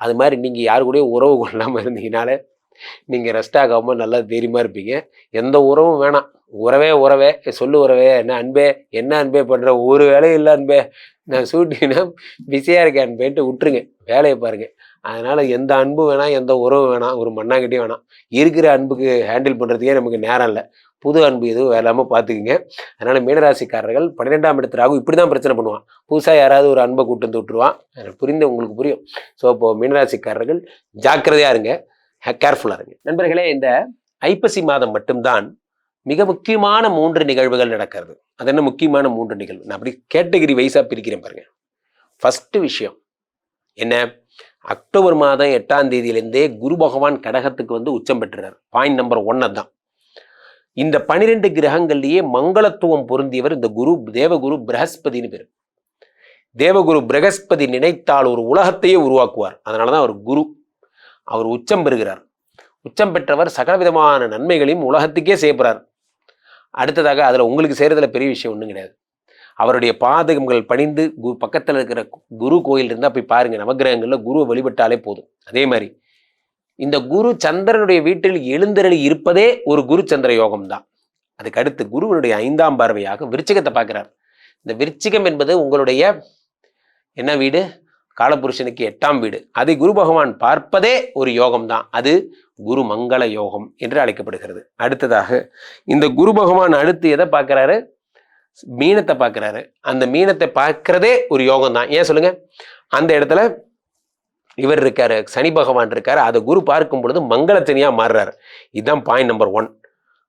அது மாதிரி நீங்கள் யாரு கூடயும் உறவு கொள்ளாமல் இருந்தீங்கனாலே நீங்கள் ரெஸ்ட் ஆகாமல் நல்லா தைரியமாக இருப்பீங்க. எந்த உறவும் வேணாம். உறவே சொல்லு உறவே, என்ன அன்பே பண்ணுற, ஒரு வேலையும் இல்லை அன்பே, நான் சூட்டினா பிஸியாக இருக்கேன் அன்பேன்ட்டு விட்டுருங்க, வேலையை பாருங்கள். அதனால் எந்த அன்பும் வேணாம், எந்த உறவும் வேணாம், ஒரு மண்ணாங்கட்டியும் வேணாம். இருக்கிற அன்புக்கு ஹேண்டில் பண்ணுறதுக்கே நமக்கு நேரம் இல்லை. புது அன்பு எதுவும் வேலாமல் பார்த்துக்குங்க. அதனால் மீனராசிக்காரர்கள் 12ஆம் இடத்து ராகு இப்படி தான் பிரச்சனை பண்ணுவான். புதுசாக யாராவது ஒரு அன்பை கூட்டு வந்து விட்டுருவான். புரிந்து உங்களுக்கு புரியும். ஸோ இப்போது மீனராசிக்காரர்கள் ஜாக்கிரதையாக இருங்க, கேர்ஃபுல்லாக இருங்க. நண்பர்களே, இந்த ஐப்பசி மாதம் மட்டும்தான் மிக முக்கியமான 3 நிகழ்வுகள் நடக்கிறது. அது என்ன முக்கியமான 3 நிகழ்வு? நான் அப்படி கேட்டகிரி வைஸாக பிரிக்கிறேன் பாருங்க. ஃபஸ்ட்டு விஷயம் என்ன? அக்டோபர் மாதம் 8ஆம் தேதியிலேருந்தே குரு பகவான் கடகத்துக்கு உச்சம் பெற்றுறார். பாயிண்ட் நம்பர் 1 தான். இந்த 12 கிரகங்கள்லேயே மங்களத்துவம் பொருந்தியவர் இந்த குரு, தேவகுரு பிரகஸ்பதினு பேர். தேவகுரு பிரகஸ்பதி நினைத்தால் ஒரு உலகத்தையே உருவாக்குவார். அதனாலதான் அவர் குரு. அவர் உச்சம் பெறுகிறார். உச்சம் பெற்றவர் சகலவிதமான நன்மைகளையும் உலகத்துக்கே செய்யப்படுறார். அடுத்ததாக அதில் உங்களுக்கு செய்கிறதுல பெரிய விஷயம் ஒன்றும் கிடையாது. அவருடைய பாதகங்கள் பணிந்து பக்கத்தில் இருக்கிற குரு கோயில் இருந்தால் போய் பாருங்க, நவகிரகங்களில் குருவை வழிபட்டாலே போதும். அதே மாதிரி இந்த குரு சந்திரனுடைய வீட்டில் எழுந்தருளி இருப்பதே ஒரு குரு சந்திர யோகம் தான். அதுக்கு அடுத்து குருவனுடைய 5ஆம் பார்வையாக விருச்சிகத்தை பார்க்கிறார். இந்த விருச்சிகம் என்பது உங்களுடைய என்ன வீடு? காலபுருஷனுக்கு 8ஆம் வீடு. அதை குரு பகவான் பார்ப்பதே ஒரு யோகம் தான். அது குரு மங்கள யோகம் என்று அழைக்கப்படுகிறது. அடுத்ததாக இந்த குரு பகவான் அடுத்து எதை பார்க்கிறாரு? மீனத்தை பார்க்கிறாரு. அந்த மீனத்தை பார்க்கிறதே ஒரு யோகம் தான். ஏன் சொல்லுங்க? அந்த இடத்துல இவர் இருக்காரு, சனி பகவான் இருக்காரு. அதை குரு பார்க்கும் பொழுது மங்களச்சனியா மாறுறாரு. இதுதான் பாயிண்ட் நம்பர் 1.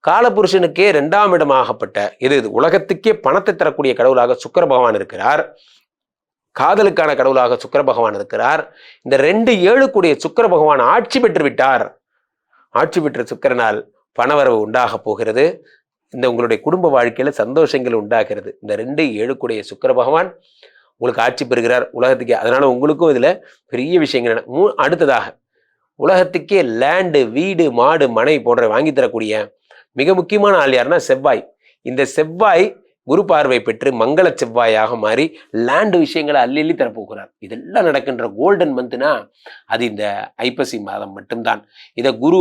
காலபுருஷனுக்கே 2ஆம் இடமாகப்பட்ட இது உலகத்துக்கே பணத்தை தரக்கூடிய கடவுளாக சுக்கிர பகவான் இருக்கிறார். காதலுக்கான கடவுளாக சுக்கிர பகவான் இருக்கிறார். இந்த 2 கூடிய சுக்கிர பகவான் ஆட்சி பெற்று விட்டார். ஆட்சி பெற்ற சுக்கிரனால் பணவரவு உண்டாக போகிறது. இந்த உங்களுடைய குடும்ப வாழ்க்கையில சந்தோஷங்கள் உண்டாகிறது. இந்த 2 கூடிய சுக்கிர பகவான் உங்களுக்கு ஆட்சி பெறுகிறார் உலகத்துக்கே. அதனால உங்களுக்கும் இதுல பெரிய விஷயங்கள். அடுத்ததாக உலகத்துக்கே லேண்டு, வீடு, மாடு, மனை போன்ற வாங்கி தரக்கூடிய மிக முக்கியமான ஆள் யாருன்னா செவ்வாய். இந்த செவ்வாய் குரு பார்வை பெற்று மங்கள செவ்வாயாக மாறி லேண்டு விஷயங்களை அள்ளி தரப்போகிறார். இதெல்லாம் நடக்கின்ற கோல்டன் மந்த்னா அது இந்த ஐப்பசி மாதம் மட்டும்தான். இதை குரு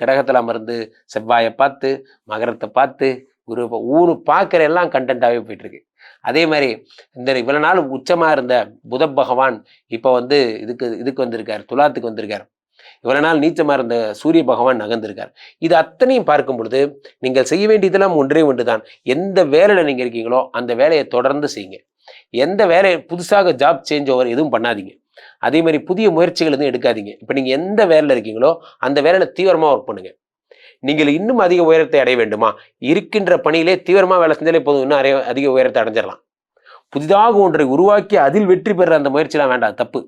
கடகத்தில் அமர்ந்து செவ்வாயை பார்த்து மகரத்தை பார்த்து குரு ஊரு பார்க்குற எல்லாம் கண்டென்ட்டாகவே போயிட்டுருக்கு. அதே மாதிரி இந்த இவ்வளவு நாள் உச்சமாக இருந்த புத பகவான் இப்போ இதுக்கு வந்திருக்கார், துலாத்துக்கு வந்திருக்கார். இவ்வளவு நாள் நீச்சமாக இருந்த சூரிய பகவான் நகர்ந்திருக்கார். இது அத்தனையும் பார்க்கும் பொழுது நீங்கள் செய்ய வேண்டியதெல்லாம் ஒன்றே ஒன்றுதான். எந்த வேலையில் நீங்கள் இருக்கீங்களோ அந்த வேலையை தொடர்ந்து செய்யுங்க. எந்த வேலையை புதுசாக ஜாப் சேஞ்ச் ஓவர் எதுவும் பண்ணாதீங்க. அதே மாதிரி புதிய முயற்சிகள் எதுவும் எடுக்காதீங்க. இப்போ நீங்கள் எந்த வேலையில் இருக்கீங்களோ அந்த வேலையில் தீவிரமாக ஒர்க் பண்ணுங்க. நீங்கள் இன்னும் அதிக உயரத்தை அடைய வேண்டுமா? இருக்கின்ற பணியிலே தீவிரமாக வேலை செஞ்சாலே போதும், இன்னும் அதிக உயரத்தை அடைஞ்சிடலாம். புதிதாக ஒன்றை உருவாக்கி அதில் வெற்றி பெற அந்த முயற்சியெல்லாம் வேண்டாம், தப்பு.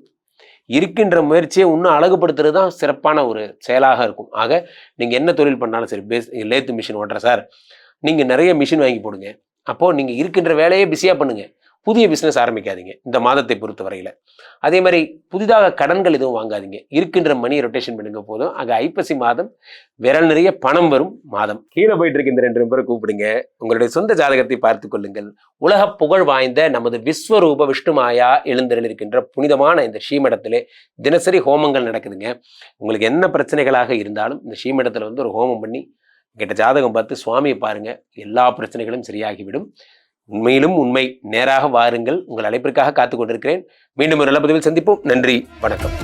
இருக்கின்ற முயற்சியை இன்னும் அழகுபடுத்துறது தான் சிறப்பான ஒரு செயலாக இருக்கும். ஆக நீங்கள் என்ன தொழில் பண்ணாலும் சரி, லேத்து மிஷின் ஓட்டுற சார், நீங்கள் நிறைய மிஷின் வாங்கி போடுங்க. அப்போது நீங்கள் இருக்கின்ற வேலையை பிஸியாக பண்ணுங்க. புதிய பிஸ்னஸ் ஆரம்பிக்காதீங்க இந்த மாதத்தை பொறுத்த வரையில். அதே மாதிரி புதிதாக கடன்கள் எதுவும் வாங்காதீங்க. இருக்கின்ற மணி ரொட்டேஷன் பண்ணுங்க போதும். ஆக ஐப்பசி மாதம் விரல் நிறைய பணம் வரும் மாதம். கீழே போயிட்டு இருக்க இந்த 2 நம்பரை கூப்பிடுங்க. உங்களுடைய சொந்த ஜாதகத்தை பார்த்து கொள்ளுங்கள். உலக புகழ் வாய்ந்த நமது விஸ்வரூப விஷ்ணுமாயா எழுந்தருள் இருக்கின்ற புனிதமான இந்த ஸ்ரீமடத்திலே தினசரி ஹோமங்கள் நடக்குதுங்க. உங்களுக்கு என்ன பிரச்சனைகளாக இருந்தாலும் இந்த ஸ்ரீமடத்தில் ஒரு ஹோமம் பண்ணி கிட்ட ஜாதகம் பார்த்து சுவாமியை பாருங்க, எல்லா பிரச்சனைகளும் சரியாகிவிடும். உண்மையிலும் உண்மை. நேராக வாருங்கள். உங்கள் அழைப்பிற்காக காத்துக் கொண்டிருக்கிறேன். மீண்டும் ஒரு நல்ல பதிவில் சந்திப்போம். நன்றி, வணக்கம்.